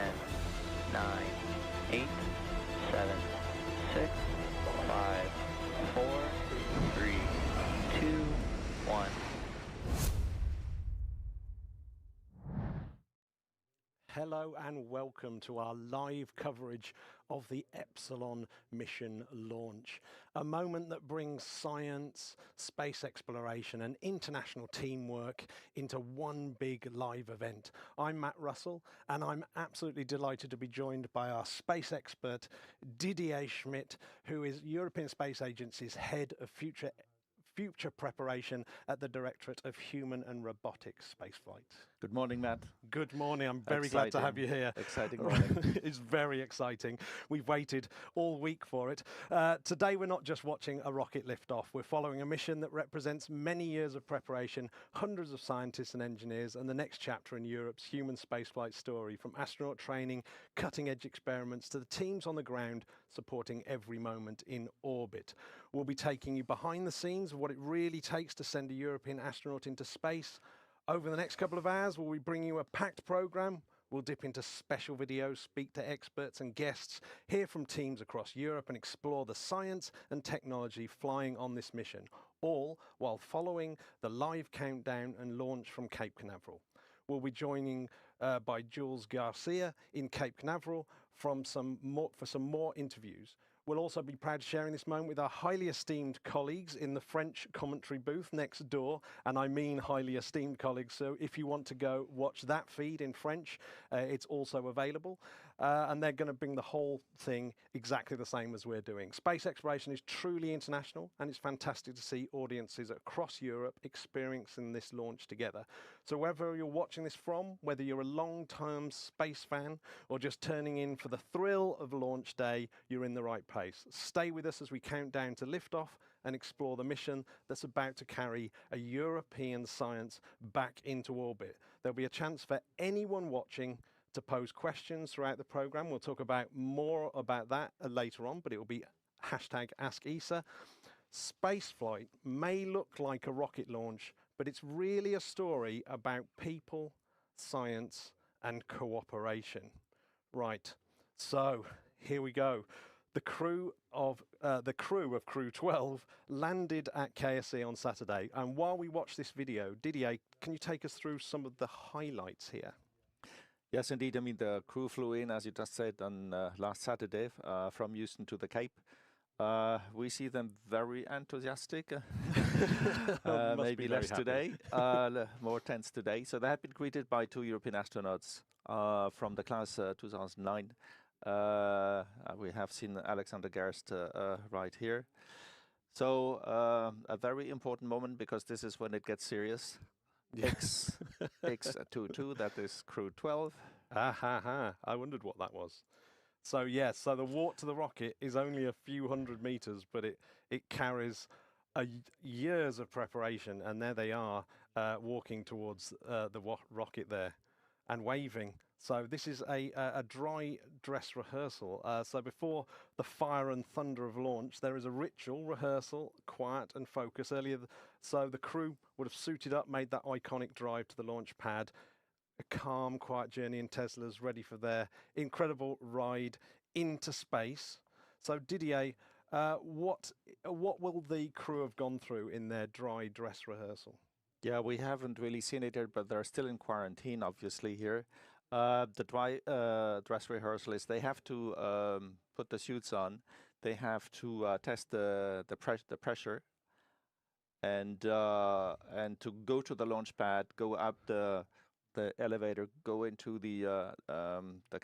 10, 9, 8, 7, 6, 5, 4, 3, 2, 1. Hello and welcome to our live coverage of the Epsilon mission launch, a moment that brings science, space exploration and international teamwork into one big live event. I'm Matt Russell and I'm absolutely delighted to be joined by our space expert Didier Schmidt, who is European Space Agency's head of future preparation at the Directorate of Human and Robotic Spaceflight. Good morning, Matt. Good morning. I'm very glad to have you here. Exciting morning. It's very exciting. We've waited all week for it. Today, we're not just watching a rocket lift off. We're following a mission that represents many years of preparation, hundreds of scientists and engineers, and the next chapter in Europe's human spaceflight story, from astronaut training, cutting-edge experiments, to the teams on the ground supporting every moment in orbit. We'll be taking you behind the scenes of what it really takes to send a European astronaut into space. Over the next couple of hours, we'll be bringing you a packed program. We'll dip into special videos, speak to experts and guests, hear from teams across Europe and explore the science and technology flying on this mission, all while following the live countdown and launch from Cape Canaveral. We'll be joining by Jules Garcia in Cape Canaveral for some more interviews. We'll also be proud to sharing this moment with our highly esteemed colleagues in the French commentary booth next door, and I mean highly esteemed colleagues, so if you want to go watch that feed in French, it's also available, and they're going to bring the whole thing exactly the same as we're doing. Space exploration is truly international, and it's fantastic to see audiences across Europe experiencing this launch together. So wherever you're watching this from, whether you're a long-term space fan or just turning in for the thrill of launch day, you're in the right place. Stay with us as we count down to liftoff and explore the mission that's about to carry a European science back into orbit. There'll be a chance for anyone watching to pose questions throughout the program. We'll talk about more about that later on, but it will be #AskESA. Spaceflight may look like a rocket launch, but it's really a story about people, science, and cooperation. Right, so here we go. The crew of Crew-12 landed at KSC on Saturday, and while we watch this video, Didier, can you take us through some of the highlights here? Yes, indeed. I mean, the crew flew in, as you just said, on last Saturday from Houston to the Cape. We see them very enthusiastic, maybe less today, more tense today. So they have been greeted by 2 European astronauts from the class 2009. We have seen Alexander Gerst right here. So a very important moment, because this is when it gets serious. X22, that is Crew-12. I wondered what that was. So yes, so the walk to the rocket is only a few hundred meters, but it carries years of preparation, and there they are walking towards the rocket there and waving. So this is a dry dress rehearsal. So before the fire and thunder of launch, there is a ritual rehearsal, quiet and focus earlier. So the crew would have suited up, made that iconic drive to the launch pad, a calm, quiet journey in Teslas, ready for their incredible ride into space. So Didier, what will the crew have gone through in their dry dress rehearsal? Yeah, we haven't really seen it yet, but they're still in quarantine, obviously, here. The dry dress rehearsal is they have to put the suits on. They have to test the pressure, and to go to the launch pad, go up the elevator, go into the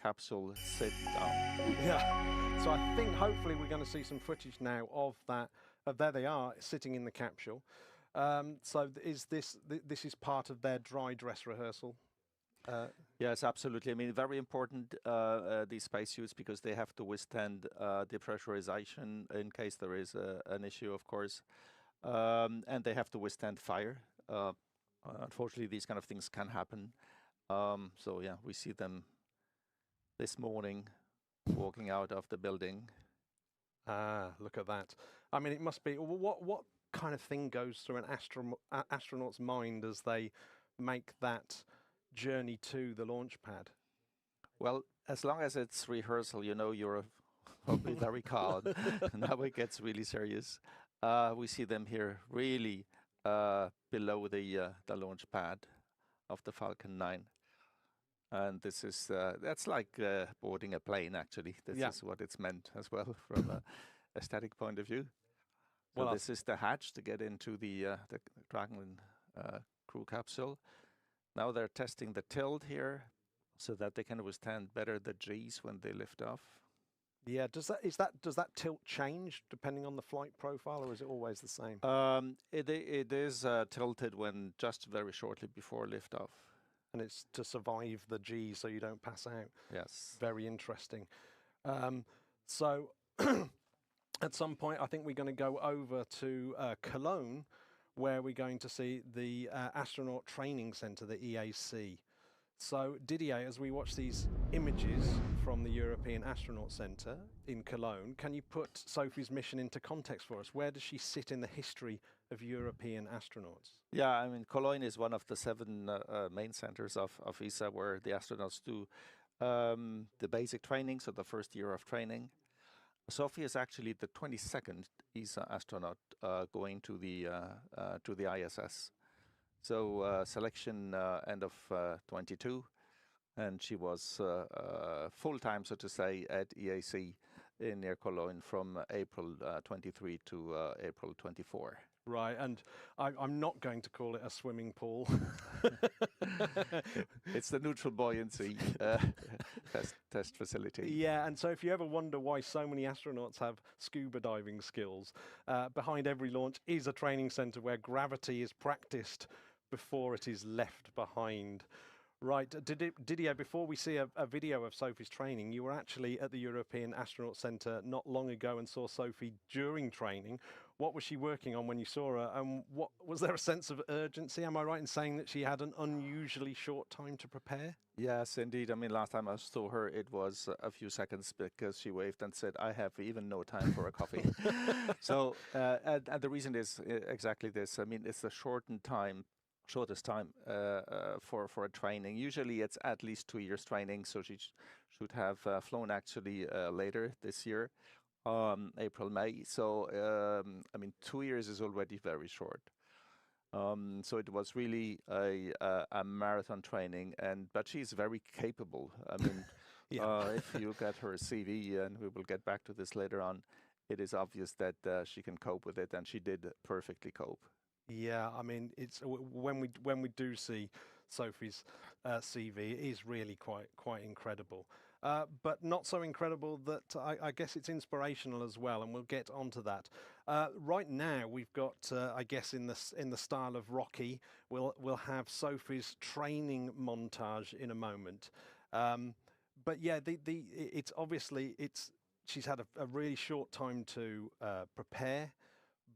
capsule, sit down. Yeah. So I think hopefully we're going to see some footage now of that. There they are, sitting in the capsule. So is this is part of their dry dress rehearsal? Yes, absolutely. I mean, very important, these spacesuits, because they have to withstand depressurization in case there is an issue, of course. And they have to withstand fire. Unfortunately, these kind of things can happen. So yeah, we see them this morning walking out of the building. Look at that. I mean, it must be, what kind of thing goes through an astronaut's mind as they make that journey to the launch pad? Well, as long as it's rehearsal, you know, you're probably very calm. Now it gets really serious. We see them here really below the launch pad of the Falcon 9. And this is, that's like boarding a plane, actually. This is what it's meant as well from a static point of view. So well, this is the hatch to get into the Dragon crew capsule. Now they're testing the tilt here so that they can withstand better the G's when they lift off. Yeah, does that tilt change depending on the flight profile, or is it always the same? It is tilted when just very shortly before liftoff. And it's to survive the G so you don't pass out. Yes. Very interesting. So at some point, I think we're going to go over to Cologne, where we're going to see the Astronaut Training Center, the EAC. So Didier, as we watch these images from the European Astronaut Center in Cologne, can you put Sophie's mission into context for us? Where does she sit in the history of European astronauts? Yeah, I mean, Cologne is one of the 7 main centers of ESA where the astronauts do the basic training, so the first year of training. Sophie is actually the 22nd ESA astronaut going to the ISS. So selection end of 22, and she was full-time, so to say, at EAC in near Cologne from April 23 to April 24. Right, and I'm not going to call it a swimming pool. It's the neutral buoyancy test facility. Yeah, and so if you ever wonder why so many astronauts have scuba diving skills, behind every launch is a training center where gravity is practiced before it is left behind. Right, Didier, before we see a video of Sophie's training, you were actually at the European Astronaut Center not long ago and saw Sophie during training. What was she working on when you saw her? And what was there a sense of urgency? Am I right in saying that she had an unusually short time to prepare? Yes, indeed. I mean, last time I saw her, it was a few seconds because she waved and said, "I have even no time for a coffee." So, and the reason is exactly this. I mean, it's the shortest time for a training. Usually it's at least 2 years training, so she should have flown actually later this year, April, May. So, I mean, 2 years is already very short. So it was really a marathon training, but she's very capable. I mean, if you look at her CV, and we will get back to this later on, it is obvious that she can cope with it, and she did perfectly cope. Yeah, I mean, it's when we do see Sophie's CV, it is really quite incredible, but not so incredible that I guess it's inspirational as well, and we'll get onto that. Right now, we've got, I guess, in the style of Rocky, we'll have Sophie's training montage in a moment. But yeah, it's obviously she's had a really short time to prepare.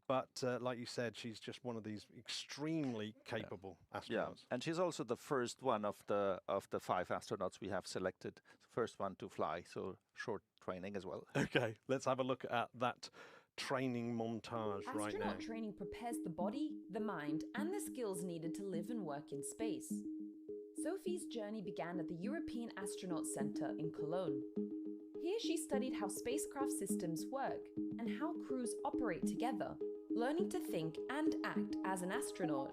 But like you said, she's just one of these extremely capable astronauts. Yeah, and she's also the first one of the 5 astronauts we have selected, first one to fly. So short training as well. Okay, let's have a look at that training montage right now. Astronaut training prepares the body, the mind, and the skills needed to live and work in space. Sophie's journey began at the European Astronaut Center in Cologne. Here she studied how spacecraft systems work and how crews operate together, learning to think and act as an astronaut.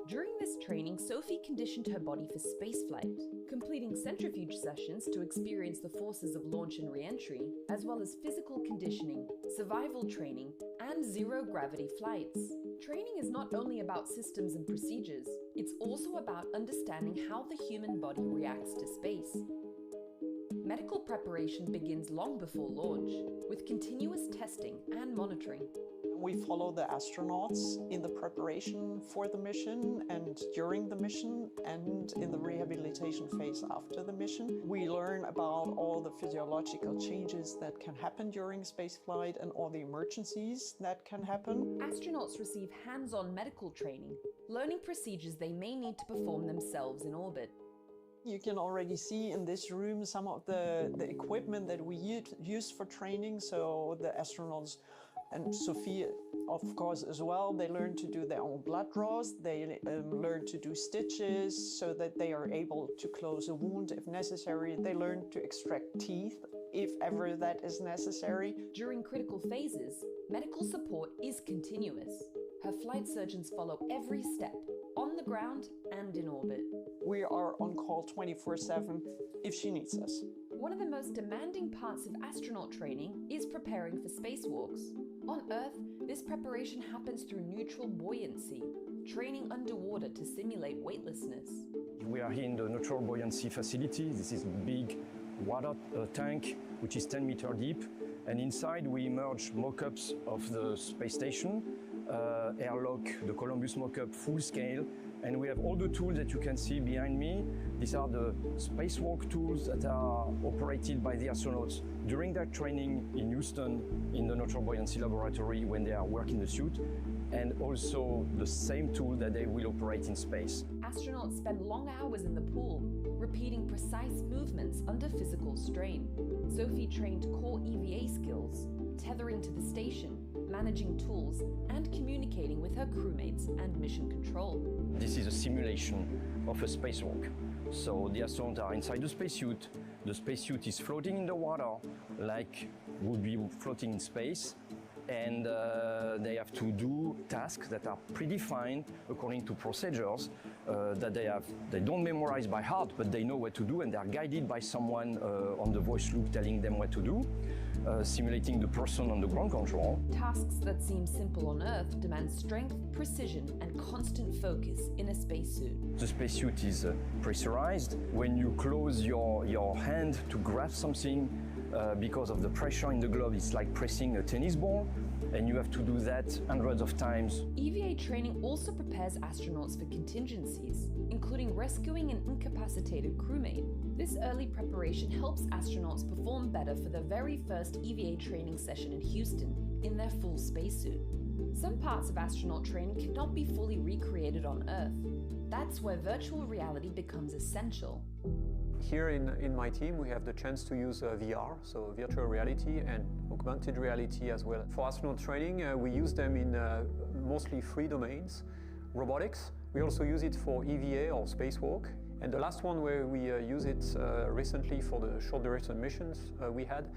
During this training, Sophie conditioned her body for spaceflight, completing centrifuge sessions to experience the forces of launch and re-entry, as well as physical conditioning, survival training, and zero-gravity flights. Training is not only about systems and procedures, it's also about understanding how the human body reacts to space. Medical preparation begins long before launch, with continuous testing and monitoring. We follow the astronauts in the preparation for the mission and during the mission and in the rehabilitation phase after the mission. We learn about all the physiological changes that can happen during spaceflight and all the emergencies that can happen. Astronauts receive hands-on medical training, learning procedures they may need to perform themselves in orbit. You can already see in this room some of the equipment that we use for training. So the astronauts And Sophie, of course, as well. They learn to do their own blood draws. They learn to do stitches so that they are able to close a wound if necessary. They learn to extract teeth if ever that is necessary. During critical phases, medical support is continuous. Her flight surgeons follow every step, on the ground and in orbit. We are on call 24/7 if she needs us. One of the most demanding parts of astronaut training is preparing for spacewalks. On Earth, this preparation happens through neutral buoyancy, training underwater to simulate weightlessness. We are here in the neutral buoyancy facility. This is a big water tank, which is 10 meters deep. And inside we immerse mock-ups of the space station, airlock, the Columbus mock-up full scale. And we have all the tools that you can see behind me. These are the spacewalk tools that are operated by the astronauts during their training in Houston in the neutral buoyancy laboratory when they are working the suit, and also the same tool that they will operate in space. Astronauts spend long hours in the pool, repeating precise movements under physical strain. Sophie trained core EVA skills, tethering to the station, managing tools, and communicating with her crewmates and mission control. This is a simulation of a spacewalk. So the astronauts are inside the spacesuit. The spacesuit is floating in the water like would be floating in space. And they have to do tasks that are predefined according to procedures that they don't memorize by heart, but they know what to do, and they are guided by someone on the voice loop telling them what to do, simulating the person on the ground control. Tasks that seem simple on Earth demand strength, precision, and constant focus in a spacesuit. The spacesuit is pressurized. When you close your hand to grasp something, because of the pressure in the glove, it's like pressing a tennis ball, and you have to do that hundreds of times. EVA training also prepares astronauts for contingencies, including rescuing an incapacitated crewmate. This early preparation helps astronauts perform better for their very first EVA training session in Houston in their full spacesuit. Some parts of astronaut training cannot be fully recreated on Earth. That's where virtual reality becomes essential. Here in my team, we have the chance to use VR, so virtual reality, and augmented reality as well. For astronaut training, we use them in mostly 3 domains. Robotics, we also use it for EVA or spacewalk. And the last one where we use it recently for the short duration missions we had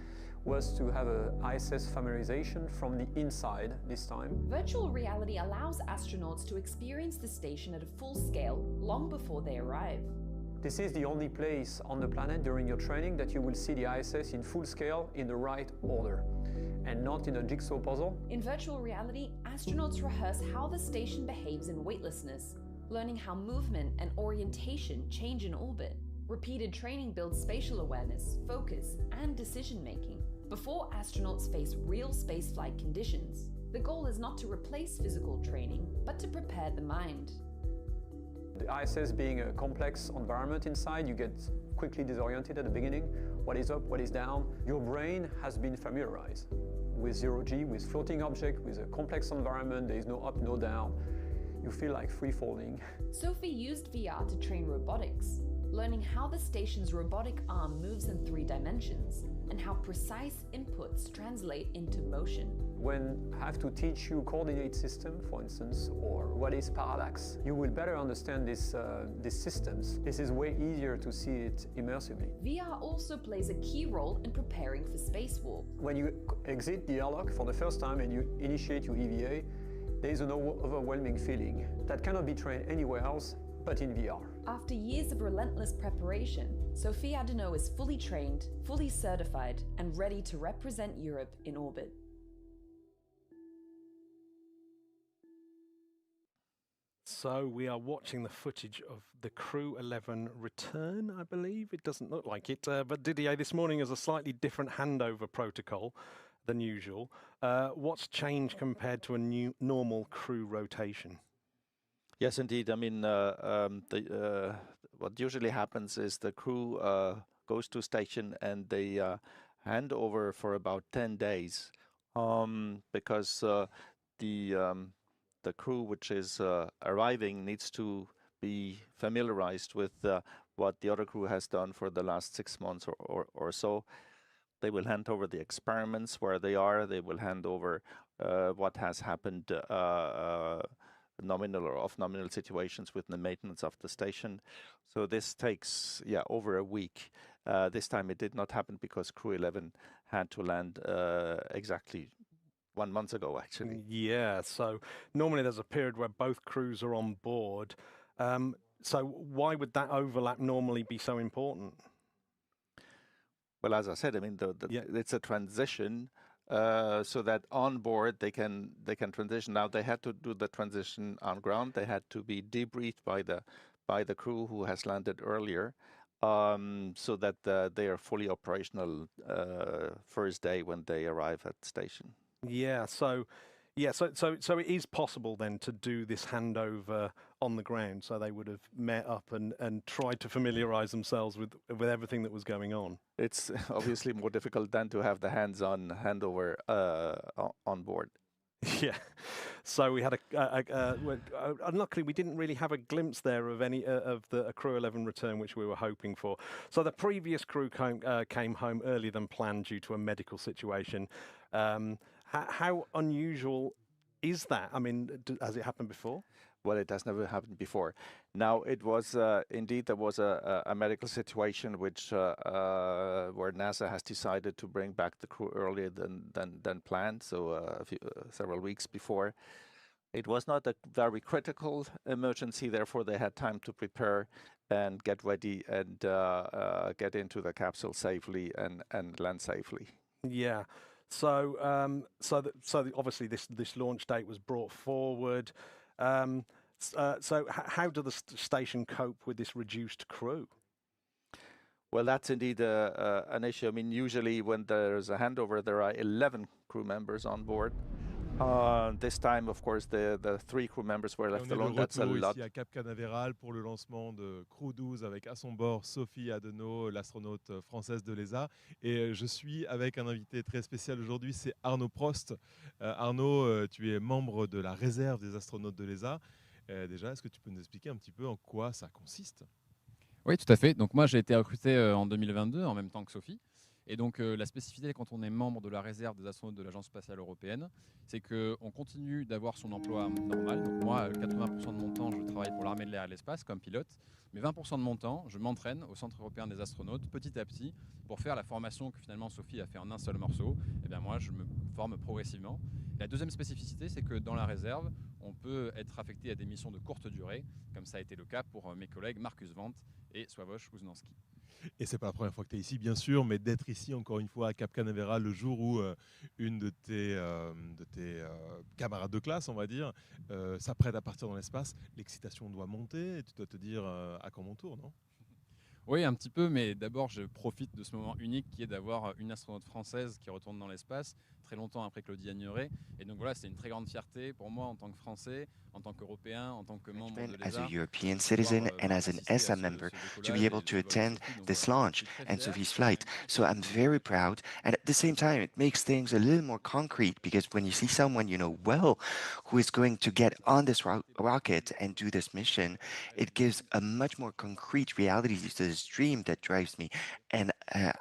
was to have a ISS familiarization from the inside this time. Virtual reality allows astronauts to experience the station at a full scale long before they arrive. This is the only place on the planet during your training that you will see the ISS in full scale in the right order, and not in a jigsaw puzzle. In virtual reality, astronauts rehearse how the station behaves in weightlessness, learning how movement and orientation change in orbit. Repeated training builds spatial awareness, focus, and decision-making before astronauts face real spaceflight conditions. The goal is not to replace physical training, but to prepare the mind. The ISS being a complex environment inside, you get quickly disoriented at the beginning. What is up, what is down? Your brain has been familiarized with zero-G, with floating object, with a complex environment. There is no up, no down. You feel like free falling. Sophie used VR to train robotics, learning how the station's robotic arm moves in 3 dimensions and how precise inputs translate into motion. When I have to teach you coordinate system, for instance, or what is parallax, you will better understand these systems. This is way easier to see it immersively. VR also plays a key role in preparing for spacewalk. When you exit the airlock for the first time and you initiate your EVA, there is an overwhelming feeling that cannot be trained anywhere else but in VR. After years of relentless preparation, Sophie Adenot is fully trained, fully certified, and ready to represent Europe in orbit. So we are watching the footage of the Crew-11 return, I believe. It doesn't look like it, but Didier, this morning is a slightly different handover protocol than usual. What's changed compared to a normal crew rotation? Yes, indeed. I mean, what usually happens is the crew goes to station and they hand over for about 10 days because the crew which is arriving needs to be familiarized with what the other crew has done for the last 6 months or so. They will hand over the experiments where they are. They will hand over what has happened, nominal or off-nominal situations with the maintenance of the station. So this takes, over a week. This time it did not happen because Crew-11 had to land exactly 1 month ago, actually. Yeah, so normally there's a period where both crews are on board. So why would that overlap normally be so important? Well, as I said, I mean, it's a transition, so that on board they can transition. Now they had to do the transition on ground. They had to be debriefed by the crew who has landed earlier, so that they are fully operational first day when they arrive at the station. So it is possible then to do this handover on the ground. So they would have met up and tried to familiarize themselves with everything that was going on. It's obviously more difficult than to have the hands-on handover on board. Yeah. So we had unluckily we didn't really have a glimpse there of any of the Crew-11 return, which we were hoping for. So the previous crew came home earlier than planned due to a medical situation. How unusual is that? I mean, has it happened before? Well, it has never happened before. Now, it was indeed, there was a medical situation which where NASA has decided to bring back the crew earlier than planned, so several weeks before. It was not a very critical emergency, therefore they had time to prepare and get ready and get into the capsule safely and land safely. Yeah. So obviously this launch date was brought forward. So how do the station cope with this reduced crew? Well, that's indeed an issue. I mean, usually when there's a handover, there are 11 crew members on board. This time, of course, the 3 crew members were left alone. That's a lot. Ici à Cap Canaveral pour le lancement de Crew-12 avec à son bord Sophie Adenot, l'astronaute française de l'ESA. Et je suis avec un invité très spécial aujourd'hui, c'est Arnaud Prost. Arnaud, tu es membre de la réserve des astronautes de l'ESA. Déjà, est-ce que tu peux nous expliquer un petit peu en quoi ça consiste ? Oui, tout à fait. Donc moi, j'ai été recruté en 2022, en même temps que Sophie. Et donc la spécificité quand on est membre de la réserve des astronautes de l'Agence spatiale européenne, c'est qu'on continue d'avoir son emploi normal. Donc moi, 80% de mon temps, je travaille pour l'armée de l'air et de l'espace comme pilote, mais 20% de mon temps, je m'entraîne au Centre européen des astronautes petit à petit pour faire la formation que finalement Sophie a fait en un seul morceau. Et bien moi, je me forme progressivement. Et la deuxième spécificité, c'est que dans la réserve, on peut être affecté à des missions de courte durée, comme ça a été le cas pour mes collègues Marcus Vanth et Sławosz Uznanski. Et c'est pas la première fois que tu es ici, bien sûr, mais d'être ici encore une fois à Cap Canaveral le jour où une de tes camarades de classe, on va dire, s'apprête à partir dans l'espace, l'excitation doit monter et tu dois te dire à quand mon tour, non ? Oui, un petit peu, mais d'abord, je profite de ce moment unique qui est d'avoir une astronaute française qui retourne dans l'espace, très longtemps après Claudie Agnoret. Et donc voilà, c'est une très grande fierté pour moi en tant que Français, en tant qu'Européen, en tant que membre de l'ESA. As a European citizen and as an ESA member, to be able to attend this launch and Sophie's flight. So I'm very proud, and at the same time, it makes things a little more concrete because when you see someone you know well who is going to get on this rocket and do this mission, it gives a much more concrete reality to this dream that drives me. And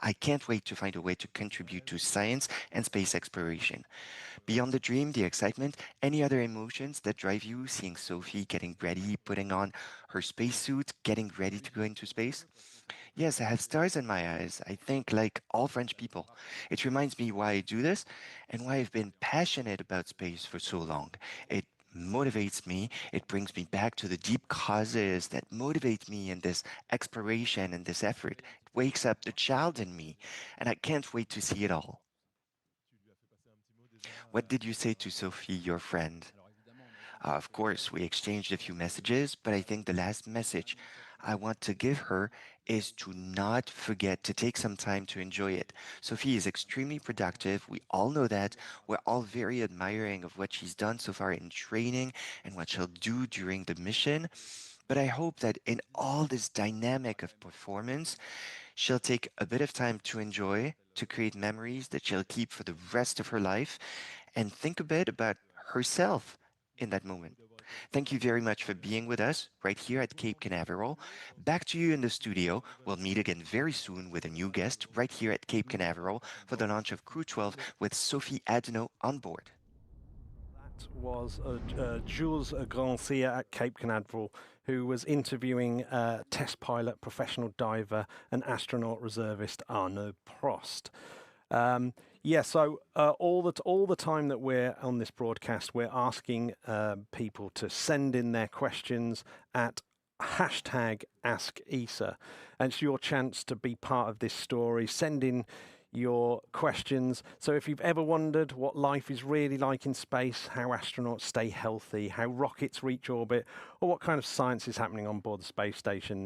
I can't wait to find a way to contribute to science and space exploration. Beyond the dream, the excitement, any other emotions that drive you, seeing Sophie getting ready, putting on her spacesuit, getting ready to go into space? Yes, I have stars in my eyes, I think, like all French people. It reminds me why I do this and why I've been passionate about space for so long. It motivates me, it brings me back to the deep causes that motivate me in this exploration and this effort. It wakes up the child in me, and I can't wait to see it all. What did you say to Sophie, your friend? Of course, we exchanged a few messages, but I think the last message I want to give her is to not forget to take some time to enjoy it. Sophie is extremely productive. We all know that. We're all very admiring of what she's done so far in training and what she'll do during the mission. But I hope that in all this dynamic of performance, she'll take a bit of time to enjoy, to create memories that she'll keep for the rest of her life, and think a bit about herself in that moment. Thank you very much for being with us right here at Cape Canaveral. Back to you in the studio. We'll meet again very soon with a new guest right here at Cape Canaveral for the launch of Crew-12 with Sophie Adenot on board. was Jules Grandcia at Cape Canaveral, who was interviewing test pilot, professional diver, and astronaut reservist Arnaud Prost. Yeah, so all the time that we're on this broadcast, we're asking people to send in their questions at #AskESA, and it's your chance to be part of this story. Send in your questions. So if you've ever wondered what life is really like in space, how astronauts stay healthy, how rockets reach orbit, or what kind of science is happening on board the space station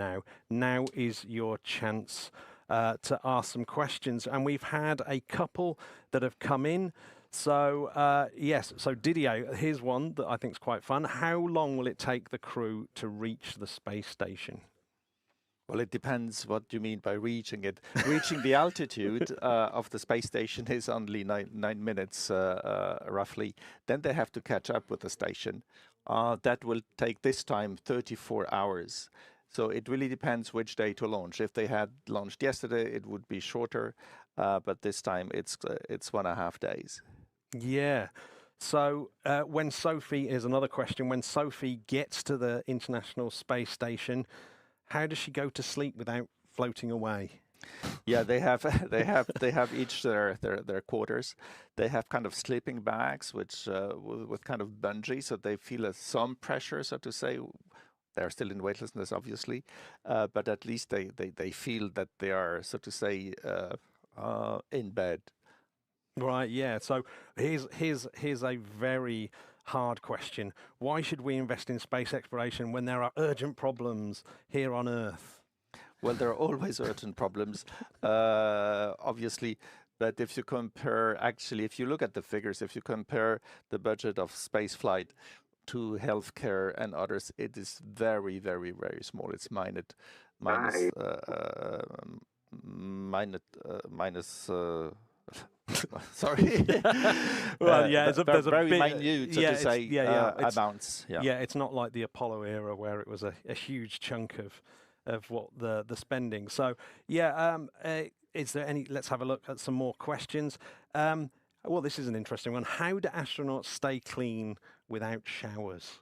now is your chance to ask some questions. And we've had a couple that have come in. So yes, so Didier, here's one that I think is quite fun. How long will it take the crew to reach the space station? Well, it depends what you mean by reaching it. Reaching the altitude of the space station is only 9 minutes, roughly. Then they have to catch up with the station. That will take this time 34 hours. So it really depends which day to launch. If they had launched yesterday, it would be shorter. But this time it's 1.5 days. Yeah. So when Sophie, is another question, when Sophie gets to the International Space Station, how does she go to sleep without floating away? Yeah, they have each their quarters. They have kind of sleeping bags, which with kind of bungee, so they feel some pressure, so to say. They're still in weightlessness, obviously, but at least they feel that they are, so to say, in bed. Right. Yeah. So here's a very hard question. Why should we invest in space exploration when there are urgent problems here on Earth? Well, there are always urgent problems, obviously. But if you compare, actually, if you look at the figures, if you compare the budget of space flight to healthcare and others, it is very, very, very small. It's sorry. Well, yeah, there's a very bit, minute, so to say, amounts. Yeah, it's not like the Apollo era where it was a huge chunk of what the spending. So, yeah, is there any? Let's have a look at some more questions. Well, this is an interesting one. How do astronauts stay clean without showers?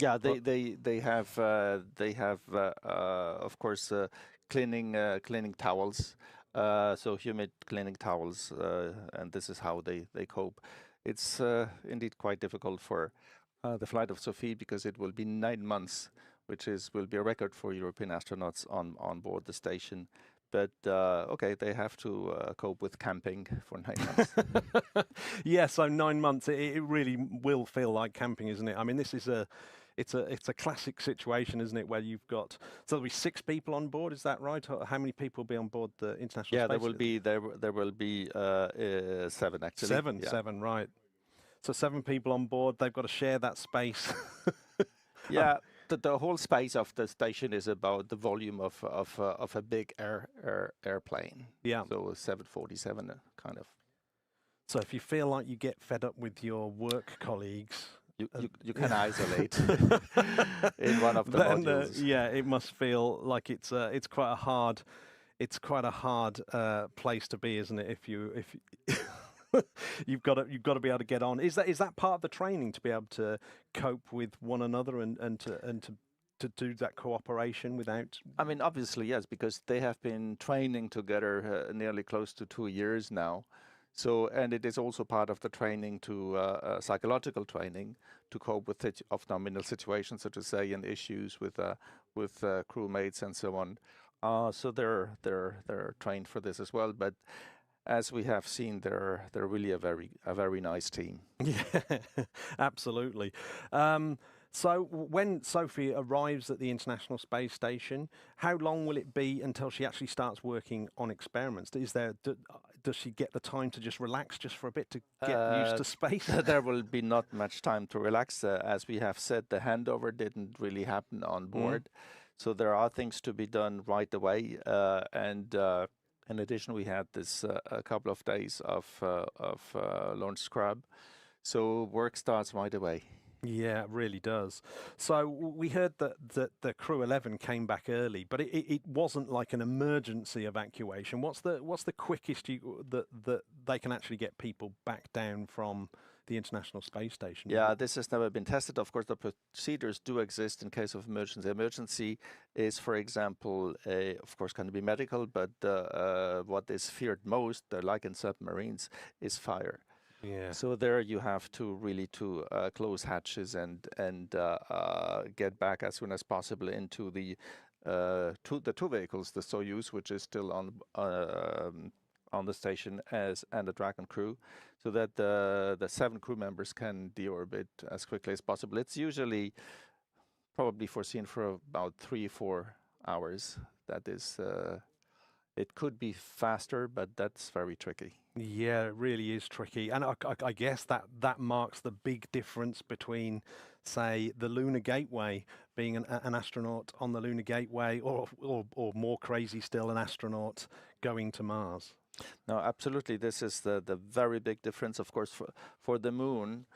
Yeah, they have of course cleaning towels. So humid cleaning towels, and this is how they cope. It's indeed quite difficult for the flight of Sophie because it will be 9 months, which will be a record for European astronauts on board the station. But okay, they have to cope with camping for 9 months. Yeah, so 9 months, it really will feel like camping, isn't it? I mean, this is it's a classic situation, isn't it, where you've got, so there'll be 6 people on board, is that right? How many people will be on board the International Space? There will be 7 actually. 7, yeah. 7, right. So 7 people on board, they've got to share that space. Yeah, the whole space of the station is about the volume of a big airplane. Yeah. So 747 kind of. So if you feel like you get fed up with your work colleagues, you can isolate in one of the modules. Yeah, it must feel like it's quite a hard place to be, isn't it? If you've got to be able to get on. Is that part of the training to be able to cope with one another and to do that cooperation without? I mean, obviously yes, because they have been training together nearly close to 2 years now. So, and it is also part of the training to psychological training to cope with off-nominal situations, so to say, and issues with crewmates and so on. So they're trained for this as well. But as we have seen, they're really a very nice team. Yeah, absolutely. So when Sophie arrives at the International Space Station, how long will it be until she actually starts working on experiments? Does she get the time to just relax just for a bit to get used to space? There will be not much time to relax. As we have said, the handover didn't really happen on board. So there are things to be done right away. And in addition, we had this a couple of days of launch scrub. So work starts right away. Yeah, it really does. So we heard that the Crew-11 came back early, but it wasn't like an emergency evacuation. What's the quickest that they can actually get people back down from the International Space Station. Yeah, this has never been tested. Of course, the procedures do exist in case of emergency. Emergency is, for example, of course, can be medical, but what is feared most, like in submarines, is fire. Yeah. So there you have to really close hatches and get back as soon as possible into the two vehicles, the Soyuz, which is still on the station, and the Dragon crew, so that the 7 crew members can deorbit as quickly as possible. It's usually probably foreseen for about 3-4 hours. That is, it could be faster, but that's very tricky. Yeah, it really is tricky. And I guess that marks the big difference between, say, the Lunar Gateway, being an astronaut on the Lunar Gateway, or more crazy still, an astronaut going to Mars. No, absolutely. This is the very big difference. Of course, for the moon,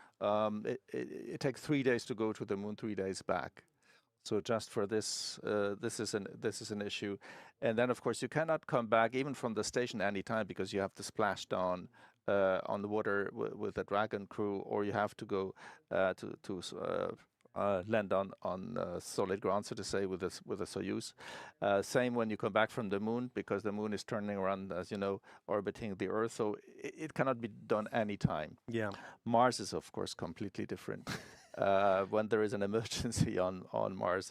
it takes 3 days to go to the moon, 3 days back. So just for this, this is an issue. And then, of course, you cannot come back even from the station anytime, because you have to splash down on the water with the Dragon crew, or you have to go to land on solid ground, so to say, with a Soyuz. Same when you come back from the moon, because the moon is turning around, as you know, orbiting the Earth. So it cannot be done anytime. Yeah. Mars is, of course, completely different. When there is an emergency on Mars,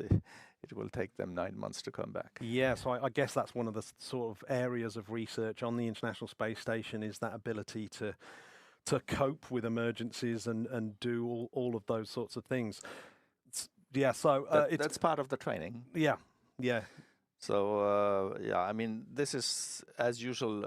it will take them 9 months to come back. Yeah, so I guess that's one of the sort of areas of research on the International Space Station, is that ability to cope with emergencies and do all of those sorts of things. Yeah, so that's part of the training. Yeah, yeah. So yeah, I mean, this is as usual.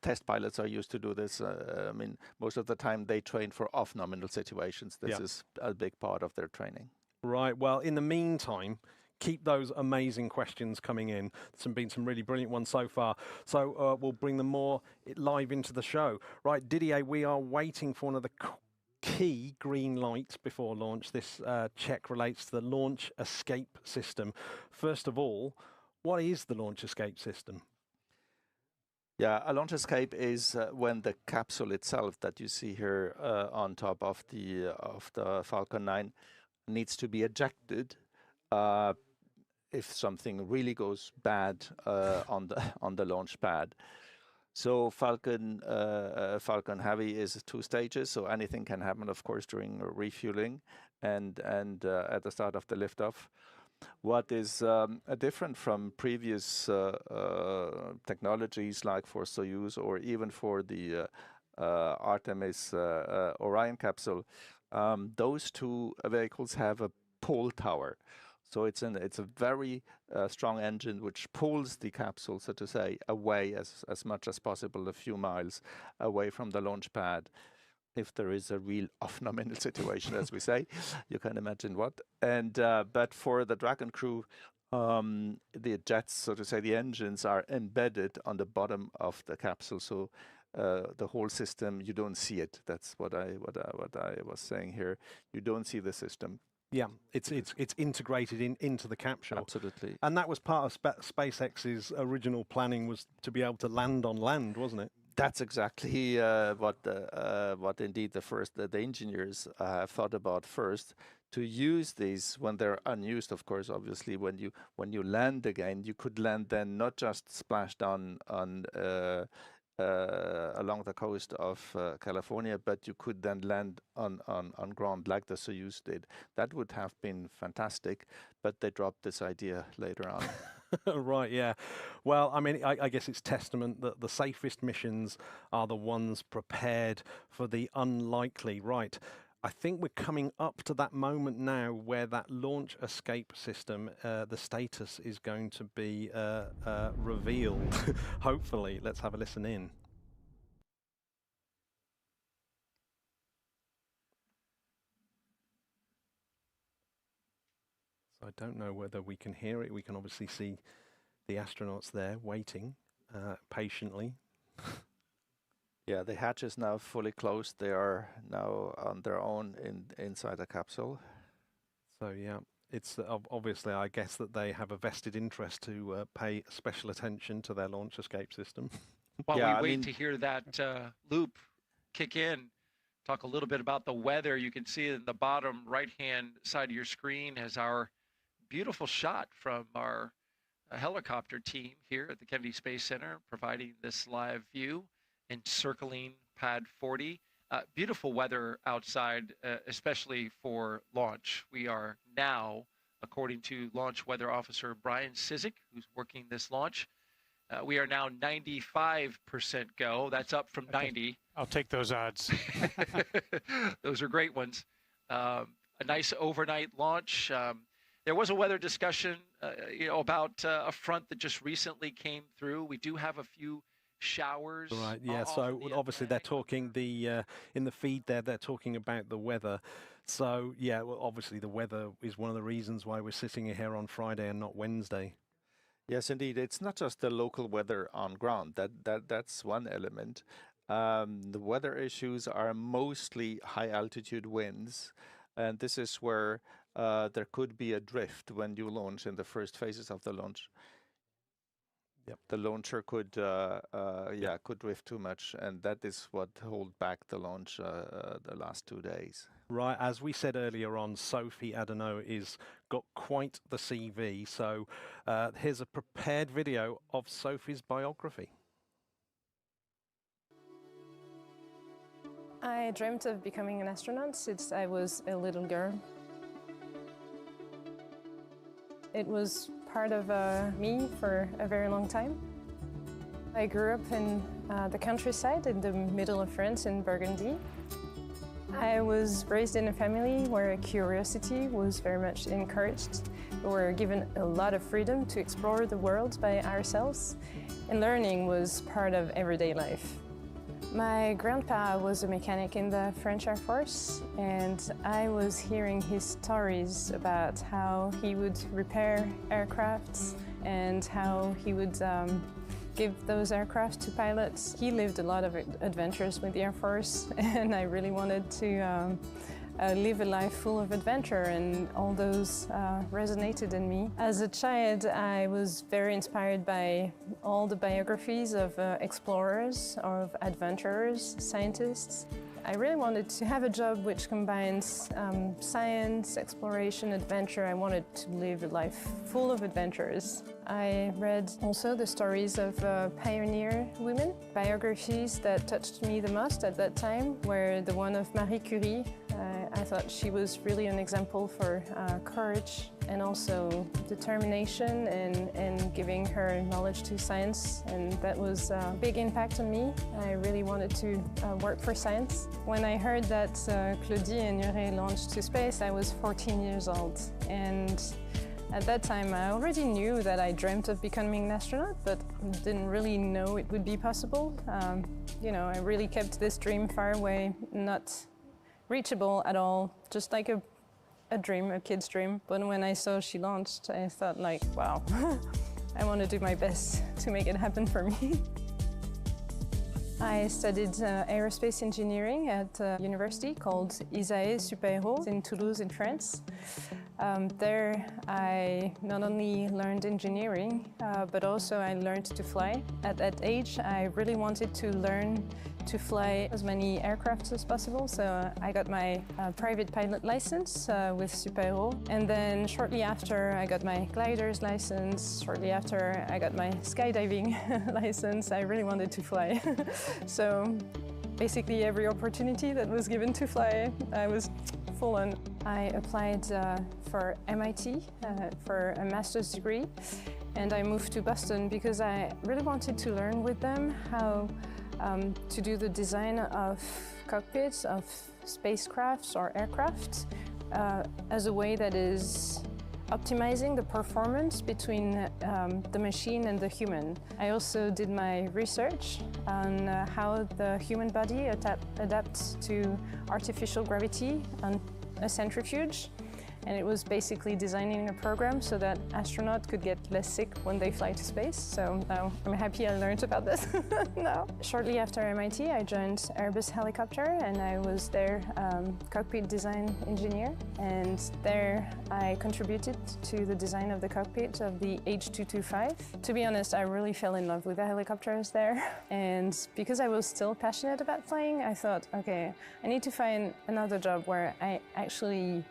Test pilots are used to do this. I mean, most of the time they train for off-nominal situations. This is a big part of their training. Right. Well, in the meantime, keep those amazing questions coming in. There's been some really brilliant ones so far. So we'll bring them more live into the show. Right, Didier, we are waiting for one of the key green lights before launch. This check relates to the launch escape system. First of all, what is the launch escape system? Yeah, a launch escape is when the capsule itself that you see here on top of the Falcon 9 needs to be ejected if something really goes bad on the launch pad. So Falcon Heavy is 2 stages, so anything can happen, of course, during refueling and at the start of the liftoff. What is different from previous technologies, like for Soyuz or even for the Artemis Orion capsule, those 2 vehicles have a pull tower. So it's a very strong engine which pulls the capsule, so to say, away as much as possible, a few miles away from the launch pad. If there is a real off-nominal situation, as we say, you can imagine what. And but for the Dragon crew, the jets, so to say, the engines are embedded on the bottom of the capsule. So the whole system, you don't see it. That's what I was saying here. You don't see the system. Yeah, it's integrated into the capsule. Absolutely. And that was part of SpaceX's original planning, was to be able to land on land, wasn't it? That's exactly what indeed the engineers have thought about first, to use these when they're unused. Of course, obviously, when you land again, you could land then not just splash down on along the coast of California, but you could then land on ground like the Soyuz did. That would have been fantastic, but they dropped this idea later on. Right, yeah. Well, I mean, I guess it's testament that the safest missions are the ones prepared for the unlikely. Right. I think we're coming up to that moment now where that launch escape system, the status is going to be revealed. Hopefully. Let's have a listen in. I don't know whether we can hear it. We can obviously see the astronauts there waiting patiently. Yeah, the hatch is now fully closed. They are now on their own inside the capsule. So yeah, it's obviously, I guess, that they have a vested interest to pay special attention to their launch escape system. While we wait to hear that loop kick in, talk a little bit about the weather. You can see in the bottom right-hand side of your screen has our beautiful shot from our helicopter team here at the Kennedy Space Center, providing this live view encircling Pad 40. Beautiful weather outside, especially for launch. We are now, according to Launch Weather Officer Brian Sizik, who's working this launch, we are now 95% go. That's up from 90. I'll take those odds. Those are great ones. A nice overnight launch. There was a weather discussion, about a front that just recently came through. We do have a few showers. Right, yeah, so obviously they're talking in the feed there, they're talking about the weather. So, yeah, well, obviously the weather is one of the reasons why we're sitting here on Friday and not Wednesday. Yes, indeed. It's not just the local weather on ground. That's one element. The weather issues are mostly high-altitude winds, and this is where there could be a drift when you launch in the first phases of the launch. Yep. The launcher could drift too much, and that is what held back the launch the last 2 days. Right, as we said earlier on, Sophie Adenot is got quite the CV. So here's a prepared video of Sophie's biography. I dreamt of becoming an astronaut since I was a little girl. It was part of me for a very long time. I grew up in the countryside in the middle of France in Burgundy. I was raised in a family where curiosity was very much encouraged. We were given a lot of freedom to explore the world by ourselves, and learning was part of everyday life. My grandpa was a mechanic in the French Air Force, and I was hearing his stories about how he would repair aircrafts and how he would give those aircraft to pilots. He lived a lot of adventures with the Air Force, and I really wanted to live a life full of adventure, and all those resonated in me. As a child, I was very inspired by all the biographies of explorers, of adventurers, scientists. I really wanted to have a job which combines science, exploration, adventure. I wanted to live a life full of adventures. I read also the stories of pioneer women. Biographies that touched me the most at that time were the one of Marie Curie. I thought she was really an example for courage and also determination and giving her knowledge to science, and that was a big impact on me. I really wanted to work for science. When I heard that Claudie and Andrei launched to space, I was 14 years old, and at that time I already knew that I dreamt of becoming an astronaut, but didn't really know it would be possible. I really kept this dream far away, not reachable at all, just like a dream, a kid's dream. But when I saw she launched, I thought like, wow, I want to do my best to make it happen for me. I studied aerospace engineering at a university called ESA Super-Héros in Toulouse in France. There I not only learned engineering, but also I learned to fly. At that age, I really wanted to learn to fly as many aircrafts as possible, so I got my private pilot license with Super-Héros. And then shortly after, I got my glider's license. Shortly after, I got my skydiving license. I really wanted to fly. So basically every opportunity that was given to fly, I was full on. I applied for MIT for a master's degree, and I moved to Boston because I really wanted to learn with them how to do the design of cockpits, of spacecrafts or aircraft as a way that is optimizing the performance between the machine and the human. I also did my research on how the human body adapts to artificial gravity on a centrifuge. And it was basically designing a program so that astronauts could get less sick when they fly to space. So now I'm happy I learned about this now. Shortly after MIT, I joined Airbus Helicopter, and I was their cockpit design engineer. And there I contributed to the design of the cockpit of the H225. To be honest, I really fell in love with the helicopters there. And because I was still passionate about flying, I thought, okay, I need to find another job where I actually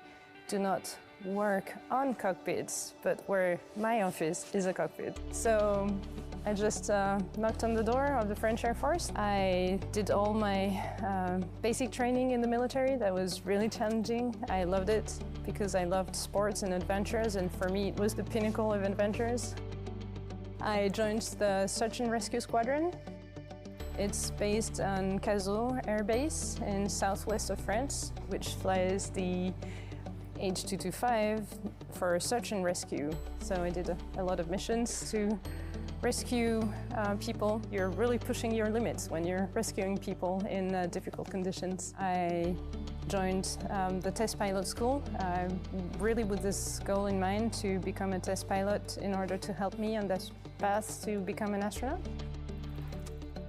do not work on cockpits, but where my office is a cockpit. So I just knocked on the door of the French Air Force. I did all my basic training in the military. That was really challenging. I loved it because I loved sports and adventures, and for me it was the pinnacle of adventures. I joined the Search and Rescue Squadron. It's based on Cazaux Air Base in southwest of France, which flies the H225 for search and rescue. So I did a lot of missions to rescue people. You're really pushing your limits when you're rescuing people in difficult conditions. I joined the test pilot school, really with this goal in mind to become a test pilot in order to help me on that path to become an astronaut.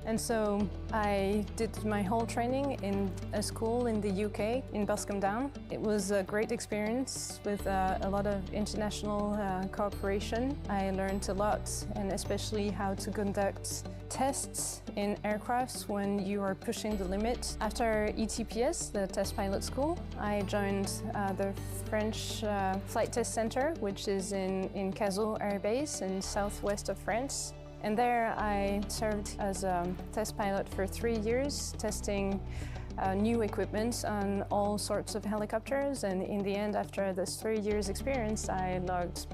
And so I did my whole training in a school in the UK, in Boscombe Down. It was a great experience with a lot of international cooperation. I learned a lot, and especially how to conduct tests in aircrafts when you are pushing the limit. After ETPS, the test pilot school, I joined the French Flight Test Center, which is in Cazaux Air Base in southwest of France. And there I served as a test pilot for 3 years, testing new equipment on all sorts of helicopters. And in the end, after this 3 years experience, I logged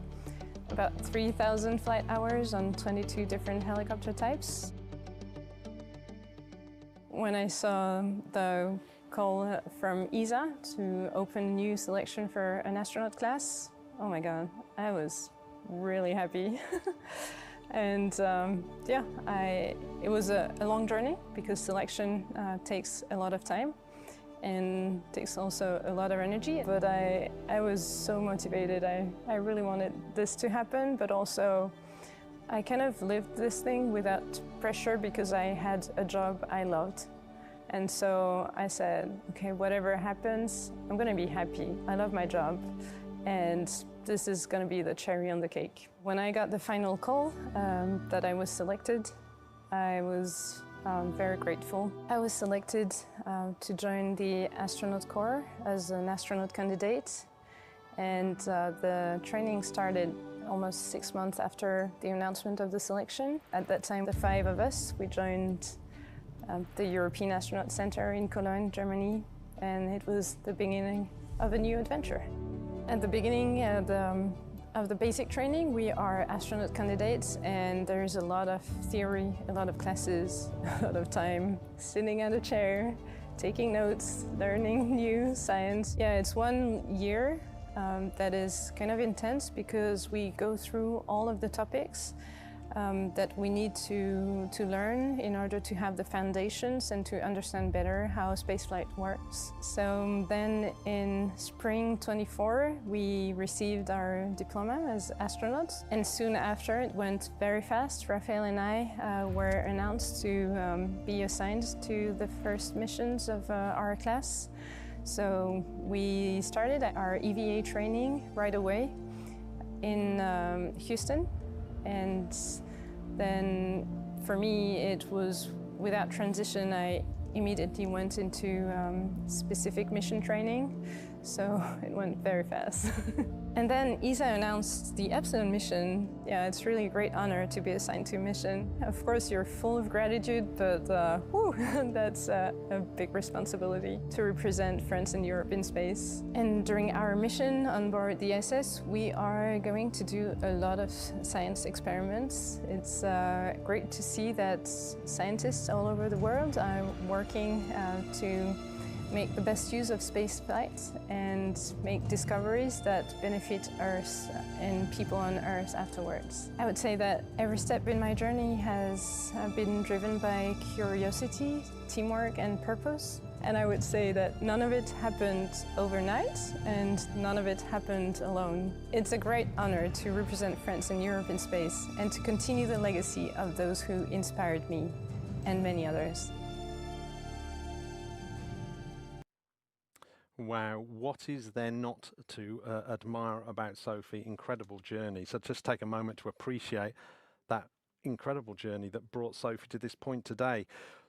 about 3,000 flight hours on 22 different helicopter types. When I saw the call from ESA to open new selection for an astronaut class, oh my God, I was really happy. And yeah, it was a long journey because selection takes a lot of time and takes also a lot of energy. But I was so motivated. I really wanted this to happen, but also I kind of lived this thing without pressure because I had a job I loved. And so I said, okay, whatever happens, I'm gonna be happy. I love my job. And this is going to be the cherry on the cake. When I got the final call that I was selected, I was very grateful. I was selected to join the astronaut corps as an astronaut candidate, and the training started almost 6 months after the announcement of the selection. At that time, the 5 of us, we joined the European Astronaut Center in Cologne, Germany, and it was the beginning of a new adventure. At the beginning of the basic training, we are astronaut candidates, and there's a lot of theory, a lot of classes, a lot of time sitting at a chair, taking notes, learning new science. Yeah, it's 1 year that is kind of intense because we go through all of the topics that we need to learn in order to have the foundations and to understand better how spaceflight works. So then in spring 24, we received our diploma as astronauts. And soon after, it went very fast. Raphael and I were announced to be assigned to the first missions of our class. So we started our EVA training right away in Houston. And then for me, it was without transition. I immediately went into specific mission training, so it went very fast. And then ESA announced the Epsilon mission. Yeah, it's really a great honor to be assigned to a mission. Of course, you're full of gratitude, but that's a big responsibility to represent France and Europe in space. And during our mission on board the ISS, we are going to do a lot of science experiments. It's great to see that scientists all over the world are working to make the best use of space flight and make discoveries that benefit Earth and people on Earth afterwards. I would say that every step in my journey has been driven by curiosity, teamwork and purpose. And I would say that none of it happened overnight and none of it happened alone. It's a great honor to represent France and Europe in space and to continue the legacy of those who inspired me and many others. Wow, what is there not to admire about Sophie? Incredible journey. So just take a moment to appreciate that incredible journey that brought Sophie to this point today.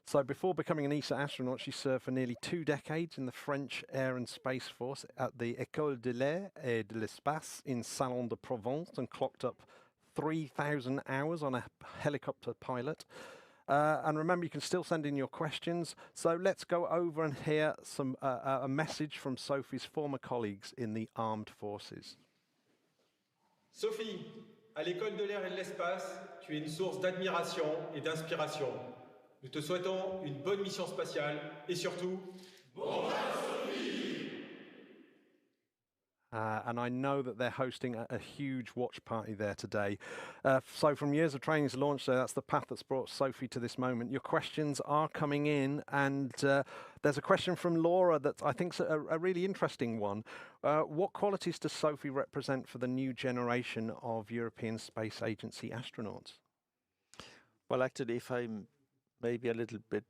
So before becoming an ESA astronaut, she served for nearly 2 decades in the French Air and Space Force at the École de l'Air et de l'Espace in Salon de Provence and clocked up 3,000 hours on a helicopter pilot. And remember, you can still send in your questions. So let's go over and hear some a message from Sophie's former colleagues in the armed forces. Sophie, à l'École de l'Air et de l'Espace, tu es une source d'admiration et d'inspiration. Nous te souhaitons une bonne mission spatiale et surtout... Bon Sophie! And I know that they're hosting a huge watch party there today. So from years of training to launch there, that's the path that's brought Sophie to this moment. Your questions are coming in, and there's a question from Laura that I think's a really interesting one. What qualities does Sophie represent for the new generation of European Space Agency astronauts? Well, actually, if I'm maybe a little bit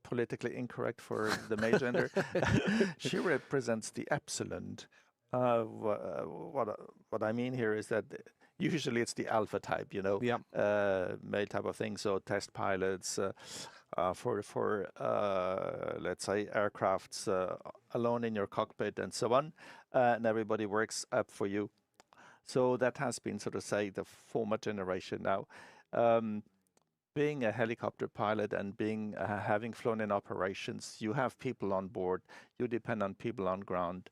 politically incorrect for the male gender, she represents the epsilon. What I mean here is that usually it's the alpha type, you know, male type of thing. So test pilots for let's say aircrafts alone in your cockpit and so on, and everybody works up for you. So that has been, sort of say, the former generation now. Being a helicopter pilot and being having flown in operations, you have people on board. You depend on people on ground.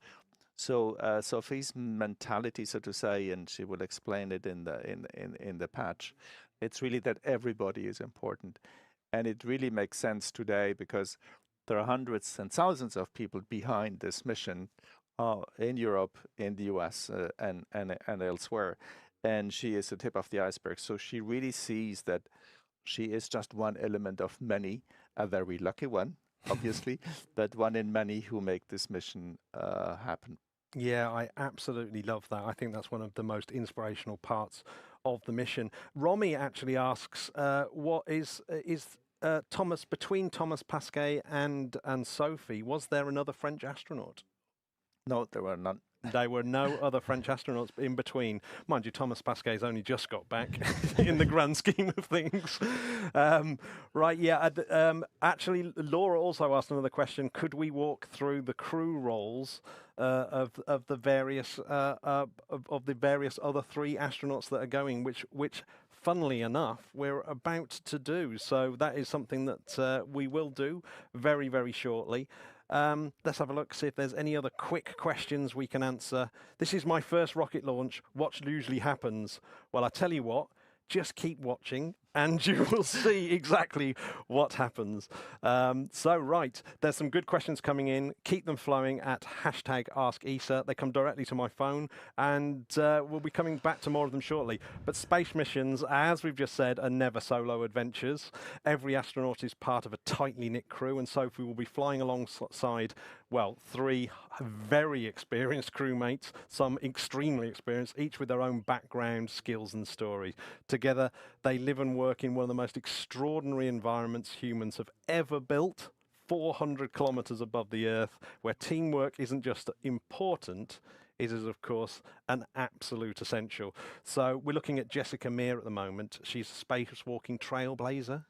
So Sophie's mentality, so to say, and she will explain it in the patch, it's really that everybody is important. And it really makes sense today because there are hundreds and thousands of people behind this mission in Europe, in the US, and elsewhere. And she is the tip of the iceberg. So she really sees that she is just one element of many, a very lucky one, obviously, but one in many who make this mission happen. Yeah, I absolutely love that. I think that's one of the most inspirational parts of the mission. Romy actually asks, what is Thomas, between Thomas Pesquet and Sophie, was there another French astronaut? No, there were none. There were no other French astronauts in between. Mind you, Thomas Pesquet's only just got back in the grand scheme of things. Right, yeah. Actually, Laura also asked another question. Could we walk through the crew roles of the various other 3 astronauts that are going, which funnily enough, we're about to do. So that is something that we will do very, very shortly. Let's have a look, see if there's any other quick questions we can answer. This is my first rocket launch. What usually happens? Well, I tell you what, just keep watching and you will see exactly what happens. So, right, there's some good questions coming in. Keep them flowing at #AskESA. They come directly to my phone, and we'll be coming back to more of them shortly. But space missions, as we've just said, are never solo adventures. Every astronaut is part of a tightly knit crew, and Sophie will be flying alongside, well, 3 very experienced crewmates, some extremely experienced, each with their own background, skills, and stories. Together, they live and work in one of the most extraordinary environments humans have ever built, 400 kilometers above the Earth, where teamwork isn't just important, it is, of course, an absolute essential. So we're looking at Jessica Meir at the moment. She's a spacewalking trailblazer.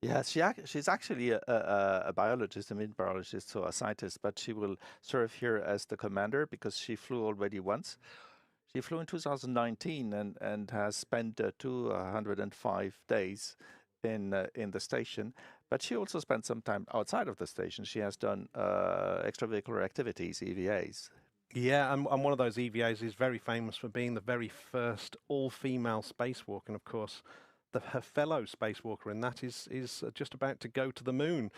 Yes, she's actually a biologist, a marine biologist, so a scientist, but she will serve here as the commander because she flew already once. She flew in 2019 and has spent 205 days in the station, but she also spent some time outside of the station. She has done extravehicular activities, EVAs. Yeah, and one of those EVAs is very famous for being the very first all-female spacewalk, and of course, her fellow spacewalker in that is just about to go to the moon.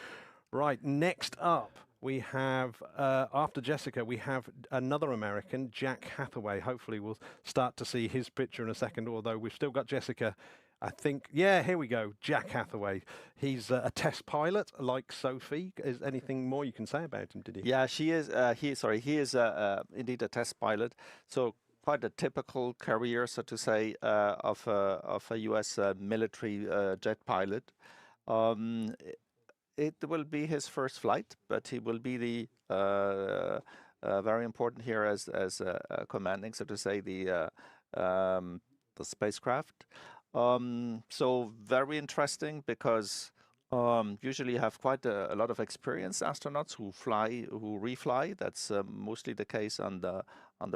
Right, next up, we have, after Jessica, we have another American, Jack Hathaway. Hopefully we'll start to see his picture in a second, although we've still got Jessica I think, yeah, here we go. Jack Hathaway. He's a test pilot, like Sophie. Is anything more you can say about him? Did he? Yeah, he is indeed a test pilot. So quite a typical career, so to say, of a U.S. Military jet pilot. It will be his first flight, but he will be the very important here as commanding, so to say, the spacecraft. So very interesting because usually you have quite a lot of experienced astronauts who refly. That's mostly the case on the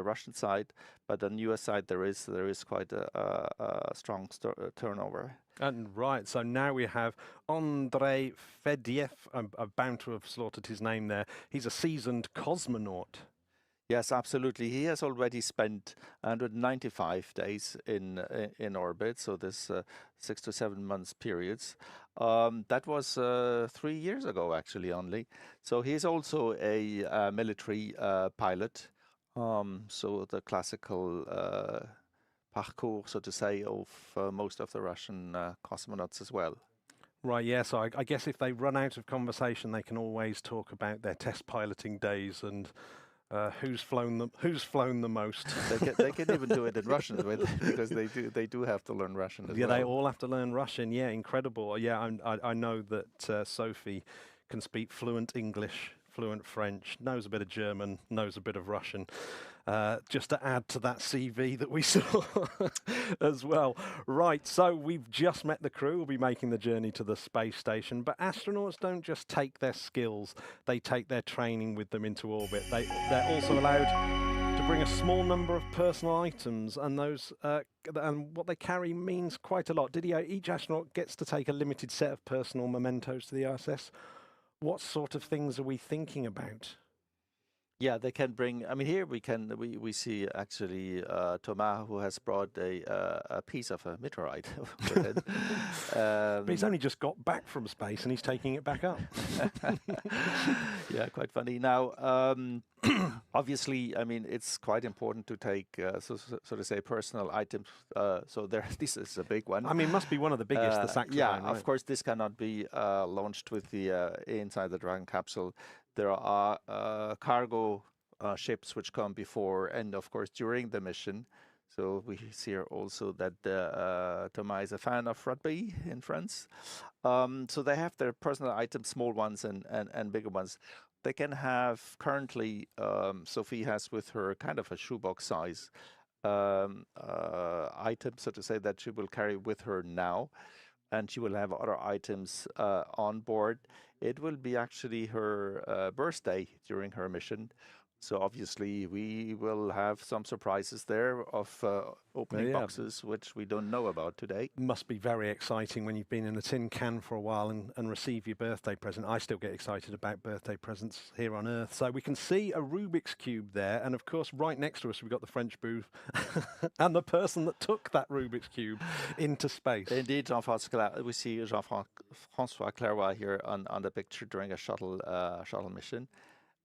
Russian side, but on the US side there is quite a strong turnover. And right, so now we have Andrei Fedyaev. I'm bound to have slaughtered his name there. He's a seasoned cosmonaut. Yes, absolutely. He has already spent 195 days in orbit, so this 6 to 7 months periods. That was 3 years ago, actually, only. So he's also a military pilot. So the classical parcours, so to say, of most of the Russian cosmonauts as well. Right, yeah, so I guess if they run out of conversation, they can always talk about their test piloting days and who's flown the most. They can even do it in Russian because they do have to learn Russian as well. Yeah, they all have to learn Russian. Yeah, incredible. Yeah, I know that Sophie can speak fluent English, fluent French, knows a bit of German, knows a bit of Russian. Just to add to that CV that we saw as well. Right, so we've just met the crew. We'll be making the journey to the space station. But astronauts don't just take their skills, they take their training with them into orbit. They're also allowed to bring a small number of personal items, and those and what they carry means quite a lot. Didier, each astronaut gets to take a limited set of personal mementos to the ISS. What sort of things are we thinking about? Yeah, they can bring. I mean, here we see actually Thomas, who has brought a piece of a meteorite with it. But he's only just got back from space and he's taking it back up. Yeah, quite funny. Now, obviously, I mean, it's quite important to take, so to say, personal items. So this is a big one. I mean, it must be one of the biggest, the saxophone. Yeah, right? of course, this cannot be launched with the inside the Dragon capsule. There are cargo ships which come before and, of course, during the mission. So we see here also that Thomas is a fan of rugby in France. So they have their personal items, small ones and bigger ones. They can have currently, Sophie has with her kind of a shoebox size item, so to say, that she will carry with her now. And she will have other items on board. It will be actually her birthday during her mission. So obviously we will have some surprises there of opening boxes, which we don't know about today. Must be very exciting when you've been in a tin can for a while and receive your birthday present. I still get excited about birthday presents here on Earth. So we can see a Rubik's Cube there. And of course, right next to us, we've got the French booth and the person that took that Rubik's Cube into space. Indeed, we see Jean-François Clairvoy here on the picture during a shuttle mission.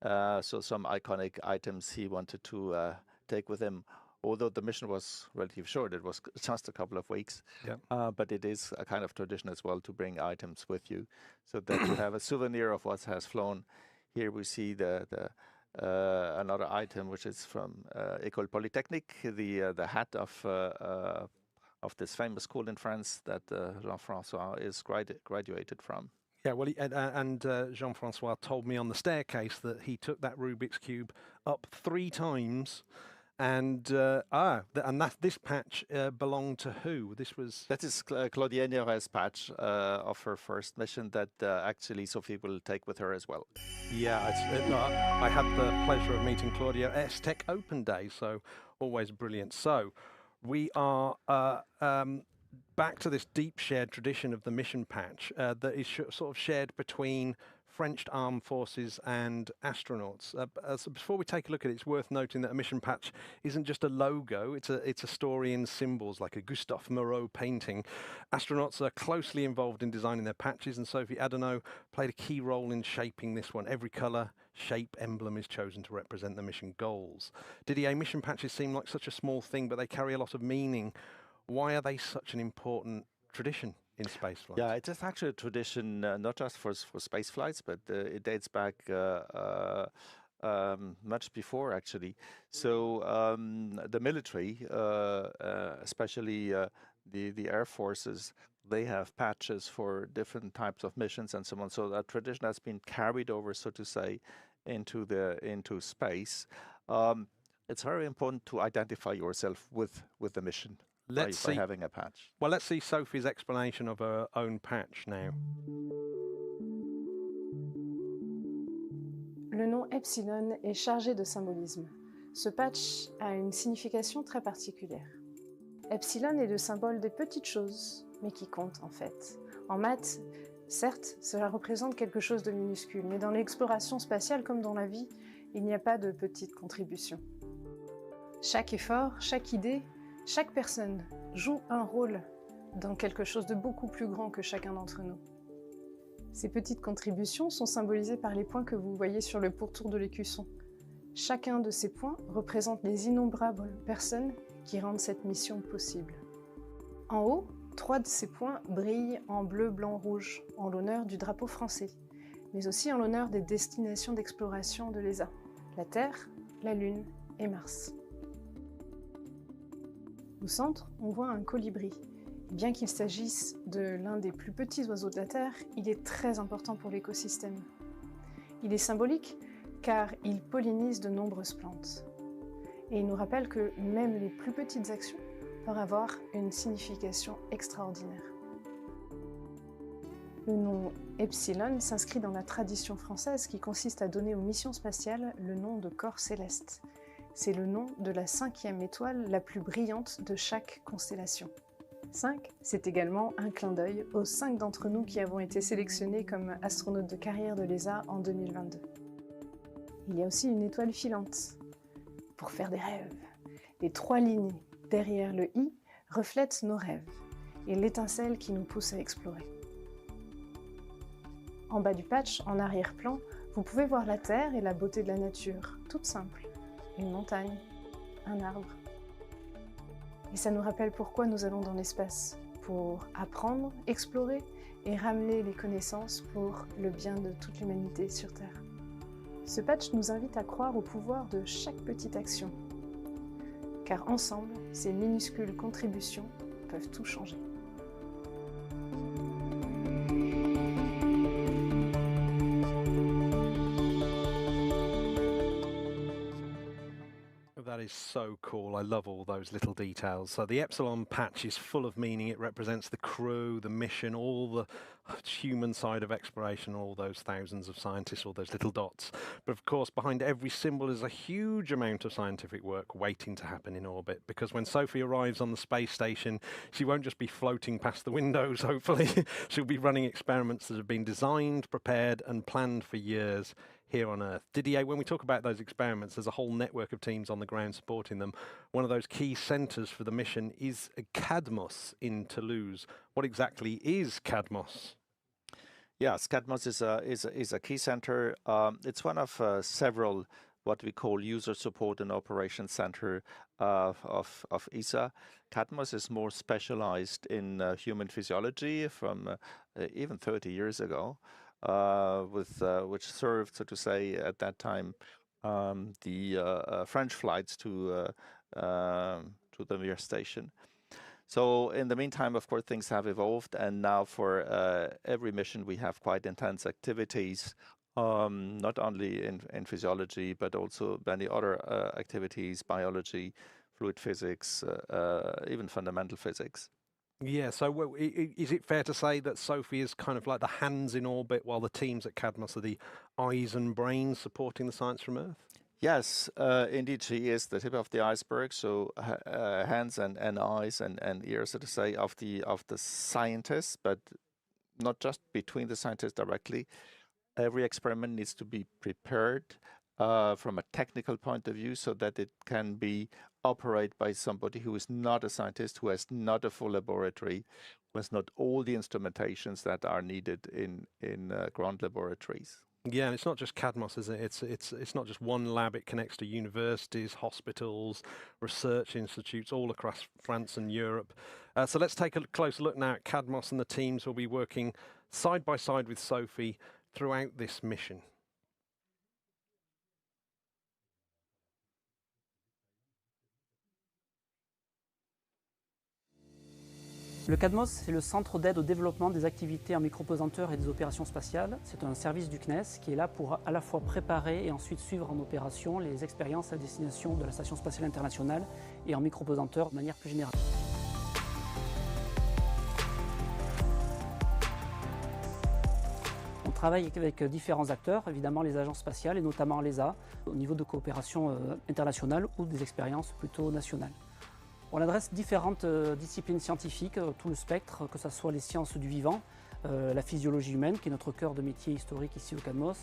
So some iconic items he wanted to take with him. Although the mission was relatively short, it was just a couple of weeks. Yeah. But it is a kind of tradition as well to bring items with you, so that you have a souvenir of what has flown. Here we see another item which is from École Polytechnique, the hat of this famous school in France that Jean-François is graduated from. Yeah, well, and Jean-François told me on the staircase that he took that Rubik's Cube up 3 times, and this patch belonged to who? That is Claudine Nieres' patch of her first mission that actually Sophie will take with her as well. Yeah, I had the pleasure of meeting Claudia at S-Tech Open Day, so always brilliant. So we are back to this deep shared tradition of the mission patch that is sort of shared between French armed forces and astronauts. So before we take a look at it, it's worth noting that a mission patch isn't just a logo, it's a story in symbols, like a Gustave Moreau painting. Astronauts are closely involved in designing their patches, and Sophie Adenot played a key role in shaping this one. Every colour, shape, emblem is chosen to represent the mission goals. Didier, mission patches seem like such a small thing, but they carry a lot of meaning. Why are they such an important tradition in spaceflight. Yeah, it is actually a tradition not just for space flights, but it dates back much before, actually. So the military, especially the air forces, they have patches for different types of missions and so on. So that tradition has been carried over, so to say, into space. It's very important to identify yourself with the mission by having a patch. Well, let's see Sophie's explanation of her own patch now. Le nom epsilon est chargé de symbolisme. Ce patch a une signification très particulière. Epsilon est le symbole des petites choses, mais qui comptent en fait. En maths, certes, cela représente quelque chose de minuscule, mais dans l'exploration spatiale comme dans la vie, il n'y a pas de petites contributions. Chaque effort, chaque idée, chaque personne joue un rôle dans quelque chose de beaucoup plus grand que chacun d'entre nous. Ces petites contributions sont symbolisées par les points que vous voyez sur le pourtour de l'écusson. Chacun de ces points représente les innombrables personnes qui rendent cette mission possible. En haut, 3 de ces points brillent en bleu, blanc, rouge, en l'honneur du drapeau français, mais aussi en l'honneur des destinations d'exploration de l'ESA, la Terre, la Lune et Mars. Au centre, on voit un colibri. Bien qu'il s'agisse de l'un des plus petits oiseaux de la Terre, il est très important pour l'écosystème. Il est symbolique car il pollinise de nombreuses plantes. Et il nous rappelle que même les plus petites actions peuvent avoir une signification extraordinaire. Le nom epsilon s'inscrit dans la tradition française qui consiste à donner aux missions spatiales le nom de corps céleste. C'est le nom de la 5e étoile la plus brillante de chaque constellation. 5, c'est également un clin d'œil aux 5 d'entre nous qui avons été sélectionnés comme astronautes de carrière de l'ESA en 2022. Il y a aussi une étoile filante, pour faire des rêves. Les 3 lignes derrière le I reflètent nos rêves et l'étincelle qui nous pousse à explorer. En bas du patch, en arrière-plan, vous pouvez voir la Terre et la beauté de la nature, toute simple. Une montagne, un arbre. Et ça nous rappelle pourquoi nous allons dans l'espace, pour apprendre, explorer et ramener les connaissances pour le bien de toute l'humanité sur Terre. Ce patch nous invite à croire au pouvoir de chaque petite action, car ensemble, ces minuscules contributions peuvent tout changer. That is so cool. I love all those little details. So the Epsilon patch is full of meaning. It represents the crew, the mission, all the human side of exploration, all those thousands of scientists, all those little dots. But of course, behind every symbol is a huge amount of scientific work waiting to happen in orbit, because when Sophie arrives on the space station, she won't just be floating past the windows, hopefully. She'll be running experiments that have been designed, prepared, and planned for years here on Earth. Didier, when we talk about those experiments, there's a whole network of teams on the ground supporting them. One of those key centres for the mission is Cadmos in Toulouse. What exactly is Cadmos? Yes, Cadmos is a key centre. It's one of several what we call user support and operations center of ESA. Cadmos is more specialized in human physiology from even 30 years ago. Which served, so to say, at that time, the French flights to the Meir station. So in the meantime, of course, things have evolved, and now for every mission we have quite intense activities, not only in physiology, but also many other activities, biology, fluid physics, even fundamental physics. Yeah, so is it fair to say that Sophie is kind of like the hands in orbit while the teams at Cadmos are the eyes and brains supporting the science from Earth? Yes, indeed, she is the tip of the iceberg. So hands and eyes and ears, so to say, of the scientists, but not just between the scientists directly. Every experiment needs to be prepared from a technical point of view so that it can be operated by somebody who is not a scientist, who has not a full laboratory, who has not all the instrumentations that are needed in ground laboratories. Yeah, and it's not just CADMOS, is it? It's not just one lab. It connects to universities, hospitals, research institutes all across France and Europe. So let's take a closer look now at CADMOS, and the teams will be working side by side with Sophie throughout this mission. Le CADMOS, c'est le centre d'aide au développement des activités en micropesanteur et des opérations spatiales. C'est un service du CNES qui est là pour à la fois préparer et ensuite suivre en opération les expériences à destination de la Station spatiale internationale et en micropesanteur de manière plus générale. On travaille avec différents acteurs, évidemment les agences spatiales et notamment l'ESA, au niveau de coopération internationale ou des expériences plutôt nationales. On adresse différentes disciplines scientifiques, tout le spectre, que ce soit les sciences du vivant, la physiologie humaine, qui est notre cœur de métier historique ici au CADMOS,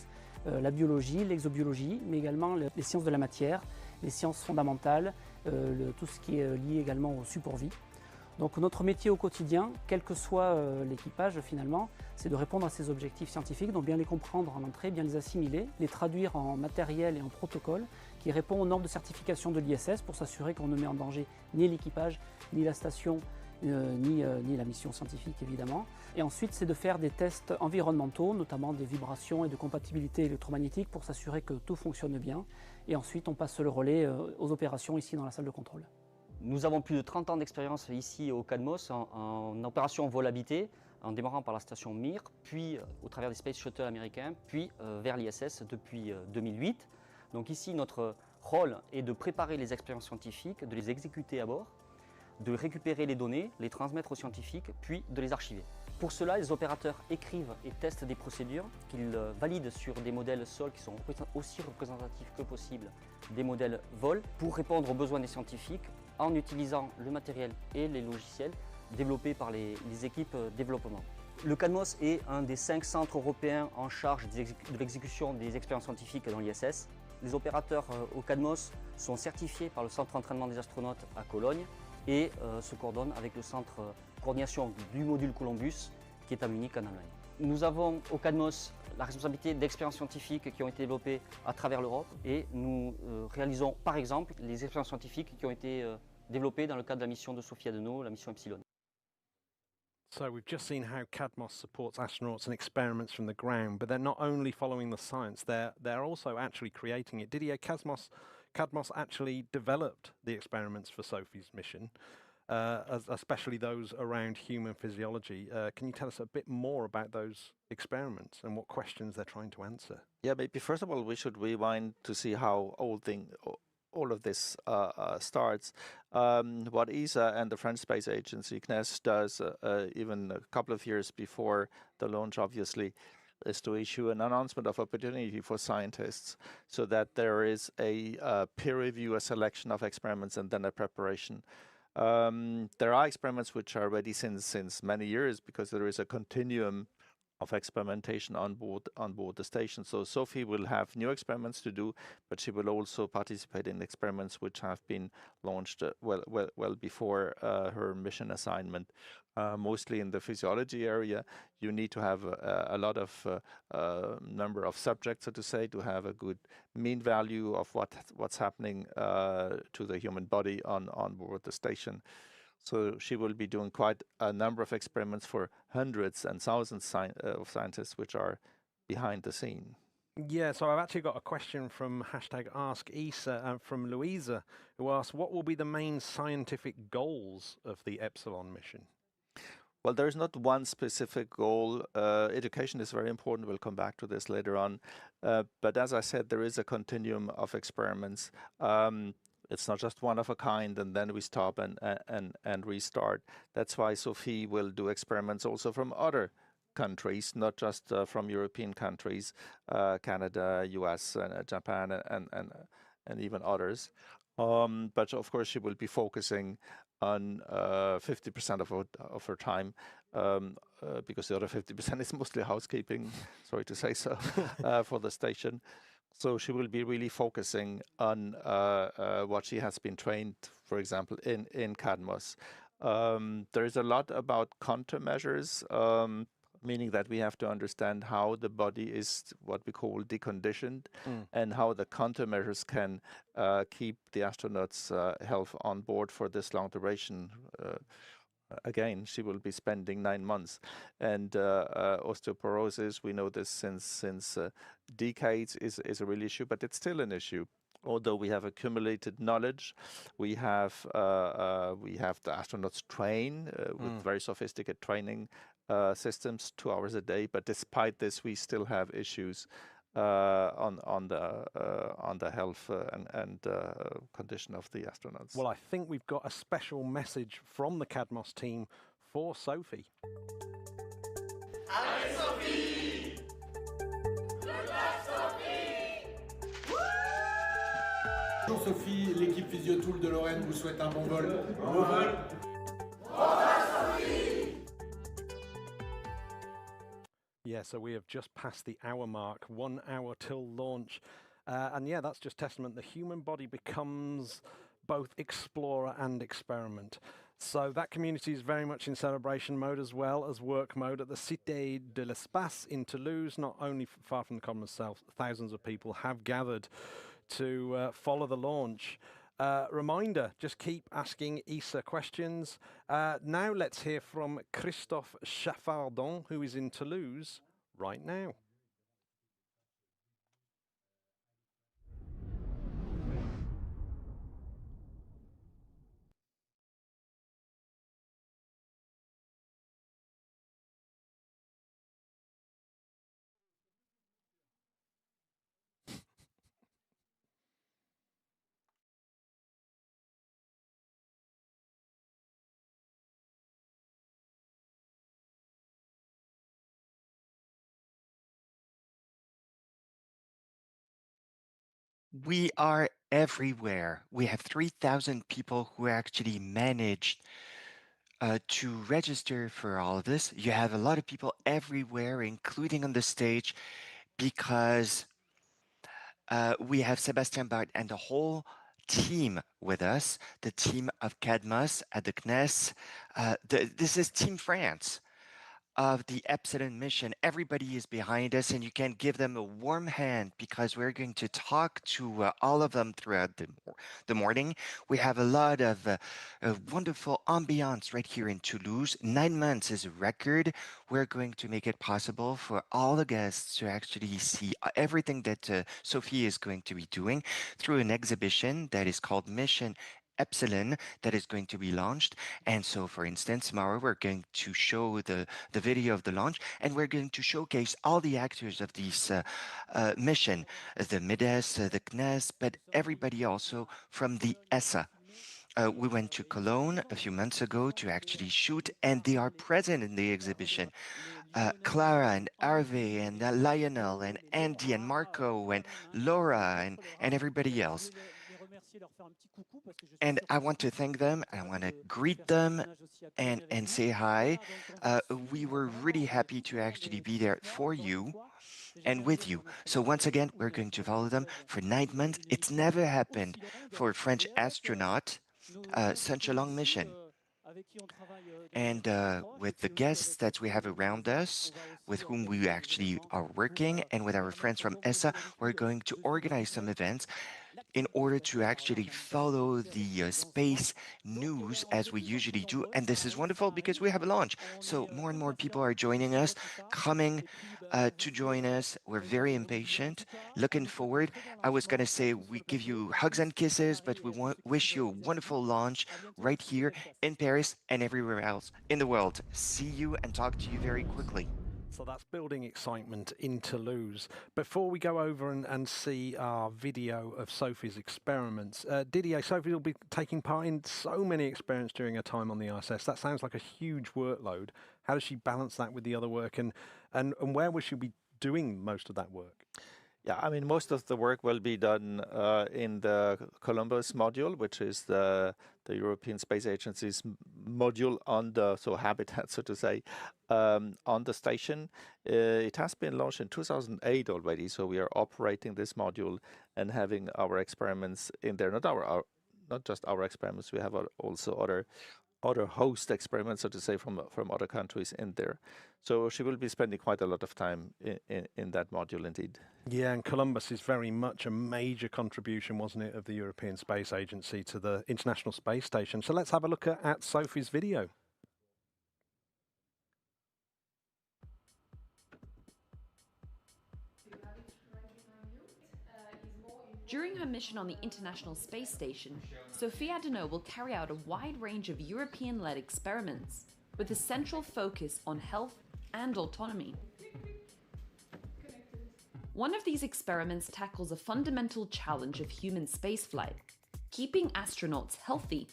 la biologie, l'exobiologie, mais également les sciences de la matière, les sciences fondamentales, tout ce qui est lié également au support vie. Donc notre métier au quotidien, quel que soit l'équipage finalement, c'est de répondre à ces objectifs scientifiques, donc bien les comprendre en entrée, bien les assimiler, les traduire en matériel et en protocole qui répond aux normes de certification de l'ISS pour s'assurer qu'on ne met en danger ni l'équipage, ni la station, ni la mission scientifique évidemment. Et ensuite c'est de faire des tests environnementaux, notamment des vibrations et de compatibilité électromagnétique pour s'assurer que tout fonctionne bien. Et ensuite on passe le relais aux opérations ici dans la salle de contrôle. Nous avons plus de 30 ans d'expérience ici au CADMOS en opération vol habité, en démarrant par la station Meir, puis au travers des Space Shuttle américains, puis vers l'ISS depuis 2008. Donc ici, notre rôle est de préparer les expériences scientifiques, de les exécuter à bord, de récupérer les données, les transmettre aux scientifiques, puis de les archiver. Pour cela, les opérateurs écrivent et testent des procédures qu'ils valident sur des modèles sol qui sont aussi représentatifs que possible des modèles vol pour répondre aux besoins des scientifiques en utilisant le matériel et les logiciels développés par les équipes développement. Le CADMOS est un des 5 centres européens en charge de l'exécution des expériences scientifiques dans l'ISS. Les opérateurs au CADMOS sont certifiés par le centre d'entraînement des astronautes à Cologne et se coordonnent avec le centre de coordination du module Columbus qui est à Munich en Allemagne. Nous avons au CADMOS la responsabilité d'expériences scientifiques qui ont été développées à travers l'Europe et nous réalisons par exemple les expériences scientifiques qui ont été développées dans le cadre de la mission de Sophie Adenot, la mission Epsilon. So we've just seen how CADMOS supports astronauts and experiments from the ground, but they're not only following the science, they're also actually creating it. Didier, CADMOS actually developed the experiments for Sophie's mission, especially those around human physiology. Can you tell us a bit more about those experiments and what questions they're trying to answer? Yeah, maybe first of all, we should rewind to see how all of this starts. What ESA and the French Space Agency, CNES, does even a couple of years before the launch, obviously, is to issue an announcement of opportunity for scientists so that there is a peer review, a selection of experiments, and then a preparation. There are experiments which are ready since many years because there is a continuum of experimentation on board the station. So Sophie will have new experiments to do, but she will also participate in experiments which have been launched well before her mission assignment. Mostly in the physiology area, you need to have a lot of number of subjects, so to say, to have a good mean value of what's happening to the human body on board the station. So she will be doing quite a number of experiments for hundreds and thousands of scientists which are behind the scene. Yeah, so I've actually got a question from #AskESA from Louisa, who asks, what will be the main scientific goals of the Epsilon mission? Well, there's not one specific goal. Education is very important. We'll come back to this later on. But as I said, there is a continuum of experiments. It's not just one of a kind, and then we stop and restart. That's why Sophie will do experiments also from other countries, not just from European countries, Canada, US, Japan, and even others. But of course, she will be focusing on 50% of her time, because the other 50% is mostly housekeeping, sorry to say so, for the station. So she will be really focusing on what she has been trained, for example, in CADMOS. There is a lot about countermeasures. meaning that we have to understand how the body is what we call deconditioned and how the countermeasures can keep the astronauts' health on board for this long duration. Again, she will be spending 9 months. And osteoporosis, we know this since decades, is a real issue, but it's still an issue. Although we have accumulated knowledge, we have the astronauts train with very sophisticated training systems 2 hours a day. But despite this, we still have issues on the health and condition of the astronauts. Well, I think we've got a special message from the CADMOS team for Sophie. Allez, Sophie! Good luck, Sophie! Bonjour Sophie, l'équipe Physiotool de Lorraine vous souhaite un bon vol. Bon vol! Yeah, so we have just passed the hour mark, 1 hour till launch. And yeah, that's just testament. The human body becomes both explorer and experiment. So that community is very much in celebration mode as well as work mode at the Cité de l'Espace in Toulouse, not only far from the Cosmos itself. Thousands of people have gathered to follow the launch. Reminder, just keep asking ESA questions. Now let's hear from Christophe Chaffardon, who is in Toulouse right now. We are everywhere. We have 3,000 people who actually managed to register for all of this. You have a lot of people everywhere, including on the stage, because we have Sebastian Bart and the whole team with us, the team of CADMOS at the CNES. This is Team France of the Epsilon mission. Everybody is behind us, and you can give them a warm hand because we're going to talk to all of them throughout the morning. We have a lot of wonderful ambiance right here in Toulouse. 9 months is a record. We're going to make it possible for all the guests to actually see everything that Sophie is going to be doing through an exhibition that is called Mission Epsilon that is going to be launched. And so, for instance, tomorrow we're going to show the video of the launch, and we're going to showcase all the actors of this mission, the MEDES, the CNES, but everybody also from the ESA. We went to Cologne a few months ago to actually shoot, and they are present in the exhibition. Clara and Hervé and Lionel and Andy and Marco and Laura and everybody else. And I want to thank them, I want to greet them and say hi. We were really happy to actually be there for you and with you. So once again, we're going to follow them for 9 months. It's never happened for a French astronaut, such a long mission. And with the guests that we have around us, with whom we actually are working, and with our friends from ESA, we're going to organize some events in order to actually follow the space news as we usually do. And this is wonderful because we have a launch. So more and more people are joining us, coming to join us. We're very impatient, looking forward. I was going to say we give you hugs and kisses, but we wish you a wonderful launch right here in Paris and everywhere else in the world. See you and talk to you very quickly. So that's building excitement in Toulouse. Before we go over and see our video of Sophie's experiments, Didier, Sophie will be taking part in so many experiments during her time on the ISS. That sounds like a huge workload. How does she balance that with the other work, and where will she be doing most of that work? Yeah, I mean, most of the work will be done in the Columbus module, which is the European Space Agency's module on the habitat, so to say, on the station. It has been launched in 2008 already, so we are operating this module and having our experiments in there. Not just our experiments, we have also other host experiments, so to say, from other countries in there. So she will be spending quite a lot of time in that module indeed. Yeah, and Columbus is very much a major contribution, wasn't it, of the European Space Agency to the International Space Station. So let's have a look at Sophie's video. During her mission on the International Space Station, Sophie Adenot will carry out a wide range of European-led experiments, with a central focus on health and autonomy. One of these experiments tackles a fundamental challenge of human spaceflight: keeping astronauts healthy.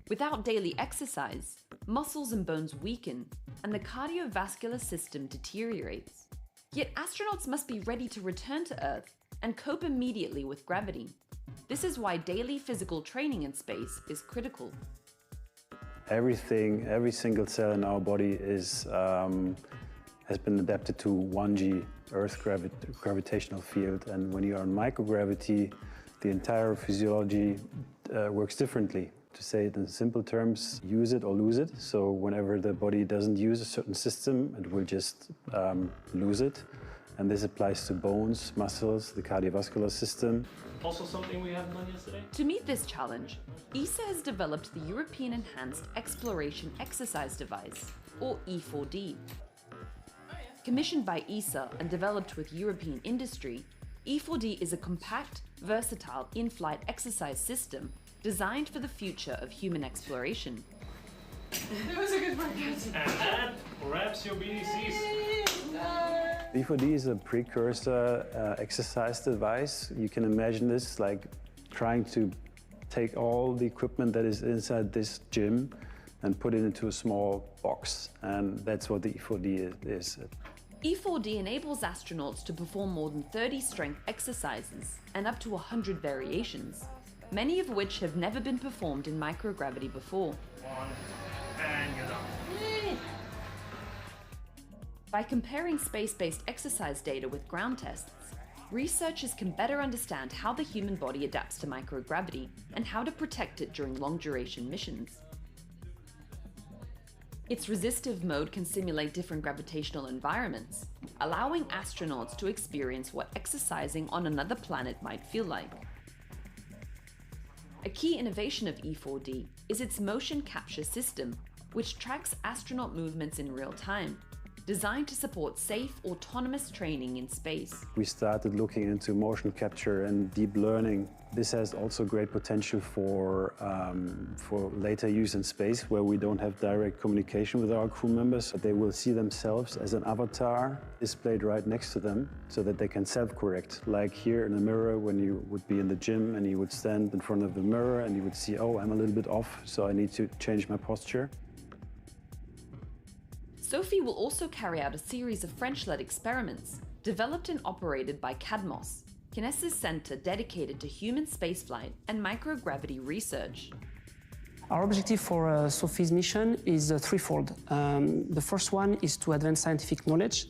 Without daily exercise, muscles and bones weaken, and the cardiovascular system deteriorates. Yet astronauts must be ready to return to Earth and cope immediately with gravity. This is why daily physical training in space is critical. Every single cell in our body has been adapted to 1G Earth gravitational field, and when you are in microgravity, the entire physiology works differently. To say it in simple terms, use it or lose it. So whenever the body doesn't use a certain system, it will just lose it. And this applies to bones, muscles, the cardiovascular system. Also something we haven't done yesterday? To meet this challenge, ESA has developed the European Enhanced Exploration Exercise Device, or E4D. Commissioned by ESA and developed with European industry, E4D is a compact, versatile in-flight exercise system designed for the future of human exploration. It was a good workout. And that wraps your BDCs. E4D is a precursor exercise device. You can imagine this like trying to take all the equipment that is inside this gym and put it into a small box. And that's what the E4D is. E4D enables astronauts to perform more than 30 strength exercises and up to 100 variations, many of which have never been performed in microgravity before. And you're done. By comparing space-based exercise data with ground tests, researchers can better understand how the human body adapts to microgravity and how to protect it during long-duration missions. Its resistive mode can simulate different gravitational environments, allowing astronauts to experience what exercising on another planet might feel like. A key innovation of E4D is its motion capture system, which tracks astronaut movements in real time, designed to support safe, autonomous training in space. We started looking into motion capture and deep learning. This has also great potential for later use in space, where we don't have direct communication with our crew members. They will see themselves as an avatar displayed right next to them, so that they can self-correct. Like here in a mirror, when you would be in the gym and you would stand in front of the mirror and you would see, oh, I'm a little bit off, so I need to change my posture. Sophie will also carry out a series of French-led experiments, developed and operated by CADMOS, Kinesis Center dedicated to human spaceflight and microgravity research. Our objective for Sophie's mission is threefold. The first one is to advance scientific knowledge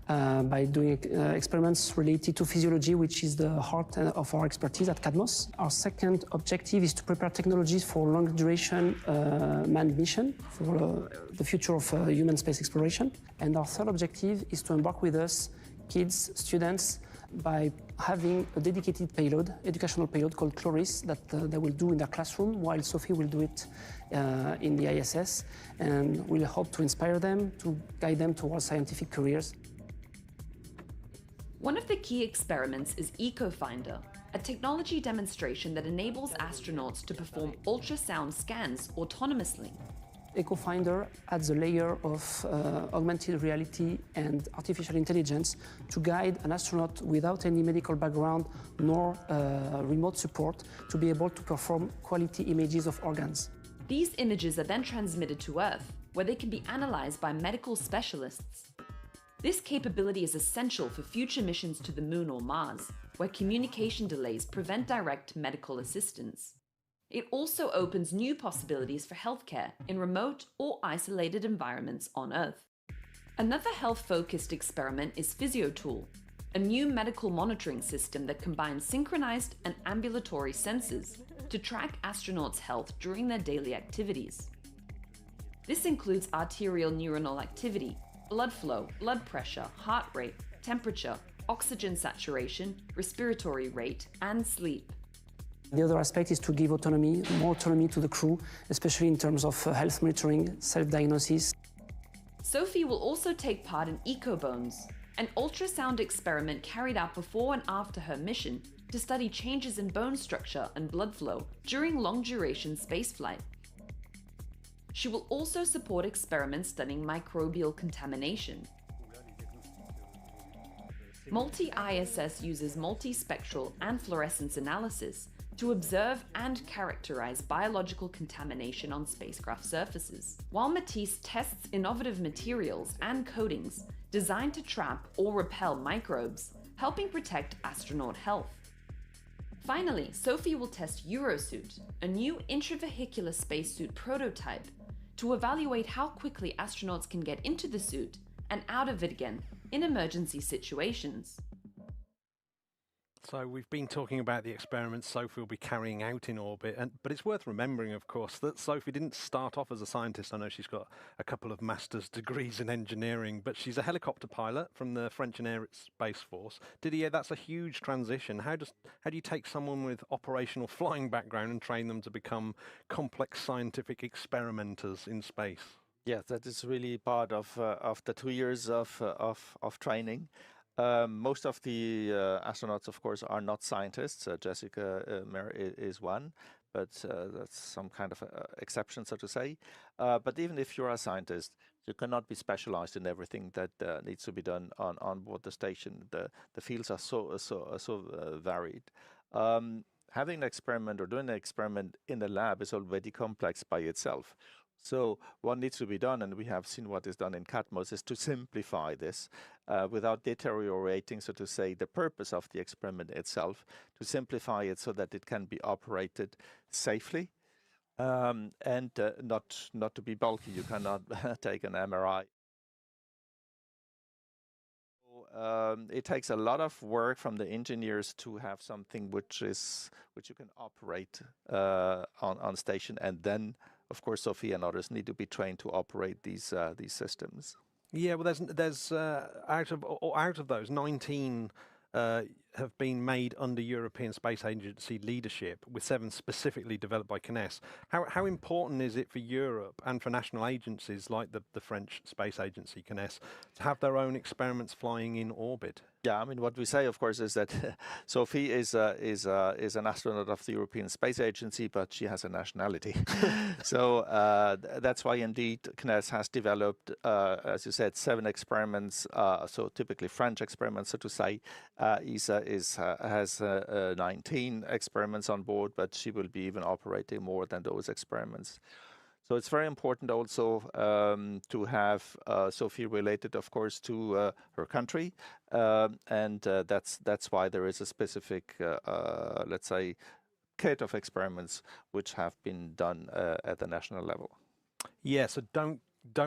by doing experiments related to physiology, which is the heart of our expertise at CADMOS. Our second objective is to prepare technologies for long-duration manned mission for the future of human space exploration. And our third objective is to embark with us kids, students, by having a dedicated payload, educational payload called Chloris, that they will do in their classroom, while Sophie will do it in the ISS, and we'll hope to inspire them, to guide them towards scientific careers. One of the key experiments is EcoFinder, a technology demonstration that enables astronauts to perform ultrasound scans autonomously. EcoFinder adds a layer of augmented reality and artificial intelligence to guide an astronaut without any medical background nor remote support to be able to perform quality images of organs. These images are then transmitted to Earth, where they can be analyzed by medical specialists. This capability is essential for future missions to the Moon or Mars, where communication delays prevent direct medical assistance. It also opens new possibilities for healthcare in remote or isolated environments on Earth. Another health-focused experiment is PhysioTool, a new medical monitoring system that combines synchronized and ambulatory sensors to track astronauts' health during their daily activities. This includes arterial neuronal activity, blood flow, blood pressure, heart rate, temperature, oxygen saturation, respiratory rate, and sleep. The other aspect is to give autonomy, more autonomy to the crew, especially in terms of health monitoring, self-diagnosis. Sophie will also take part in EcoBones, an ultrasound experiment carried out before and after her mission to study changes in bone structure and blood flow during long-duration spaceflight. She will also support experiments studying microbial contamination. Multi-ISS uses multispectral and fluorescence analysis to observe and characterize biological contamination on spacecraft surfaces, while Matisse tests innovative materials and coatings designed to trap or repel microbes, helping protect astronaut health. Finally, Sophie will test Eurosuit, a new intravehicular spacesuit prototype, to evaluate how quickly astronauts can get into the suit and out of it again in emergency situations. So we've been talking about the experiments Sophie will be carrying out in orbit, but it's worth remembering, of course, that Sophie didn't start off as a scientist. I know she's got a couple of master's degrees in engineering, but she's a helicopter pilot from the French Air Space Force. Didier, that's a huge transition. How do you take someone with operational flying background and train them to become complex scientific experimenters in space? Yeah, that is really part of the 2 years of training. Most of the astronauts, of course, are not scientists. Jessica Meir is one, but that's some kind of exception, so to say. But even if you're a scientist, you cannot be specialized in everything that needs to be done on board the station. The fields are so varied. Having an experiment or doing an experiment in the lab is already complex by itself. So what needs to be done, and we have seen what is done in CATMOS, is to simplify this without deteriorating, so to say, the purpose of the experiment itself, to simplify it so that it can be operated safely and not to be bulky. You cannot take an MRI. It takes a lot of work from the engineers to have something which you can operate on station, and then of course, Sophie and others need to be trained to operate these systems. Yeah, well, there's out of those 19 have been made under European Space Agency leadership, with 7 specifically developed by CNES. How important is it for Europe and for national agencies like the French Space Agency, CNES, to have their own experiments flying in orbit? Yeah, I mean, what we say, of course, is that Sophie is an astronaut of the European Space Agency, but she has a nationality. So that's why, indeed, CNES has developed, as you said, 7 experiments. So typically French experiments, so to say. ESA has 19 experiments on board, but she will be even operating more than those experiments. So it's very important also to have Sophie related, of course, to her country, and that's why there is a specific, let's say, kit of experiments which have been done at the national level. Yeah, so don't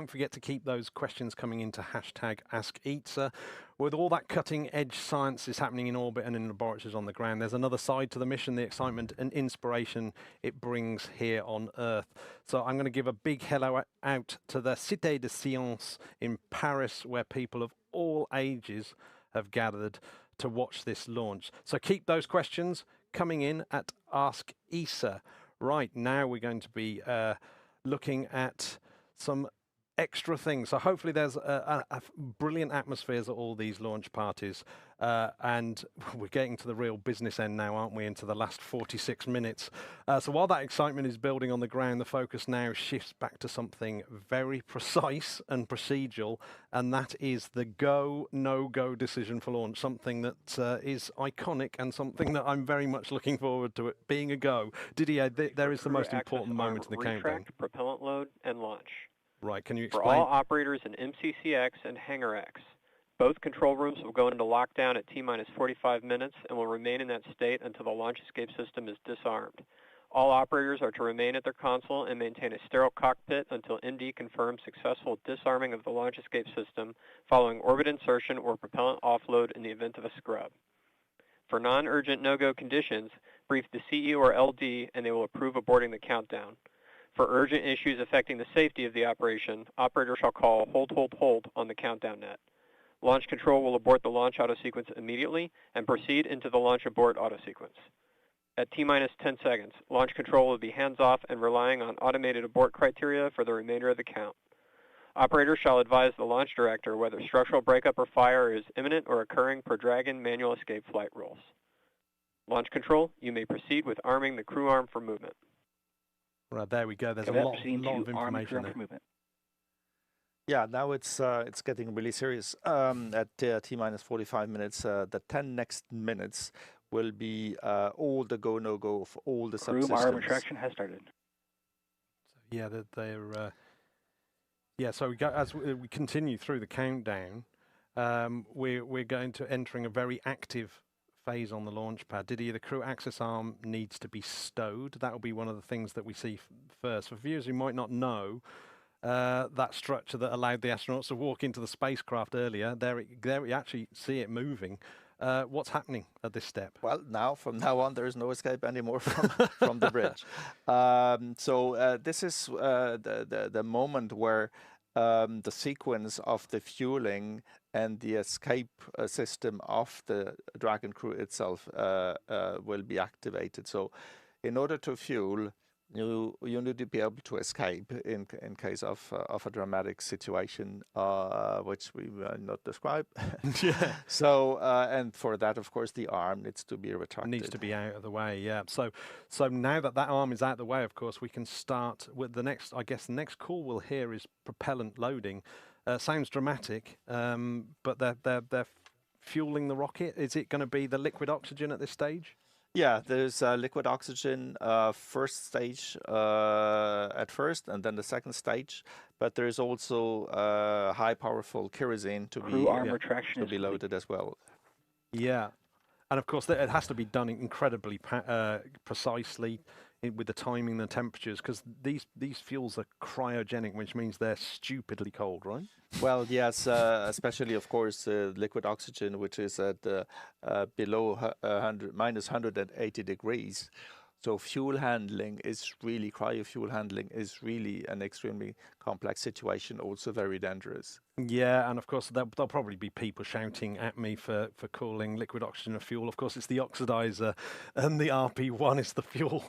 forget to keep those questions coming into #AskESA. With all that cutting-edge science is happening in orbit and in laboratories on the ground, there's another side to the mission, the excitement and inspiration it brings here on Earth. So I'm going to give a big hello out to the Cité de Sciences in Paris, where people of all ages have gathered to watch this launch. So keep those questions coming in at #AskESA. Right, now we're going to be looking at some extra things. So hopefully there's a brilliant atmospheres at all these launch parties, and we're getting to the real business end now, aren't we, into the last 46 minutes. So while that excitement is building on the ground, the focus now shifts back to something very precise and procedural, and that is the go, no-go decision for launch, something that is iconic and something that I'm very much looking forward to it being a go. Didier, there is the most important moment in the countdown. Retract, propellant load, and launch. Right, can you explain? For all operators in MCCX and Hangar X, both control rooms will go into lockdown at T-minus 45 minutes and will remain in that state until the launch escape system is disarmed. All operators are to remain at their console and maintain a sterile cockpit until ND confirms successful disarming of the launch escape system following orbit insertion or propellant offload in the event of a scrub. For non-urgent no-go conditions, brief the CE or LD and they will approve aborting the countdown. For urgent issues affecting the safety of the operation, operator shall call hold, hold, hold on the countdown net. Launch control will abort the launch auto sequence immediately and proceed into the launch abort auto sequence. At T-minus 10 seconds, launch control will be hands-off and relying on automated abort criteria for the remainder of the count. Operator shall advise the launch director whether structural breakup or fire is imminent or occurring per Dragon manual escape flight rules. Launch control, you may proceed with arming the crew arm for movement. Right, there we go. There's a lot of information there. Yeah, now it's getting really serious. At T-minus 45 minutes, the 10 next minutes will be all the go, no-go of all the subsystems. Crew arm retraction has started. Yeah, they're... yeah, so we go, as we continue through the countdown, we're going to entering a very active phase on the launch pad. Didier, the crew access arm needs to be stowed. That will be one of the things that we see first. For viewers who might not know, that structure that allowed the astronauts to walk into the spacecraft earlier, there we actually see it moving. What's happening at this step? Well, from now on, there is no escape anymore from the bridge. So this is the moment where the sequence of the fueling and the escape system of the Dragon crew itself will be activated. So in order to fuel, you need to be able to escape in case of a dramatic situation, which we will not describe. Yeah. So and for that, of course, the arm needs to be retracted. Needs to be out of the way. Yeah. So now that arm is out of the way, of course, we can start with the next. I guess the next call we'll hear is propellant loading. Sounds dramatic, but they're fueling the rocket. Is it going to be the liquid oxygen at this stage? Yeah, there's liquid oxygen first stage at first, and then the second stage. But there is also high powerful kerosene to be loaded as well. Yeah, and of course it has to be done incredibly precisely with the timing and the temperatures, because these fuels are cryogenic, which means they're stupidly cold, right? Well, yes, especially, of course, liquid oxygen, which is at below minus 180 degrees. So fuel handling is really, cryo-fuel handling is really an extremely complex situation, also very dangerous. Yeah, and of course there'll probably be people shouting at me for calling liquid oxygen a fuel. Of course, it's the oxidizer, and the RP1 is the fuel.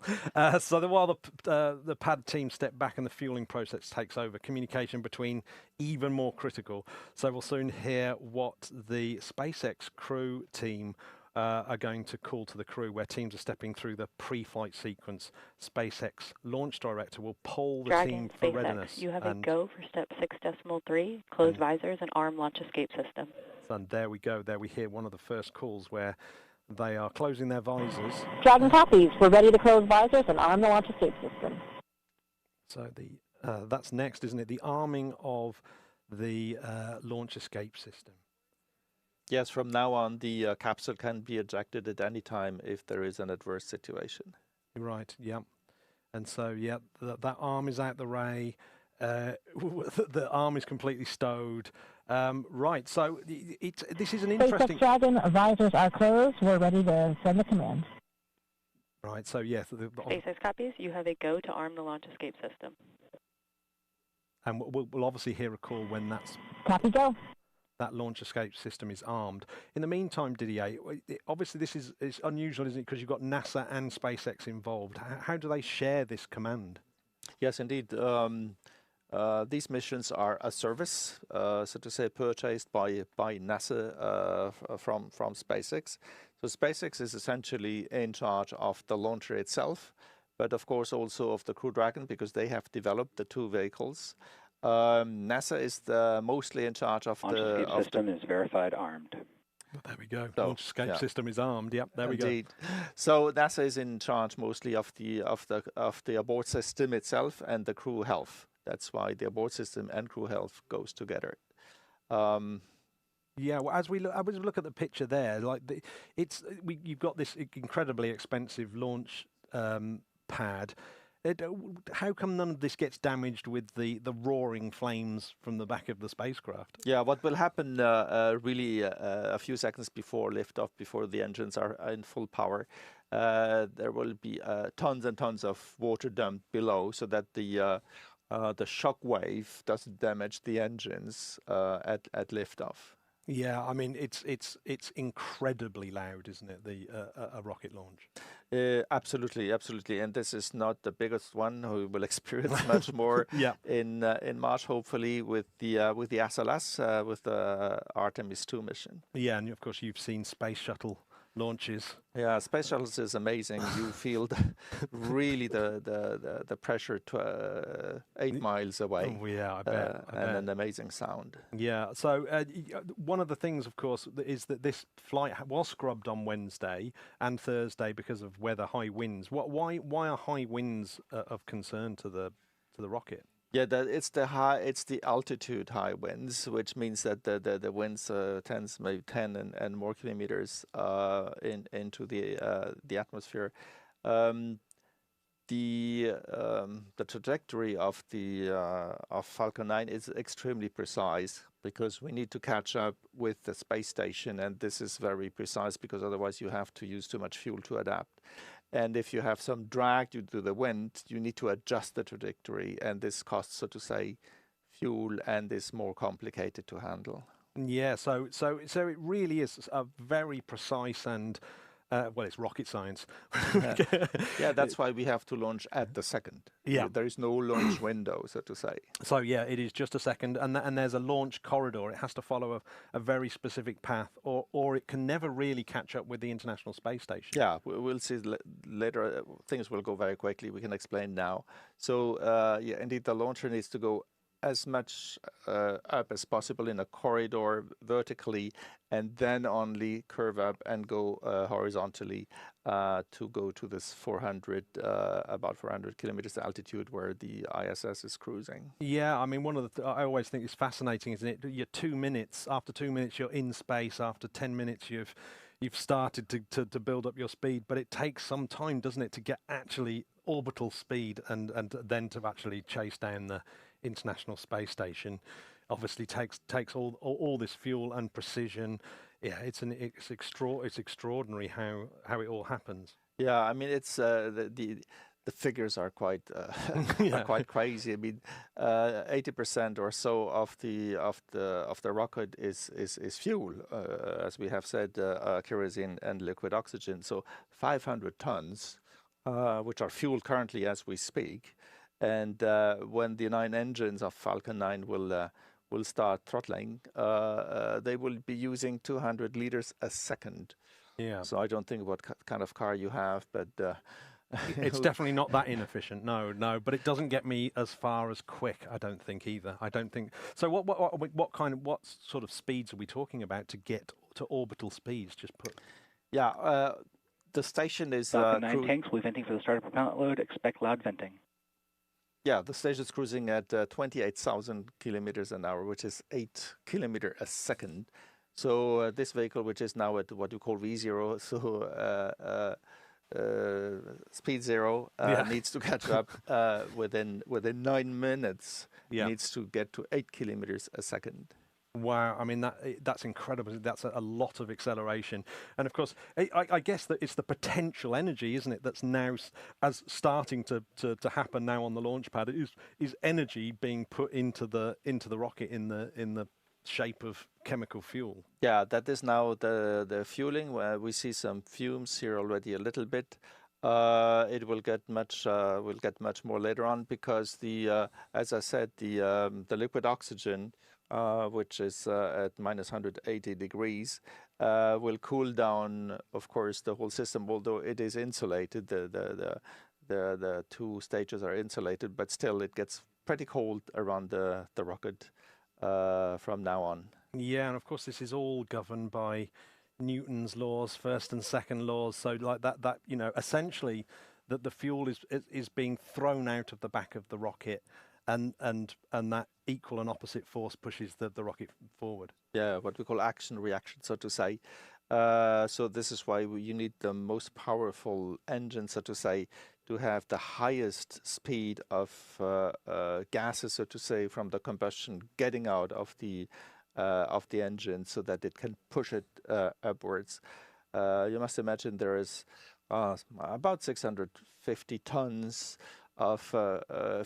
So while the pad team step back and the fueling process takes over, communication between even more critical. So we'll soon hear what the SpaceX crew team are going to call to the crew, where teams are stepping through the pre-flight sequence. SpaceX launch director will poll the team for readiness. You have a go for step 6.3, close visors and arm launch escape system. And there we go. There we hear one of the first calls where they are closing their visors. Dragon copies. We're ready to close visors and arm the launch escape system. So that's next, isn't it? The arming of the launch escape system. Yes, from now on, the capsule can be ejected at any time if there is an adverse situation. Right, yeah. And so, yeah, that arm is out the way. The arm is completely stowed. Right, so this is an interesting... SpaceX Dragon, visors are closed. We're ready to send the command. Right, so, yeah. SpaceX copies. You have a go to arm the launch escape system. And we'll obviously hear a call when that's... Copy, go. That launch escape system is armed. In the meantime, Didier, obviously this is unusual, isn't it? Because you've got NASA and SpaceX involved. How do they share this command? Yes, indeed. These missions are a service, so to say, purchased by NASA from SpaceX. So SpaceX is essentially in charge of the launcher itself, but of course also of the Crew Dragon, because they have developed the two vehicles. NASA is mostly in charge of launch the escape system is verified armed. There we go. Launch escape system is armed. Yep, there Indeed. we go. So NASA is in charge mostly of the abort system itself and the crew health. That's why the abort system and crew health goes together. Yeah, well, as we look at the picture there, like you've got this incredibly expensive launch pad. How come none of this gets damaged with the roaring flames from the back of the spacecraft? Yeah, what will happen really a few seconds before liftoff, before the engines are in full power, there will be tons and tons of water dumped below, so that the shock wave doesn't damage the engines at liftoff. Yeah, I mean it's incredibly loud, isn't it? A rocket launch. Absolutely, absolutely, and this is not the biggest one. We will experience much more in March, hopefully, with the SLS, with the Artemis 2 mission. Yeah, and of course you've seen space shuttle launches. Yeah, space shuttles is amazing. You feel really the pressure 8 miles away. Oh, yeah, I bet. And an amazing sound. Yeah. So one of the things, of course, is that this flight was scrubbed on Wednesday and Thursday because of weather, high winds. Why are high winds of concern to the rocket? Yeah, it's the altitude high winds, which means that the winds tends maybe 10 and more kilometers into the atmosphere. The trajectory of Falcon 9 is extremely precise, because we need to catch up with the space station, and this is very precise because otherwise you have to use too much fuel to adapt. And if you have some drag due to the wind, you need to adjust the trajectory, and this costs, so to say, fuel, and is more complicated to handle. Yeah, so it really is a very precise and well, it's rocket science. Yeah, that's why we have to launch at the second. Yeah, there is no launch window, so to say. So yeah, it is just a second, and there's a launch corridor. It has to follow a very specific path, or it can never really catch up with the International Space Station. Yeah, we'll see later. Things will go very quickly. We can explain now. So yeah, indeed, the launcher needs to go as much up as possible in a corridor vertically, and then only curve up and go horizontally to go to this about 400 kilometers altitude where the ISS is cruising. Yeah, I mean, one of the I always think is fascinating, isn't it? You're 2 minutes. After 2 minutes, you're in space. After 10 minutes, you've started to build up your speed, but it takes some time, doesn't it, to get actually orbital speed and then to actually chase down the International Space Station. Obviously takes all this fuel and precision. Yeah, it's extraordinary how it all happens. Yeah, I mean, it's the figures are quite are quite crazy. I mean, 80% or so of the rocket is fuel, as we have said, kerosene and liquid oxygen. So 500 tons, which are fueled currently as we speak. And when the 9 engines of Falcon 9 will start throttling, they will be using 200 liters a second. Yeah. So I don't think what kind of car you have, but it's definitely not that inefficient. No. But it doesn't get me as far as quick, I don't think either. I don't think so. What sort of speeds are we talking about to get to orbital speeds? Just put. Yeah. The station is. Falcon 9 tanks. We're venting for the start of propellant load. Expect loud venting. Yeah, the station is cruising at 28,000 kilometers an hour, which is 8 kilometers a second. So this vehicle, which is now at what you call V0, so speed 0, needs to catch up within 9 minutes. Yeah. Needs to get to 8 kilometers a second. Wow, I mean that's incredible. That's a lot of acceleration, and of course, I guess that it's the potential energy, isn't it? That's now as starting to happen now on the launch pad. Is energy being put into the rocket in the shape of chemical fuel? Yeah, that is now the fueling. Where we see some fumes here already a little bit. It will get much more later on, because as I said, the liquid oxygen, which is at minus 180 degrees, will cool down, of course, the whole system. Although it is insulated, the 2 stages are insulated, but still it gets pretty cold around the rocket from now on. Yeah, and of course this is all governed by Newton's laws, first and second laws. So like that essentially that the fuel is being thrown out of the back of the rocket, and that equal and opposite force pushes the rocket forward. Yeah, what we call action reaction, so to say. So this is why you need the most powerful engine, so to say, to have the highest speed of gases, so to say, from the combustion getting out of the engine, so that it can push it upwards. You must imagine there is about 650 tons of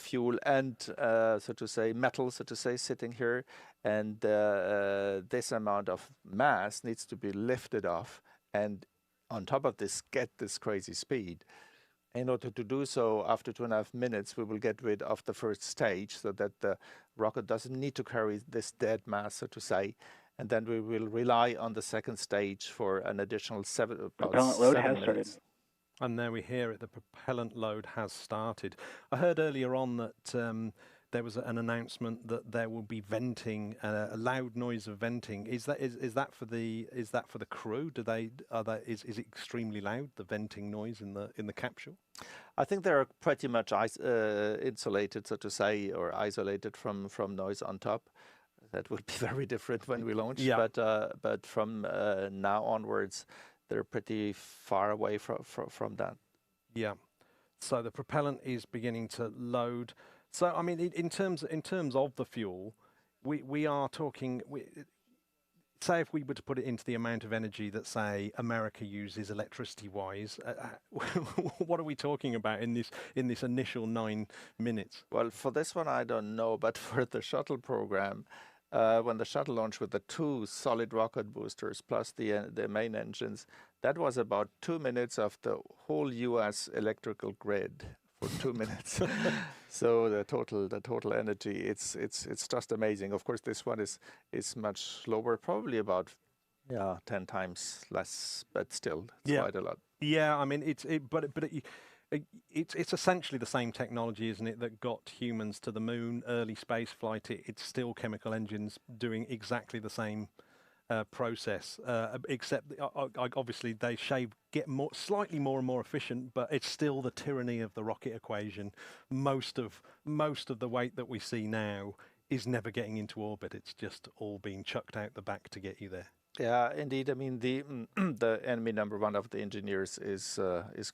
fuel and, so to say, metal, so to say, sitting here, and this amount of mass needs to be lifted off, and on top of this, get this crazy speed. In order to do so, after 2.5 minutes, we will get rid of the first stage, so that the rocket doesn't need to carry this dead mass, so to say, and then we will rely on the second stage for an additional Propellant load has started. And there we hear it, the propellant load has started. I heard earlier on that there was an announcement that there will be venting, a loud noise of venting. Is that for the crew? Is it extremely loud, the venting noise in the capsule? I think they're pretty much insulated, so to say, or isolated from noise on top. That will be very different when we launch. Yeah. But from now onwards, they're pretty far away from that. Yeah. So the propellant is beginning to load. So I mean, in terms of the fuel, we are talking. Say if we were to put it into the amount of energy that, say, America uses electricity-wise, what are we talking about in this initial 9 minutes? Well, for this one, I don't know, but for the shuttle program, when the shuttle launched with the 2 solid rocket boosters plus the main engines, that was about 2 minutes of the whole U.S. electrical grid for 2 minutes. So the total energy, it's just amazing. Of course, this one is much lower, probably about 10 times less, but still it's quite a lot. Yeah, I mean it's essentially the same technology, isn't it, that got humans to the moon, early space flight. It's still chemical engines doing exactly the same process, except obviously they get slightly more and more efficient, but it's still the tyranny of the rocket equation. Most of the weight that we see now is never getting into orbit. It's just all being chucked out the back to get you there. Yeah, indeed. I mean, the enemy number one of the engineers is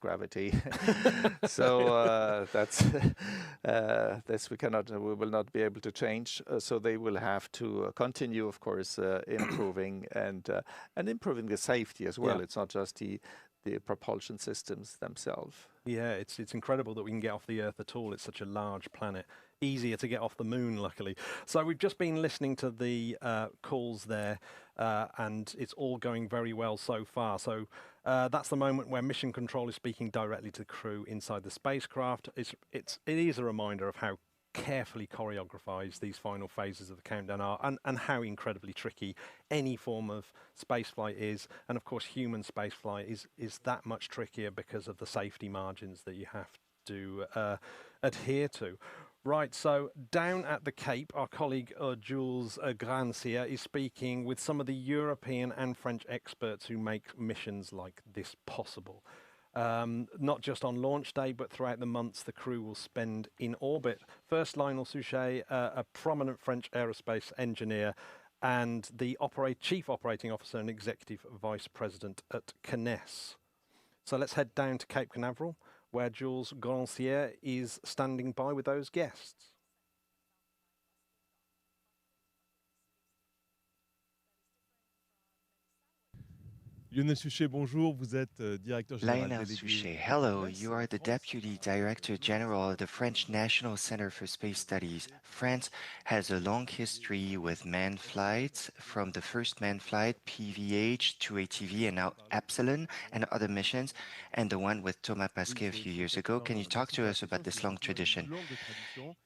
gravity. So that's this we will not be able to change. So they will have to continue, of course, improving and improving the safety as well. Yeah. It's not just the propulsion systems themselves. Yeah, it's incredible that we can get off the Earth at all. It's such a large planet. Easier to get off the moon, luckily. So we've just been listening to the calls there, and it's all going very well so far. So that's the moment where mission control is speaking directly to the crew inside the spacecraft. It is a reminder of how carefully choreographed these final phases of the countdown are, and how incredibly tricky any form of spaceflight is. And of course, human spaceflight is that much trickier because of the safety margins that you have to adhere to. Right, so down at the Cape, our colleague Jules Grancière is speaking with some of the European and French experts who make missions like this possible. Not just on launch day, but throughout the months the crew will spend in orbit. First, Lionel Souchet, a prominent French aerospace engineer and the Chief Operating Officer and Executive Vice President at CNES. So let's head down to Cape Canaveral, where Jules Grancière is standing by with those guests. Lionel Souchet, bonjour. Vous êtes directeur général. Lionel Souchet, hello. You are the Deputy Director General of the French National Center for Space Studies. France has a long history with manned flights, from the first manned flight, PVH, to ATV, and now Epsilon, and other missions, and the one with Thomas Pesquet a few years ago. Can you talk to us about this long tradition?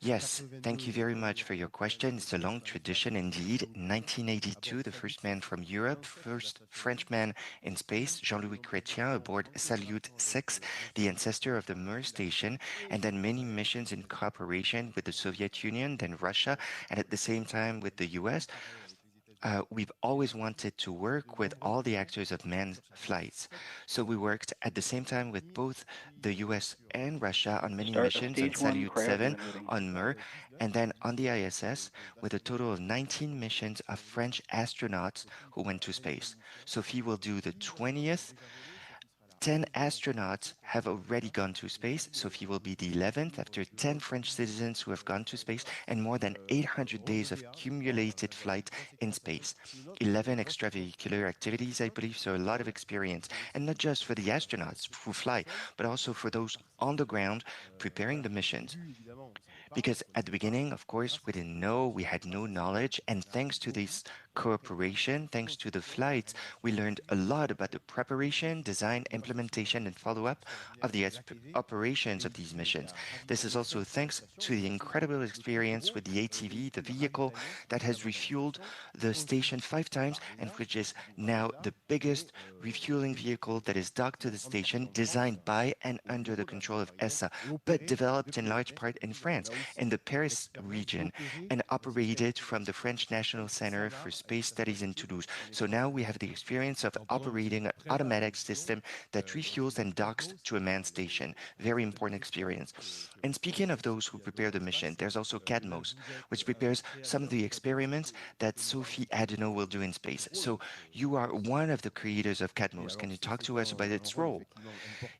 Yes, thank you very much for your question. It's a long tradition indeed. 1982, the first man from Europe, first Frenchman in space, Jean-Louis Chrétien, aboard Salyut 6, the ancestor of the Mir station, and then many missions in cooperation with the Soviet Union, then Russia, and at the same time with the US. We've always wanted to work with all the actors of manned flights. So we worked at the same time with both the US and Russia on many missions, on Salyut 7, on Mir, and then on the ISS, with a total of 19 missions of French astronauts who went to space. Sophie will do the 20th 10 astronauts have already gone to space. Sophie will be the 11th after 10 French citizens who have gone to space and more than 800 days of cumulated flight in space. 11 extravehicular activities, I believe, so a lot of experience. And not just for the astronauts who fly, but also for those on the ground preparing the missions. Because at the beginning, of course, we didn't know, we had no knowledge, and thanks to this cooperation, thanks to the flights, we learned a lot about the preparation, design, implementation, and follow-up of the operations of these missions. This is also thanks to the incredible experience with the ATV, the vehicle that has refueled the station 5 times and which is now the biggest refueling vehicle that is docked to the station, designed by and under the control of ESA, but developed in large part in France, in the Paris region, and operated from the French National Center for Space Studies in Toulouse. So now we have the experience of operating an automatic system that refuels and docks to a manned station. Very important experience. And speaking of those who prepare the mission, there's also CADMOS, which prepares some of the experiments that Sophie Adenot will do in space. So you are one of the creators of CADMOS. Can you talk to us about its role?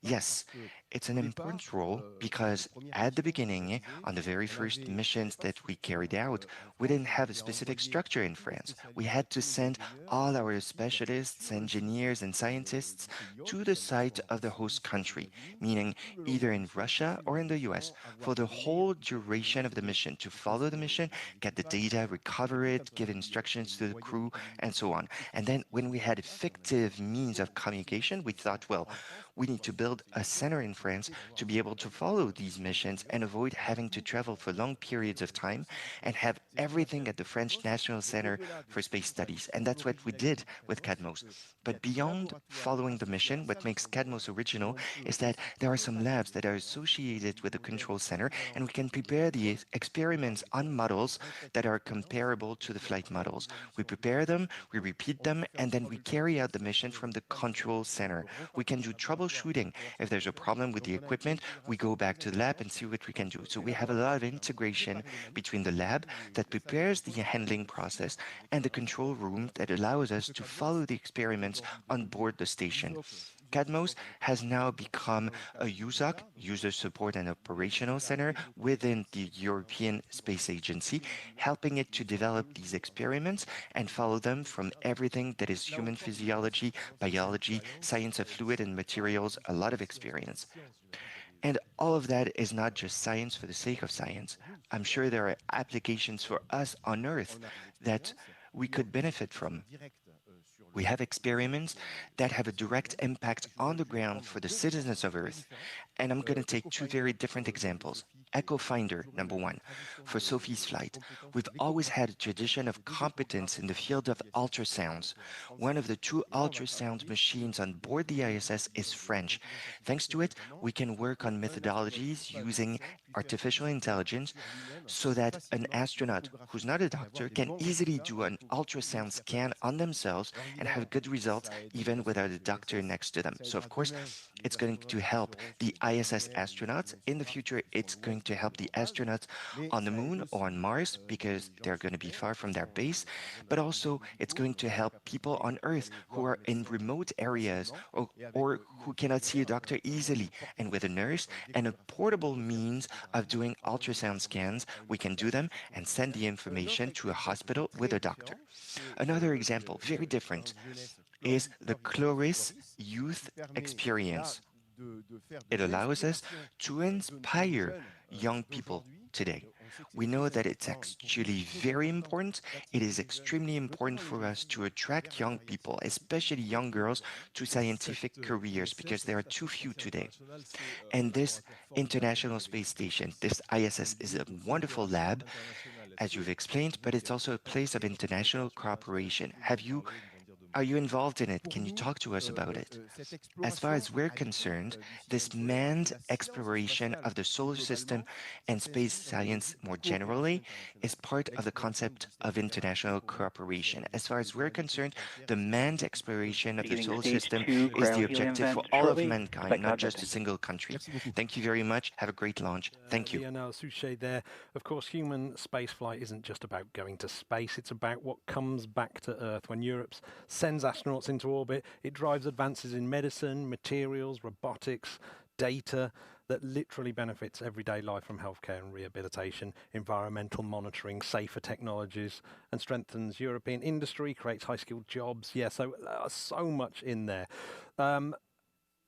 Yes, it's an important role because at the beginning, on the very first missions that we carried out, we didn't have a specific structure in France. We had to send all our specialists, engineers, and scientists to the site of the host country, meaning either in Russia or in the US, for the whole duration of the mission, to follow the mission, get the data, recover it, give instructions to the crew, and so on. And then when we had effective means of communication, we thought, well, we need to build a center in France to be able to follow these missions and avoid having to travel for long periods of time and have everything at the French National Center for Space Studies. And that's what we did with CADMOS. But beyond following the mission, what makes CADMOS original is that there are some labs that are associated with the control center, and we can prepare the experiments on models that are comparable to the flight models. We prepare them, we repeat them, and then we carry out the mission from the control center. We can do troubleshooting. If there's a problem with the equipment, we go back to the lab and see what we can do. So we have a lot of integration between the lab that prepares the handling process and the control room that allows us to follow the experiments on board the station. CADMOS has now become a USOC, User Support and Operational Center, within the European Space Agency, helping it to develop these experiments and follow them from everything that is human physiology, biology, science of fluid and materials, a lot of experience. And all of that is not just science for the sake of science. I'm sure there are applications for us on Earth that we could benefit from. We have experiments that have a direct impact on the ground for the citizens of Earth. And I'm going to take 2 very different examples. Echo Finder, number 1. For Sophie's flight, we've always had a tradition of competence in the field of ultrasounds. One of the 2 ultrasound machines on board the ISS is French. Thanks to it, we can work on methodologies using artificial intelligence so that an astronaut who's not a doctor can easily do an ultrasound scan on themselves and have good results even without a doctor next to them. So of course, it's going to help the ISS astronauts. In the future, it's going to help the astronauts on the moon or on Mars because they're going to be far from their base. But also, it's going to help people on Earth who are in remote areas or who cannot see a doctor easily. And with a nurse and a portable means of doing ultrasound scans, we can do them and send the information to a hospital with a doctor. Another example, very different, is the Chloris Youth Experience. It allows us to inspire young people today. We know that it's actually very important. It is extremely important for us to attract young people, especially young girls, to scientific careers because there are too few today. And this International Space Station, this ISS, is a wonderful lab, as you've explained, but it's also a place of international cooperation. Are you involved in it? Can you talk to us about it? As far as we're concerned, this manned exploration of the solar system and space science more generally is part of the concept of international cooperation. As far as we're concerned, the manned exploration of the solar system is the objective for all of mankind, not just a single country. Thank you very much. Have a great launch. Thank you. Lionel Souchet there. Of course, human spaceflight isn't just about going to space. It's about what comes back to Earth when Europe's sends astronauts into orbit. It drives advances in medicine, materials, robotics, data that literally benefits everyday life, from healthcare and rehabilitation, environmental monitoring, safer technologies, and strengthens European industry, creates high-skilled jobs. Yeah, so much in there.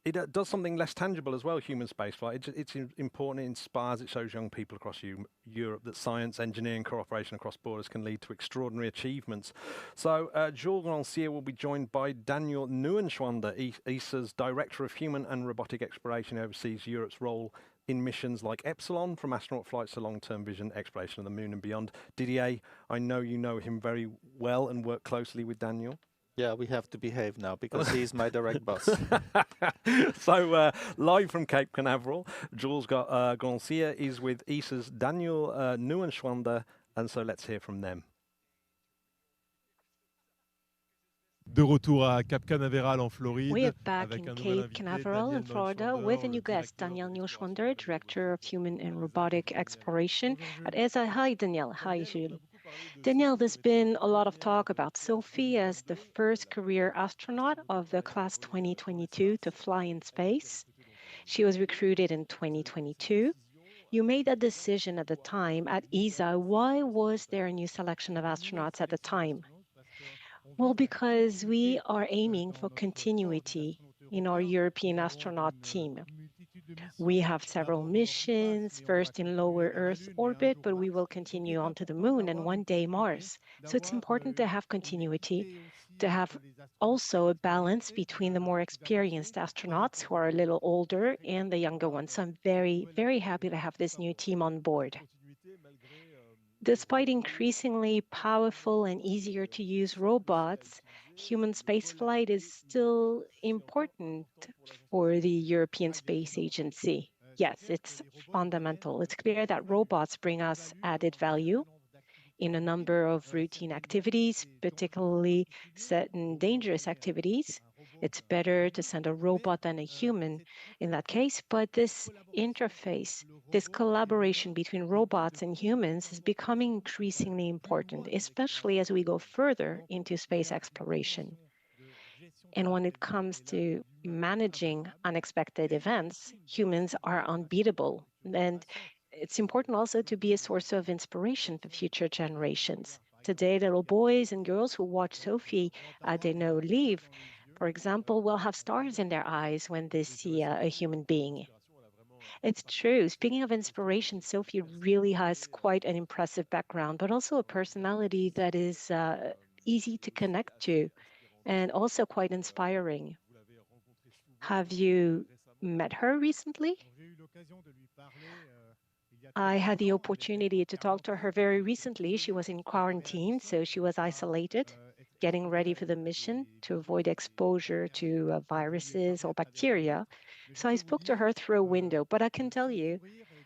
It does something less tangible as well, human spaceflight. It's important, it inspires, it shows young people across Europe that science, engineering, cooperation across borders can lead to extraordinary achievements. So Jules Grandcier will be joined by Daniel Neuenschwander, ESA's Director of Human and Robotic Exploration, who oversees Europe's role in missions like Epsilon, from astronaut flights to long-term vision exploration of the moon and beyond. Didier, I know you know him very well and work closely with Daniel. Yeah, we have to behave now because he's my direct boss. So, live from Cape Canaveral, Jules Grandcier is with ESA's Daniel Neuenschwander, and so let's hear from them. De retour à Cap Canaveral en Floride. We are back in Cape Canaveral in Florida with a new guest, Daniel Neuenschwander, Director of Human and Robotic Exploration at ESA. Hi, Daniel. Hi, Jules. Daniel, there's been a lot of talk about Sophie as the first career astronaut of the class 2022 to fly in space. She was recruited in 2022. You made that decision at the time at ESA. Why was there a new selection of astronauts at the time? Well, because we are aiming for continuity in our European astronaut team. We have several missions, first in lower Earth orbit, but we will continue on to the moon and one day Mars. So it's important to have continuity, to have also a balance between the more experienced astronauts who are a little older and the younger ones. So I'm very, very happy to have this new team on board. Despite increasingly powerful and easier to use robots, human spaceflight is still important for the European Space Agency. Yes, it's fundamental. It's clear that robots bring us added value in a number of routine activities, particularly certain dangerous activities. It's better to send a robot than a human in that case, but this interface, this collaboration between robots and humans is becoming increasingly important, especially as we go further into space exploration. And when it comes to managing unexpected events, humans are unbeatable. And it's important also to be a source of inspiration for future generations. Today, little boys and girls who watch Sophie Adenot leave, for example, will have stars in their eyes when they see a human being. It's true. Speaking of inspiration, Sophie really has quite an impressive background, but also a personality that is easy to connect to and also quite inspiring. Have you met her recently? I had the opportunity to talk to her very recently. She was in quarantine, so she was isolated, getting ready for the mission to avoid exposure to viruses or bacteria. So I spoke to her through a window, but I can tell you,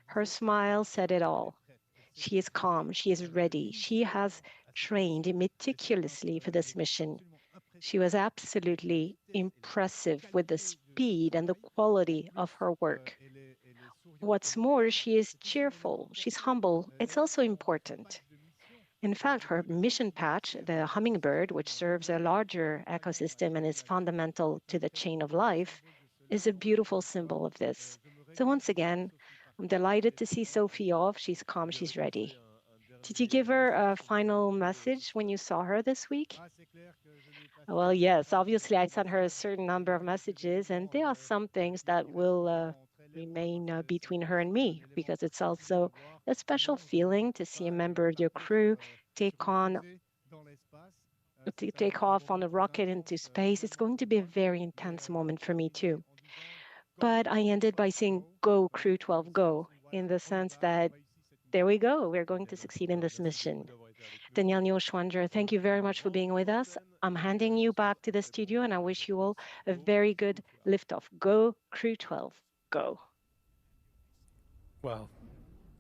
her smile said it all. She is calm, she is ready. She has trained meticulously for this mission. She was absolutely impressive with the speed and the quality of her work. What's more, she is cheerful, she's humble. It's also important. In fact, her mission patch, the hummingbird, which serves a larger ecosystem and is fundamental to the chain of life, is a beautiful symbol of this. So once again, I'm delighted to see Sophie off. She's calm, she's ready. Did you give her a final message when you saw her this week? Well, yes, obviously I sent her a certain number of messages, and there are some things that will remain between her and me, because it's also a special feeling to see a member of your crew take off on a rocket into space. It's going to be a very intense moment for me too. But I ended by saying, go Crew-12, go, in the sense that there we go, we're going to succeed in this mission. Daniel Neuenschwander, thank you very much for being with us. I'm handing you back to the studio, and I wish you all a very good liftoff. Go Crew-12, go. Well,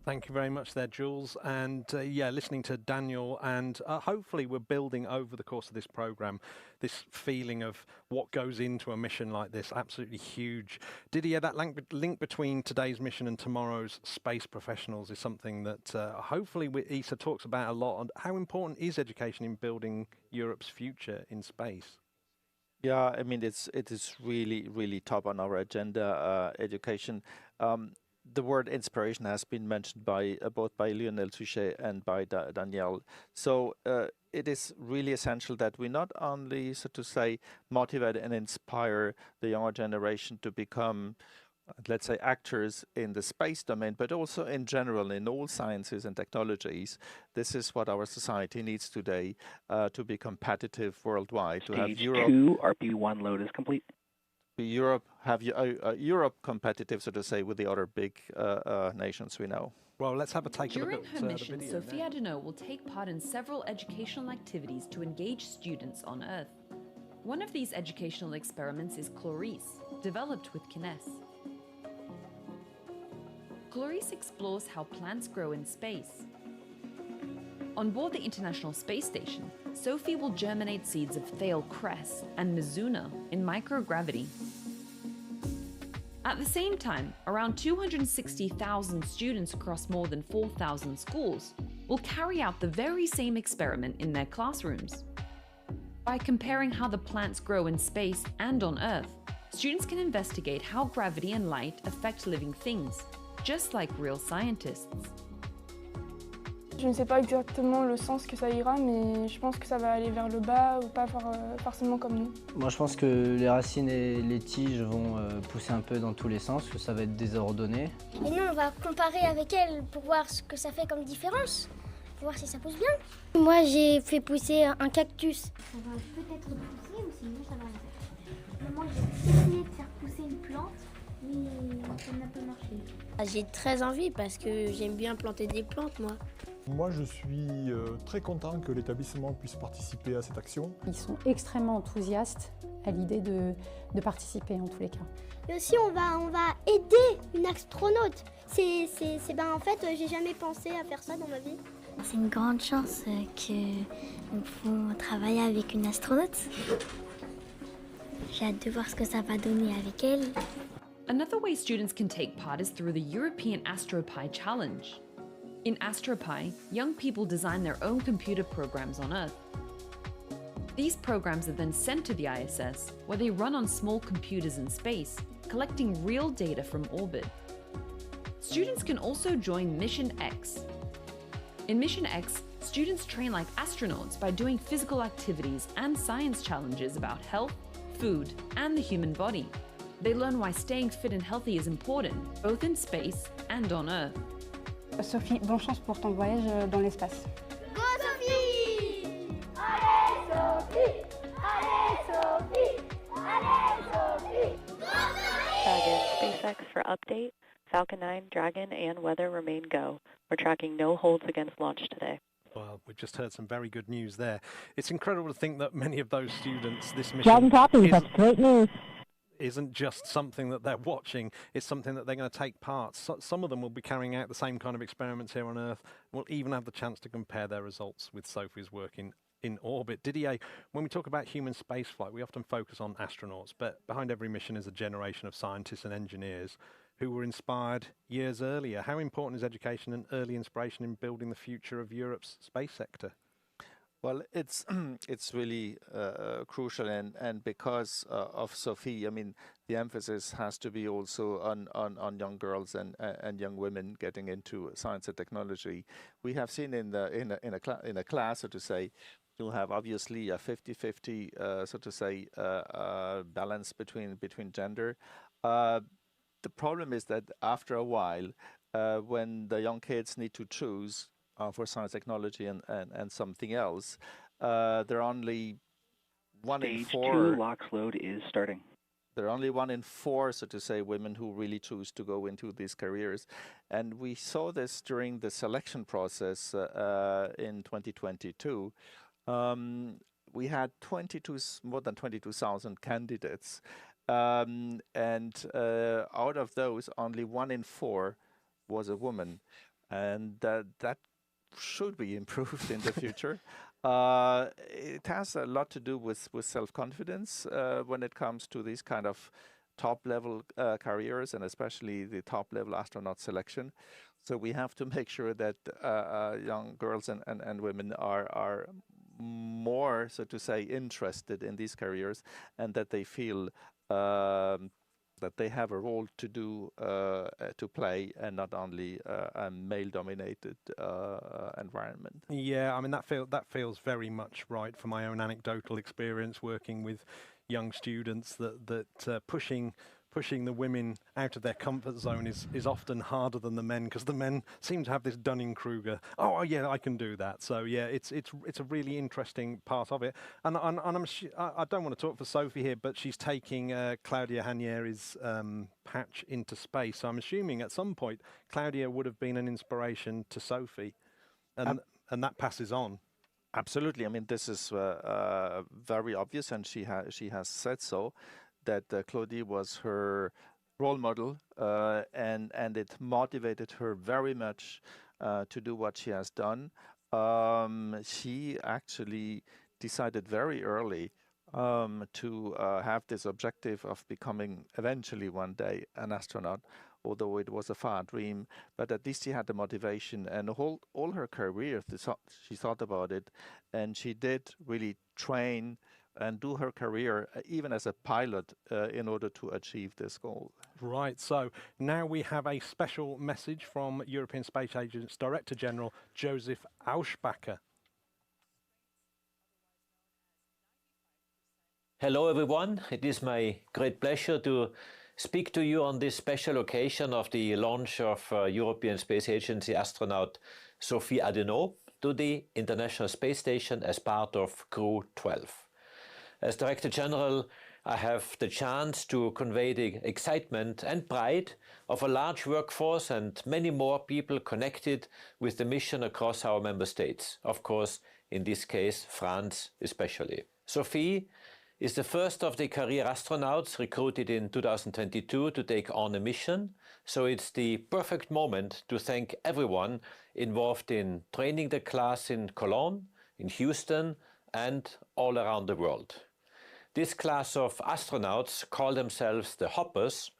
thank you very much there, Jules. And yeah, listening to Daniel, and hopefully we're building over the course of this program this feeling of what goes into a mission like this. Absolutely huge. Didier, that link between today's mission and tomorrow's space professionals is something that hopefully ESA talks about a lot. And how important is education in building Europe's future in space? Yeah, I mean, it is really top on our agenda, education. The word inspiration has been mentioned by both by Lionel Touchet and by Danielle. So it is really essential that we not only, so to say, motivate and inspire the younger generation to become, let's say, actors in the space domain, but also in general in all sciences and technologies. This is what our society needs today to be competitive worldwide. Stage to have Europe 2 RP1 load is complete. Europe competitive, so to say, with the other big nations we know. Well, let's have a take a look During at her the mission, video Sophie now. Adenot will take part in several educational activities to engage students on Earth. One of these educational experiments is Clarice, developed with Kines. Clarice explores how plants grow in space. On board the International Space Station, Sophie will germinate seeds of Thale cress and Mizuna in microgravity. At the same time, around 260,000 students across more than 4,000 schools will carry out the very same experiment in their classrooms. By comparing how the plants grow in space and on Earth, students can investigate how gravity and light affect living things, just like real scientists. Je ne sais pas exactement le sens que ça ira, mais je pense que ça va aller vers le bas ou pas forcément comme nous. Moi, je pense que les racines et les tiges vont pousser un peu dans tous les sens, que ça va être désordonné. Et nous, on va comparer avec elle pour voir ce que ça fait comme différence, pour voir si ça pousse bien. Moi, j'ai fait pousser un cactus. Ça va peut-être pousser ou sinon ça va arrêter. Moi, j'ai essayé de faire pousser une plante, mais ça n'a pas marché. J'ai très envie parce que j'aime bien planter des plantes, moi. Moi, je suis très content que l'établissement puisse participer à cette action. Ils sont extrêmement enthousiastes à l'idée de participer en tous les cas. Et aussi, on va aider une astronaute. En fait, j'ai jamais pensé à faire ça dans ma vie. C'est une grande chance que nous pouvons travailler avec une astronaute. J'ai hâte de voir ce que ça va donner avec elle. Another way students can take part is through the European AstroPie Challenge. In AstroPie, young people design their own computer programs on Earth. These programs are then sent to the ISS, where they run on small computers in space, collecting real data from orbit. Students can also join Mission X. In Mission X, students train like astronauts by doing physical activities and science challenges about health, food, and the human body. They learn why staying fit and healthy is important, both in space and on Earth. Sophie, bonne chance pour ton voyage dans l'espace. Go Sophie! Allez Sophie! Allez Sophie! Allez Sophie! Go Sophie! SpaceX for update. Falcon 9, Dragon, and weather remain go. We're tracking no holds against launch today. Well, we've just heard some very good news there. It's incredible to think that many of those students, this mission Dragon copy, that's great news. Isn't just something that they're watching, it's something that they're going to take part. Some of them will be carrying out the same kind of experiments here on Earth, will even have the chance to compare their results with Sophie's work in orbit. Didier, when we talk about human spaceflight, we often focus on astronauts, but behind every mission is a generation of scientists and engineers who were inspired years earlier. How important is education and early inspiration in building the future of Europe's space sector? Well, it's really crucial, and because of Sophie, I mean, the emphasis has to be also on young girls and young women getting into science and technology. We have seen in a class, so to say, you'll have obviously a 50-50, so to say, balance between gender. The problem is that after a while, when the young kids need to choose for science, technology, and something else, there are only one in four. Stage 2 LOX load is starting. There are only 1 in 4, so to say, women who really choose to go into these careers. And we saw this during the selection process in 2022. We had more than 22,000 candidates. And out of those, only 1 in 4 was a woman. And that should be improved in the future. It has a lot to do with self-confidence when it comes to these kind of top-level careers, and especially the top-level astronaut selection. So we have to make sure that young girls and women are more, so to say, interested in these careers, and that they feel that they have a role to do, to play, and not only a male-dominated environment. Yeah, I mean that feels very much right for my own anecdotal experience working with young students. That pushing the women out of their comfort zone is often harder than the men, because the men seem to have this Dunning-Kruger, oh yeah, I can do that. So yeah, it's a really interesting part of it. And I don't want to talk for Sophie here, but she's taking Claudia Ranieri's patch into space. So I'm assuming at some point Claudia would have been an inspiration to Sophie, and that passes on. Absolutely. I mean, this is very obvious, and she has said so, that Claudie was her role model, and it motivated her very much to do what she has done. She actually decided very early to have this objective of becoming eventually one day an astronaut, although it was a far dream. But at least she had the motivation, and all her career she thought about it, and she did really train and do her career even as a pilot in order to achieve this goal. Right, so now we have a special message from European Space Agency Director General Joseph Auschbacher. Hello everyone, it is my great pleasure to speak to you on this special occasion of the launch of European Space Agency astronaut Sophie Adenot to the International Space Station as part of Crew-12. As Director General, I have the chance to convey the excitement and pride of a large workforce and many more people connected with the mission across our member states. Of course, in this case, France especially. Sophie is the first of the career astronauts recruited in 2022 to take on a mission, so it's the perfect moment to thank everyone involved in training the class in Cologne, in Houston, and all around the world. This class of astronauts call themselves the Hoppers,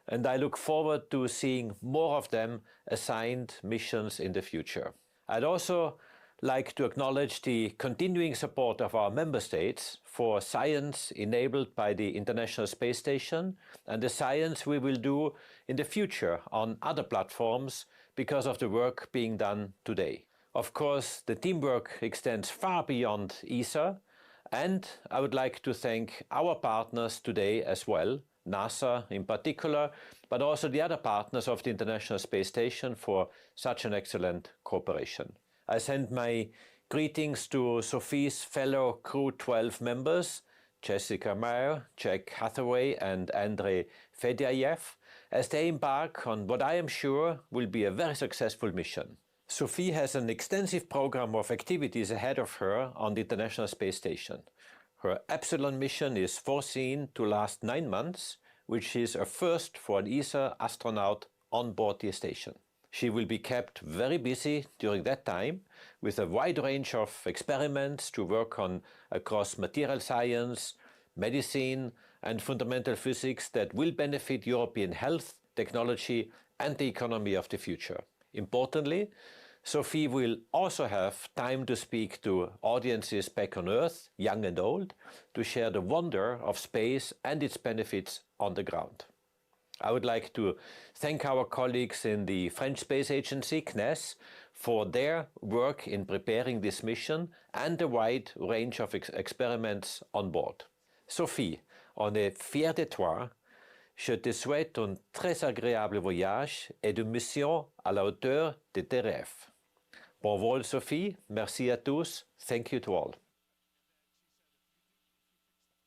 and I look forward to seeing more of them assigned missions in the future. I'd also like to acknowledge the continuing support of our member states for science enabled by the International Space Station and the science we will do in the future on other platforms because of the work being done today. Of course, the teamwork extends far beyond ESA, and I would like to thank our partners today as well, NASA in particular, but also the other partners of the International Space Station for such an excellent cooperation. I send my greetings to Sophie's fellow Crew-12 members, Jessica Meir, Jack Hathaway and Andrei Fedyaev, as they embark on what I am sure will be a very successful mission. Sophie has an extensive program of activities ahead of her on the International Space Station. Her Epsilon mission is foreseen to last 9 months, which is a first for an ESA astronaut on board the station. She will be kept very busy during that time with a wide range of experiments to work on across material science, medicine and fundamental physics that will benefit European health, technology and the economy of the future. Importantly, Sophie will also have time to speak to audiences back on Earth, young and old, to share the wonder of space and its benefits on the ground. I would like to thank our colleagues in the French Space Agency, CNES, for their work in preparing this mission and the wide range of experiments on board. Sophie, on est fière de toi. Je te souhaite un très agréable voyage et de mission à la hauteur de tes rêves. Bon vol, Sophie. Merci à tous. Thank you to all.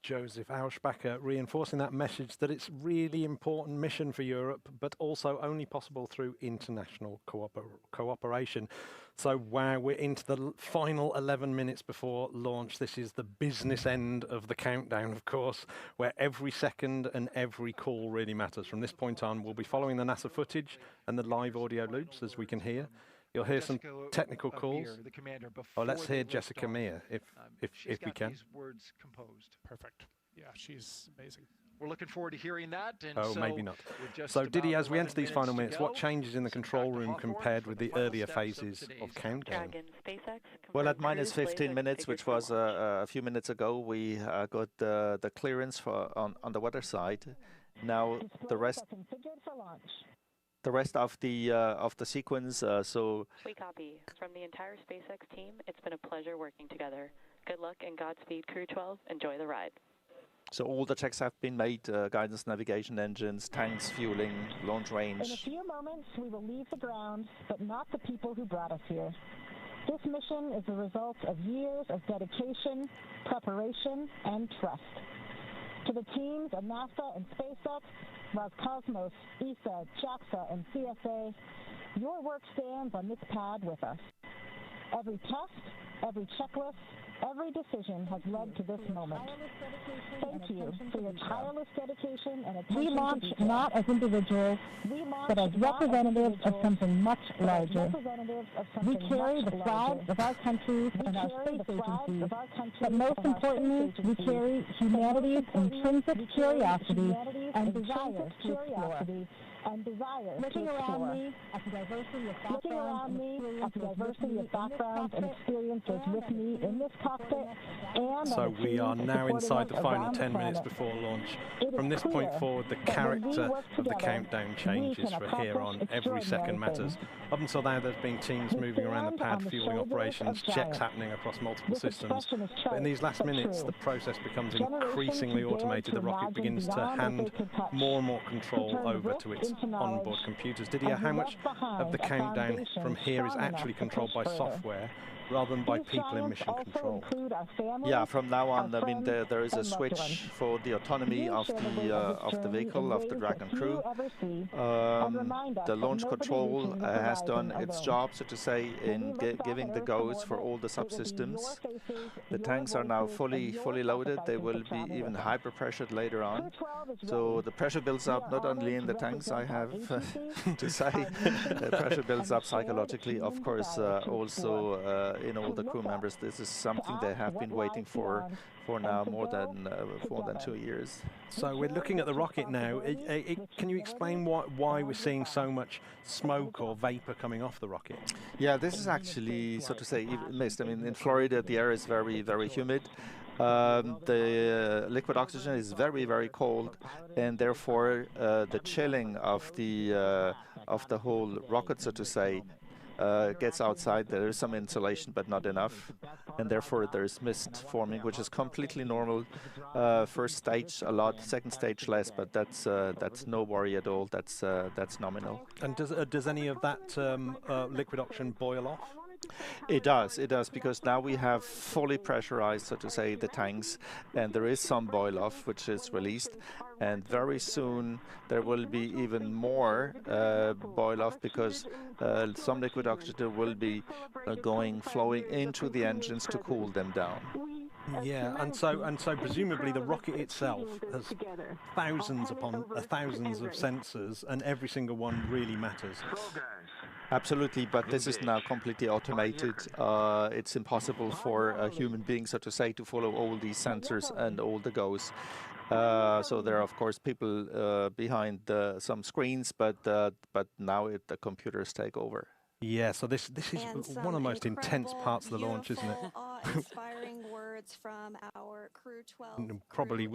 Joseph Auschbacher reinforcing that message that it's really important mission for Europe, but also only possible through international cooperation. So wow, we're into the final 11 minutes before launch. This is the business end of the countdown, of course, where every second and every call really matters. From this point on, we'll be following the NASA footage and the live audio loops, as we can hear. You'll hear some technical calls. Oh, let's hear Jessica Meir, if we can. These words composed. Perfect. Yeah, she's amazing. We're looking forward to hearing that. And oh, so maybe not. just So Didier, as we enter 11 these final minutes minutes, to what go. changes in the control room compared with the earlier phases of countdown? Well, at minus 15 minutes, which was a few minutes ago, we got the clearance for on the weather side. Now the rest of the sequence. So we copy from the entire SpaceX team. It's been a pleasure working together. Good luck and Godspeed, Crew-12. Enjoy the ride. So all the checks have been made, guidance, navigation engines, tanks, fueling, launch range. In a few moments, we will leave the ground, but not the people who brought us here. This mission is the result of years of dedication, preparation, and trust. To the teams at NASA and SpaceX, Roscosmos, ESA, JAXA, and CSA, your work stands on this pad with us. Every test, every checklist, every decision has led to this moment. Thank you for your tireless dedication and attention. We launch not as individuals, but as representatives of something much larger. We carry the flags of our countries and our space agencies, but most importantly, we carry humanity's intrinsic curiosity and desire to explore. Looking around me at the diversity of backgrounds and experiences with me in this cockpit, and so we are now inside the final 10 minutes before launch. From this point forward, the character of the countdown changes for here on. Every second matters. Up until now, there's been teams moving around the pad, fueling operations, checks happening across multiple systems. But in these last minutes, the process becomes increasingly automated. The rocket begins to hand more and more control over to its onboard computers. Didier, how much of the countdown from here is actually controlled by software rather than by people in mission control? Yeah, from now on, I mean, there is a switch for the autonomy of the vehicle, of the Dragon crew. The launch control has done its job, so to say, in giving the goes for all the subsystems. The tanks are now fully loaded. They will be even hyper-pressured later on. So the pressure builds up not only in the tanks, I have to say, the pressure builds up psychologically, of course, also in all the crew members. This is something they have been waiting for now more than 2 years. So we're looking at the rocket now. Can you explain why we're seeing so much smoke or vapor coming off the rocket? Yeah, this is actually, so to say, mist. I mean, in Florida, the air is very, very humid. The liquid oxygen is very, very cold, and therefore the chilling of the whole rocket, so to say, gets outside. There is some insulation, but not enough, and therefore there is mist forming, which is completely normal. First stage a lot, second stage less, but that's no worry at all. That's nominal. And does any of that liquid oxygen boil off? It does, because now we have fully pressurized, so to say, the tanks, and there is some boil off which is released, and very soon there will be even more boil off, because some liquid oxygen will be flowing into the engines to cool them down. Yeah, and so presumably the rocket itself has thousands upon thousands of sensors, and every single one really matters. Absolutely, but this is now completely automated. It's impossible for a human being, so to say, to follow all these sensors and all the goes. So there are, of course, people behind some screens, but now the computers take over. Yeah, so this is one of the most intense parts of the launch, isn't it? Inspiring words from our Crew-12. Probably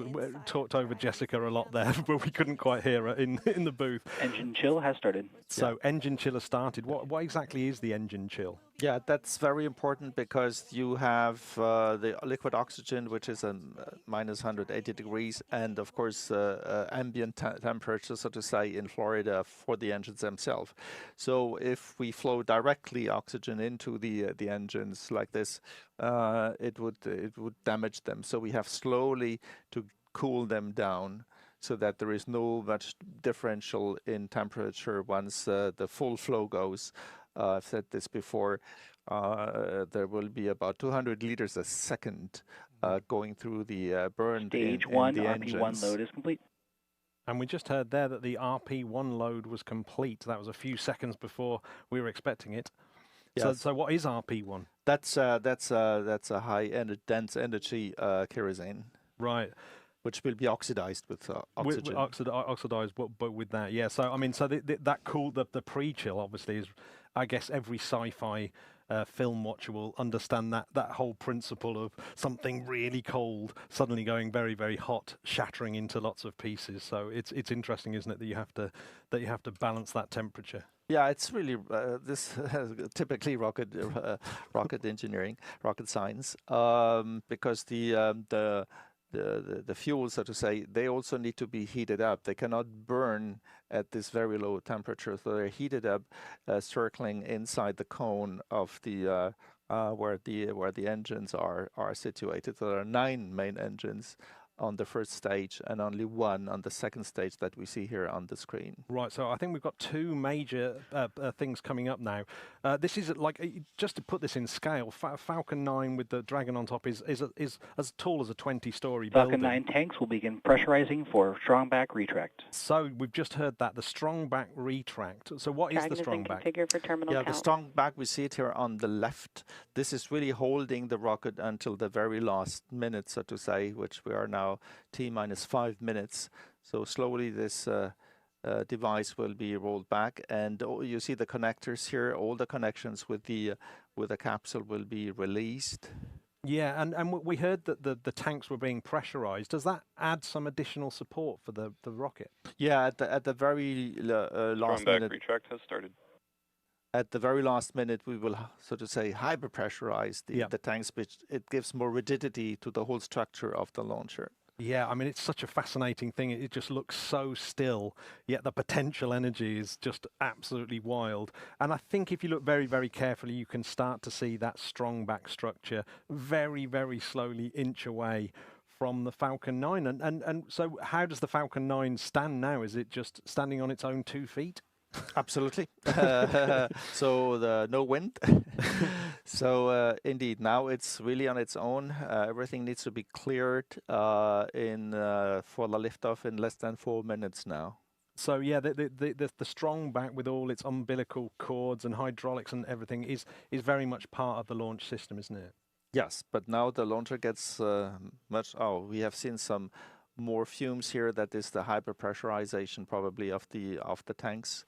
talked over Jessica a lot there, but we couldn't quite hear her in the booth. Engine chill has started. So engine chill has started. What exactly is the engine chill? Yeah, that's very important, because you have the liquid oxygen, which is minus 180 degrees, and of course ambient temperature, so to say, in Florida for the engines themselves. So if we flow directly oxygen into the engines like this, it would damage them. So we have slowly to cool them down, so that there is no much differential in temperature once the full flow goes. I've said this before, there will be about 200 liters a second going through the burned Stage in 1 the RP1 engines. load is complete. And we just heard there that the RP1 load was complete. That was a few seconds before we were expecting it. Yes. So what is RP1? That's a high dense energy kerosene. Right. which will be oxidized with oxygen. Oxidized, but with that, yeah. So I mean, so the pre-chill obviously is, I guess every sci-fi film watcher will understand that whole principle of something really cold suddenly going very, very hot, shattering into lots of pieces. So it's interesting, isn't it, that you have to balance that temperature. Yeah, it's really this typically rocket engineering, rocket science, because the fuels, so to say, they also need to be heated up. They cannot burn at this very low temperature, so they're heated up, circling inside the cone of the where the engines are situated. So there are 9 main engines on the first stage and only 1 on the second stage that we see here on the screen. Right, so I think we've got 2 major things coming up now. This is like, just to put this in scale, Falcon 9 with the Dragon on top is as tall as a 20-story building. Falcon 9 tanks will begin pressurizing for strong back retract. So we've just heard that, the strong back retract. So what is the strong back? Configure for terminal count. The strong back, we see it here on the left. This is really holding the rocket until the very last minute, so to say, which we are now T-minus 5 minutes. So slowly this device will be rolled back, and you see the connectors here. All the connections with the capsule will be released. Yeah, and we heard that the tanks were being pressurized. Does that add some additional support for the rocket? Yeah, at the very last minute. Strong back retract has started. At the very last minute, we will, so to say, hyper-pressurize the tanks, which it gives more rigidity to the whole structure of the launcher. Yeah, I mean, it's such a fascinating thing. It just looks so still, yet the potential energy is just absolutely wild. And I think if you look very, very carefully, you can start to see that strong back structure very, very slowly inch away from the Falcon 9. And so how does the Falcon 9 stand now? Is it just standing on its own 2 feet? Absolutely. So no wind. So indeed, now it's really on its own. Everything needs to be cleared for the liftoff in less than 4 minutes now. So yeah, the strong back with all its umbilical cords and hydraulics and everything is very much part of the launch system, isn't it? Yes, but now the launcher gets much. Oh, we have seen some more fumes here. That is the hyperpressurization probably of the tanks.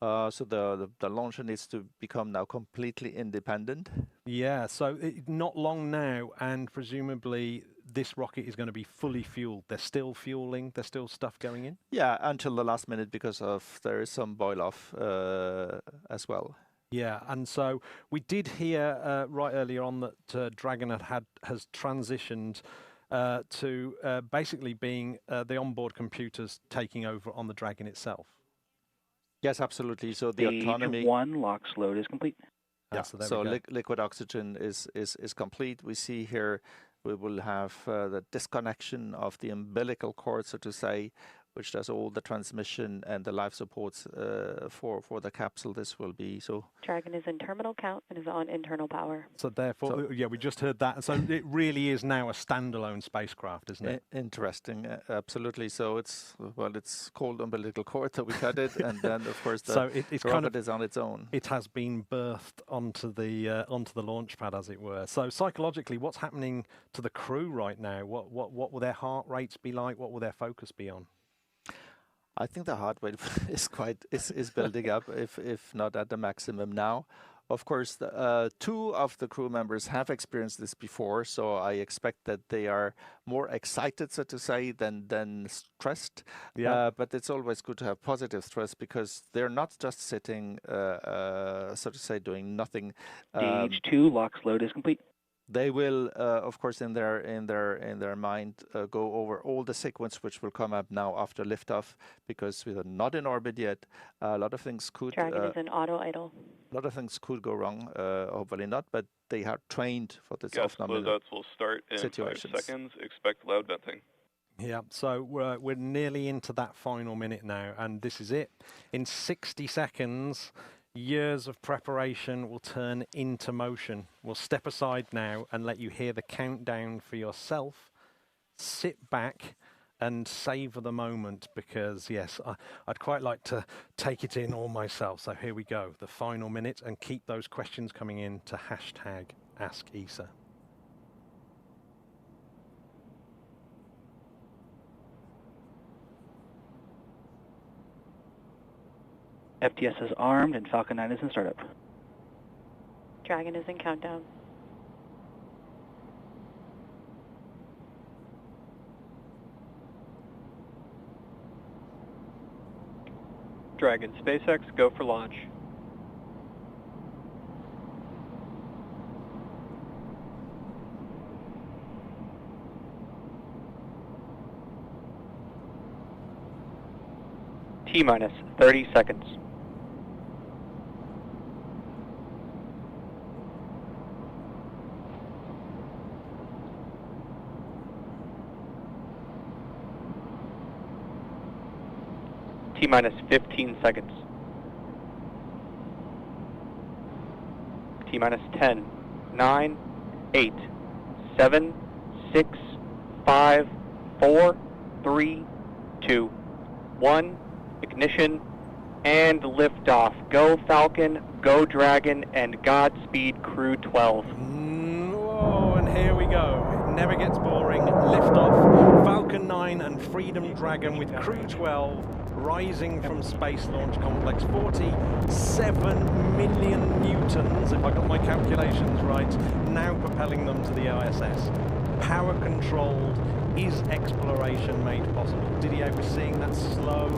So the launcher needs to become now completely independent. Yeah, so not long now, and presumably this rocket is going to be fully fueled. They're still fueling. There's still stuff going in. Yeah, until the last minute because there is some boil off as well. Yeah, and so we did hear right earlier on that Dragon has transitioned to basically being the onboard computers taking over on the Dragon itself. Yes, absolutely. So the autonomy. Stage 1 LOX load is complete. Yeah. So liquid oxygen is complete. We see here we will have the disconnection of the umbilical cord, so to say, which does all the transmission and the life supports for the capsule. This will be so. Dragon is in terminal count and is on internal power. So therefore, yeah, we just heard that. So it really is now a standalone spacecraft, isn't it? Interesting, absolutely. So it's called umbilical cord, so we cut it, and then of course the rocket is on its own. It has been birthed onto the launch pad, as it were. So psychologically, what's happening to the crew right now? What will their heart rates be like? What will their focus be on? I think the heart rate is building up, if not at the maximum now. Of course, 2 of the crew members have experienced this before, so I expect that they are more excited, so to say, than stressed. Yeah. But it's always good to have positive stress because they're not just sitting, so to say, doing nothing. Stage 2 LOX load is complete. They will, of course, in their mind, go over all the sequence which will come up now after liftoff, because we are not in orbit yet. A lot of things could. Dragon is in auto idle. A lot of things could go wrong. Hopefully not, but they are trained for this gas closeouts will start in 5 seconds. Expect loud venting. Yeah, so we're nearly into that final minute now, and this is it. In 60 seconds. Years of preparation will turn into motion. We'll step aside now and let you hear the countdown for yourself. Sit back and savor the moment because, yes, I'd quite like to take it in all myself. So here we go, the final minute, and keep those questions coming in to #AskESA. FTS is armed and Falcon 9 is in startup. Dragon is in countdown. Dragon SpaceX, go for launch. T-minus 30 seconds. T-minus 15 seconds. T-minus 10, 9, 8, 7, 6, 5, 4, 3, 2, 1. Ignition and liftoff. Go Falcon, go Dragon, and Godspeed Crew-12. Whoa, and here we go. It never gets boring. Liftoff, Falcon 9 and Freedom Dragon with Crew-12 rising from Space Launch Complex. 47 million newtons, if I got my calculations right, now propelling them to the ISS. Power controlled. Is exploration made possible? Didier, we're seeing that slow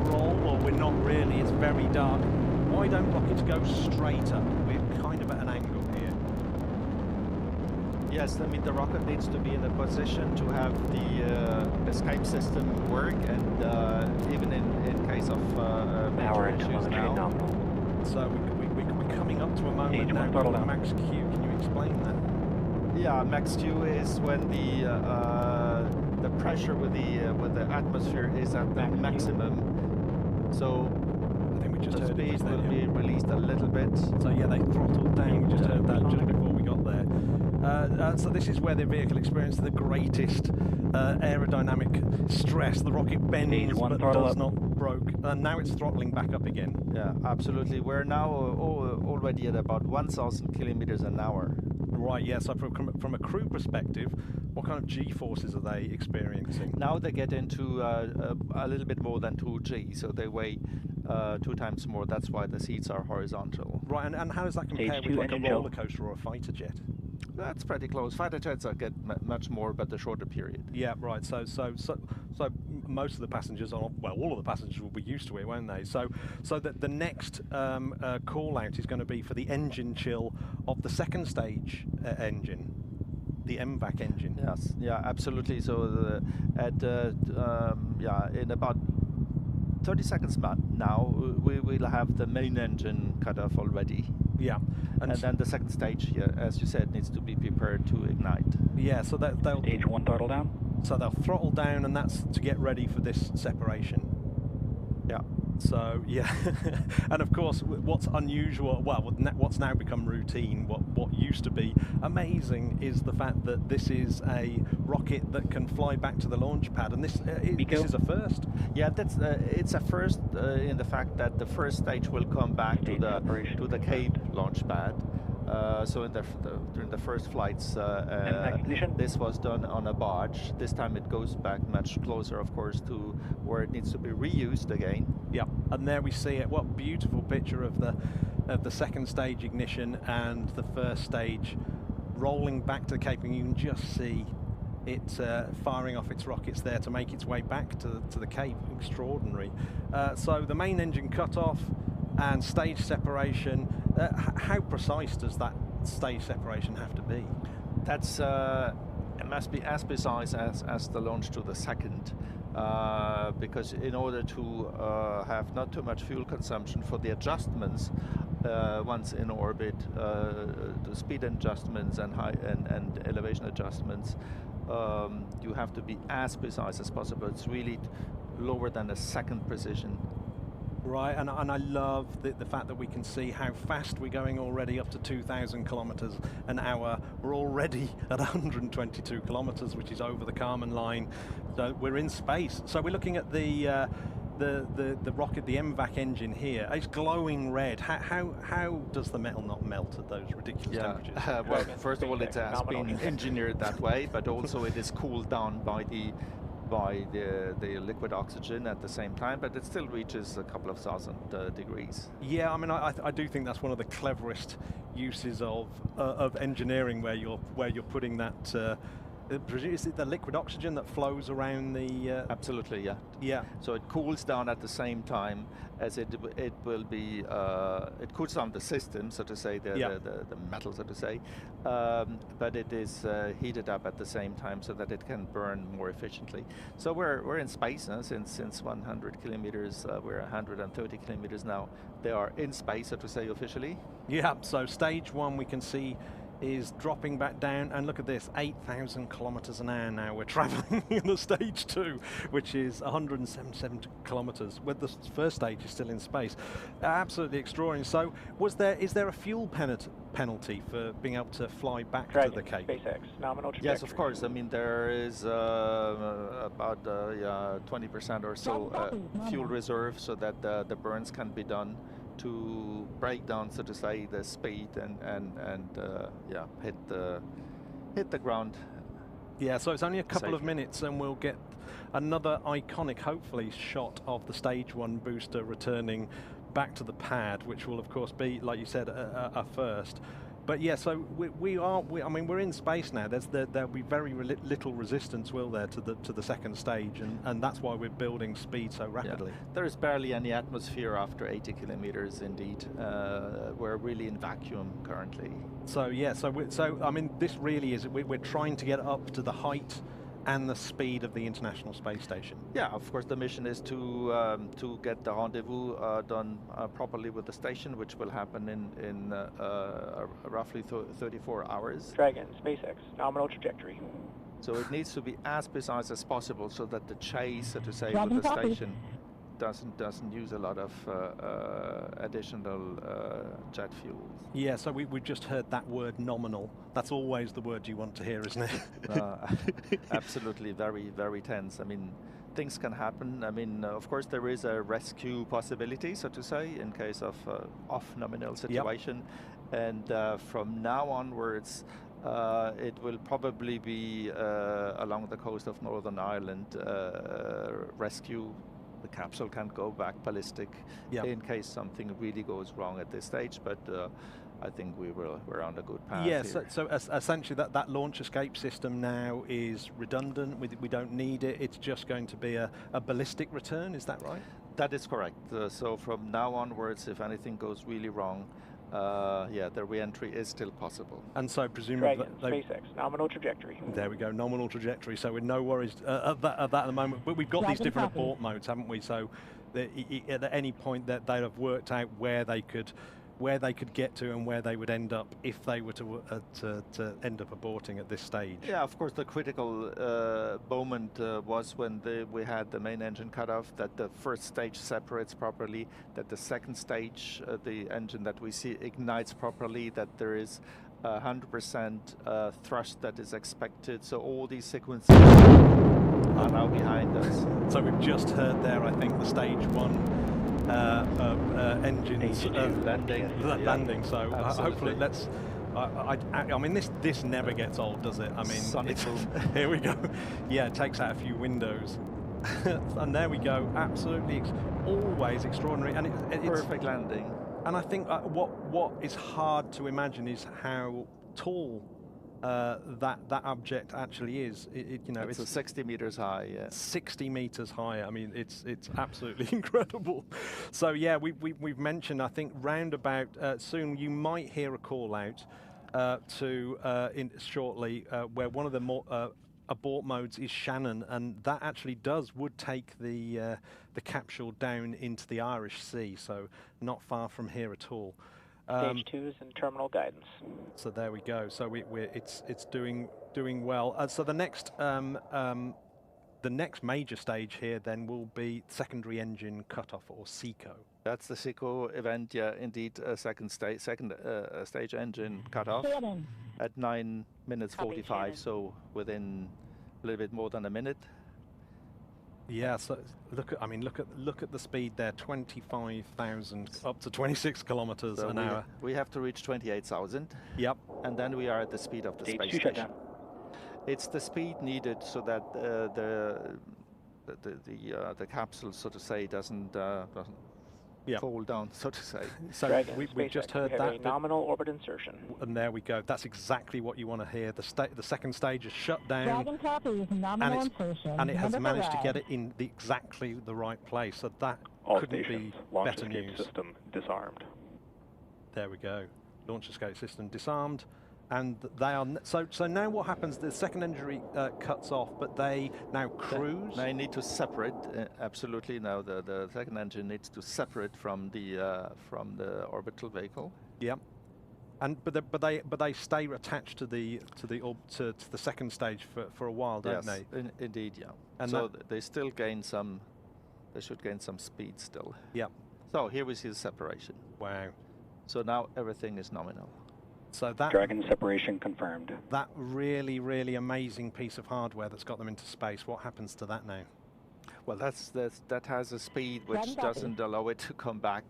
roll, or we're not really, it's very dark. Why don't rockets go straight up? We're kind of at an angle here. Yes, I mean the rocket needs to be in a position to have the escape system work, and even in case of power and issues now. nominal. So we're coming up to a moment now called max Q. Can you explain that? Yeah, max Q is when the pressure with the atmosphere is at the maximum. So I think we just the heard speed will be released a little bit. So yeah, they throttled down. We just heard that just before we got there. So this is where the vehicle experienced the greatest aerodynamic stress. The rocket bends but does not broke. And now it's throttling back up again. Yeah, absolutely. We're now already at about 1,000 kilometers an hour. Right, yeah, so from a crew perspective, what kind of G-forces are they experiencing? Now they get into a little bit more than 2G, so they weigh 2 times more. That's why the seats are horizontal. Right, and how does that compare with like a roller coaster or a fighter jet? That's pretty close. Fighter jets get much more, but a shorter period. Yeah, right. So most of the passengers, all of the passengers will be used to it, won't they? So the next call out is going to be for the engine chill of the second stage engine, the MVAC engine. Yes, yeah, absolutely. So in about 30 seconds now, we will have the main engine cut off already. Yeah. And then the second stage, as you said, needs to be prepared to ignite. Yeah, so they'll... Stage 1 throttle down? So they'll throttle down, and that's to get ready for this separation. Yeah. So, yeah. And of course, what's unusual, well, what's now become routine, what used to be amazing, is the fact that this is a rocket that can fly back to the launch pad, and this is a first. Yeah, that's it's a first in the fact that the first stage will come back to the Cape launch pad. So during the first flights, this was done on a barge. This time it goes back much closer, of course, to where it needs to be reused again. Yeah, and there we see it. What beautiful picture of the second stage ignition and the first stage rolling back to the Cape, and you can just see it firing off its rockets there to make its way back to the Cape. Extraordinary. So the main engine cut off and stage separation. How precise does that stage separation have to be? That's it must be as precise as the launch to the second, because in order to have not too much fuel consumption for the adjustments once in orbit, the speed adjustments and elevation adjustments, you have to be as precise as possible. It's really lower than a second precision. Right, and I love the fact that we can see how fast we're going already, up to 2,000 kilometers an hour. We're already at 122 kilometers, which is over the Kármán line. So we're in space. So we're looking at the rocket, the MVAC engine here. It's glowing red. How does the metal not melt at those ridiculous temperatures? Well, first of all, it has been engineered that way, but also it is cooled down by the by the liquid oxygen at the same time, but it still reaches a couple of thousand degrees. Yeah, I mean, I do think that's one of the cleverest uses of engineering, where you're putting that. Is it the liquid oxygen that flows around the? Absolutely, yeah. Yeah. So it cools down at the same time as it will be. It cools down the system, so to say, the metal, so to say, but it is heated up at the same time so that it can burn more efficiently. So we're in space since 100 kilometers. We're 130 kilometers now. They are in space, so to say, officially. Yeah. So stage 1 we can see is dropping back down, and look at this, 8,000 kilometers an hour now we're traveling in the stage 2, which is 177 kilometers, where the first stage is still in space. Absolutely extraordinary. So is there a fuel penalty for being able to fly back to the Cape? SpaceX, nominal trajectory. Yes, of course. I mean, there is about 20% or so fuel reserve, so that the burns can be done to break down, so to say, the speed and hit the ground. Yeah, so it's only a couple of minutes and we'll get another iconic, hopefully, shot of the stage 1 booster returning back to the pad, which will of course be, like you said, a first. But yeah, so I mean, we're in space now. There'll be very little resistance, will there, to the second stage, and that's why we're building speed so rapidly. Yeah. There is barely any atmosphere after 80 kilometers. Indeed, we're really in vacuum currently. So yeah, so I mean, this really is we're trying to get up to the height and the speed of the International Space Station. Yeah, of course, the mission is to get the rendezvous done properly with the station, which will happen in roughly 34 hours. Dragon, SpaceX, nominal trajectory. So it needs to be as precise as possible, so that the chase, so to say, with the station doesn't use a lot of additional jet fuel. Yeah, so we've just heard that word, nominal. That's always the word you want to hear, isn't it? Absolutely, very, very tense. I mean, things can happen. I mean, of course, there is a rescue possibility, so to say, in case of off-nominal situation. Yep. And from now onwards, it will probably be along the coast of Northern Ireland, rescue. The capsule can't go back ballistic in case something really goes wrong at this stage, but I think we're on a good path. Yeah, so essentially that launch escape system now is redundant. We don't need it. It's just going to be a ballistic return. Is that right? That is correct. So from now onwards, if anything goes really wrong, the re-entry is still possible. And so presumably Dragon, SpaceX, nominal trajectory. There we go, nominal trajectory. So we're no worries at that at the moment. But we've got these different abort modes, haven't we? So at any point that they have worked out where they could get to and where they would end up if they were to end up aborting at this stage. Yeah, of course, the critical moment was when we had the main engine cut off, that the first stage separates properly, that the second stage, the engine that we see, ignites properly, that there is 100% thrust that is expected. So all these sequences are now behind us. So we've just heard there, I think, the stage 1 engines landing. So hopefully let's. I mean, this never gets old, does it? I mean, here we go. Yeah, it takes out a few windows, and there we go. Absolutely, always extraordinary, and it's perfect landing. And I think what is hard to imagine is how tall that object actually is. It's 60 meters high. Yeah. 60 meters high. I mean, it's absolutely incredible. So yeah, we've mentioned, I think, round about soon you might hear a call out shortly where one of the more abort modes is Shannon, and that actually would take the capsule down into the Irish Sea, so not far from here at all. Stage 2 is in terminal guidance. So there we go. So it's doing well. So the next major stage here then will be secondary engine cutoff, or SECO. That's the SECO event. Yeah, indeed, second stage engine cutoff at 9 minutes 45. So within a little bit more than a minute. Yeah, so look at the speed there, 25,000 up to 26 kilometers an hour. We have to reach 28,000. Yep. And then we are at the speed of the space station. It's the speed needed so that the capsule, so to say, doesn't fall down, so to say. So we just heard that. A nominal orbit insertion. And there we go. That's exactly what you want to hear. The second stage is shut down. Dragon copies, nominal insertion. And it has managed to get it in exactly the right place. So that couldn't be better news. System disarmed. There we go. Launch escape system disarmed. And they are so now what happens? The second entry cuts off, but they now cruise. They need to separate. Absolutely. Now the second engine needs to separate from the orbital vehicle. Yeah. And but they stay attached to the second stage for a while, don't they? Indeed, yeah. And so they still gain some. They should gain some speed still. Yeah. So here we see the separation. Wow. So now everything is nominal. So that Dragon separation confirmed. That really, really amazing piece of hardware that's got them into space. What happens to that now? Well, that has a speed which doesn't allow it to come back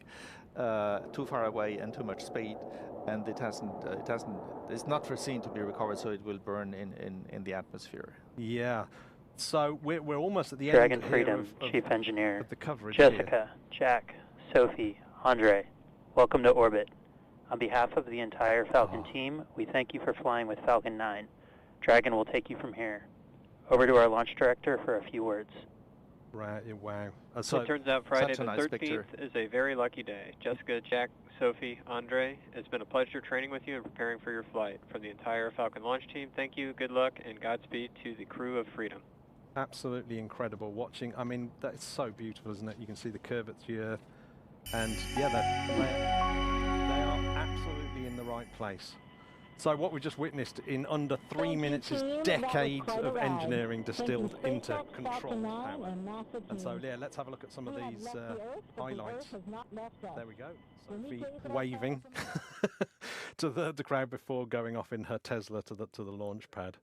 too far away and too much speed, and it's not foreseen to be recovered, so it will burn in the atmosphere. Yeah. So we're almost at the Dragon end Freedom, of Chief Engineer, the coverage. Jessica, Jack, Sophie, Andrei, welcome to orbit. On behalf of the entire Falcon team, we thank you for flying with Falcon 9. Dragon will take you from here. Over to our launch director for a few words. Right, wow. So it turns out Friday the 13th is a very lucky day. Jessica, Jack, Sophie, Andrei, it's been a pleasure training with you and preparing for your flight. From the entire Falcon launch team, thank you, good luck, and Godspeed to the crew of Freedom. Absolutely incredible watching. I mean, that's so beautiful, isn't it? You can see the curvature, and yeah, they are absolutely in the right place. So what we just witnessed in under 3 minutes is decades of engineering distilled into controlled power. And so yeah, let's have a look at some of these highlights. There we go. Sophie waving to the crowd before going off in her Tesla to the launch pad.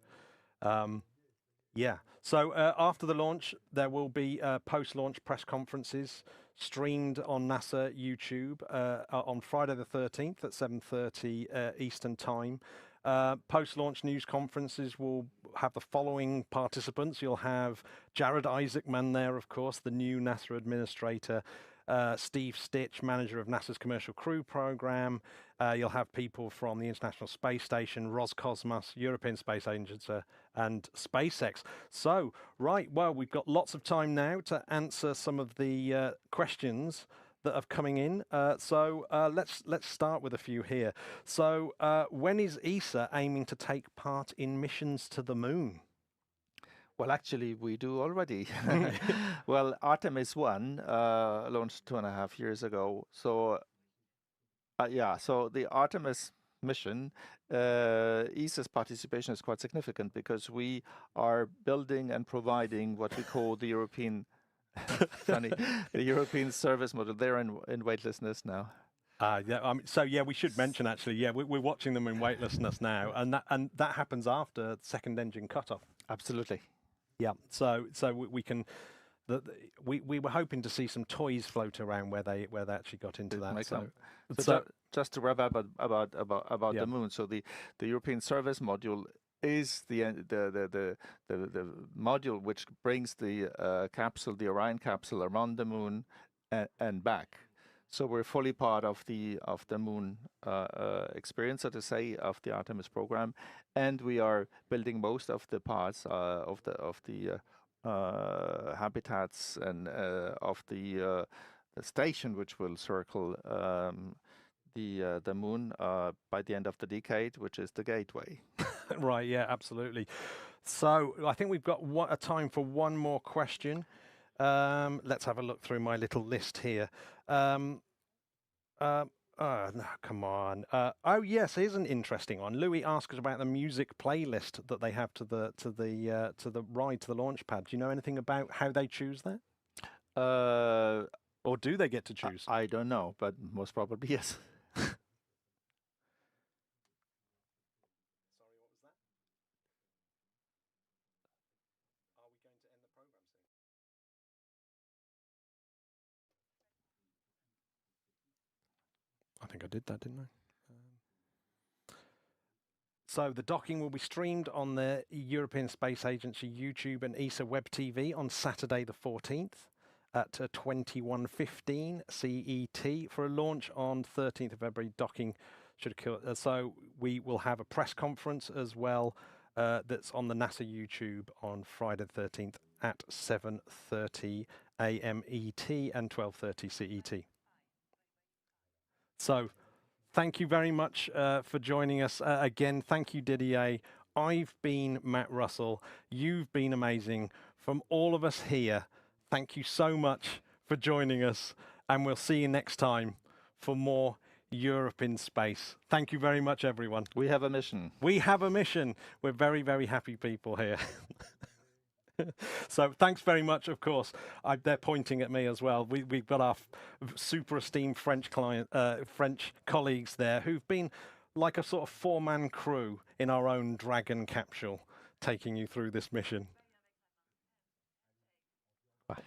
Yeah, so after the launch, there will be post-launch press conferences streamed on NASA YouTube on Friday the 13th at 7:30 Eastern Time. Post-launch news conferences will have the following participants. You'll have Jared Isaacman there, of course, the new NASA administrator, Steve Stitch, manager of NASA's Commercial Crew Program. You'll have people from the International Space Station, Roscosmos, European Space Agency, and SpaceX. So, right, well, we've got lots of time now to answer some of the questions that are coming in. So let's start with a few here. So, when is ESA aiming to take part in missions to the moon? Well, actually, we do already. Well, Artemis 1 launched 2.5 years ago. So, so the Artemis mission, ESA's participation is quite significant because we are building and providing what we call the European, the European service model. They're in weightlessness now. So yeah, we should mention actually, yeah, we're watching them in weightlessness now, and that happens after second engine cutoff. Absolutely. Yeah, so we can. We were hoping to see some toys float around where they actually got into that. So just to wrap up about the moon. So the European service module is the module which brings the capsule, the Orion capsule, around the moon and back. So we're fully part of the moon experience, so to say, of the Artemis program, and we are building most of the parts of the habitats and of the station, which will circle the moon by the end of the decade, which is the gateway. Right. Yeah. Absolutely. So I think we've got a time for one more question. Let's have a look through my little list here. No, come on. Oh yes, here's an interesting one. Louis asks about the music playlist that they have to the ride to the launch pad. Do you know anything about how they choose that? Or do they get to choose? I don't know, but most probably yes. I think I did that, didn't I? So the docking will be streamed on the European Space Agency YouTube and ESA Web TV on Saturday the 14th at 21:15 CET for a launch on 13th of February. Docking should occur. So we will have a press conference as well that's on the NASA YouTube on Friday the 13th at 7:30 AM ET and 12:30 CET. So thank you very much for joining us. Again, thank you, Didier. I've been Matt Russell. You've been amazing. From all of us here, thank you so much for joining us, and we'll see you next time for more Europe in Space. Thank you very much, everyone. We have a mission. We have a mission. We're very, very happy people here. So thanks very much, of course. They're pointing at me as well. We've got our super esteemed French colleagues there who've been like a sort of four-man crew in our own Dragon capsule, taking you through this mission. Bye.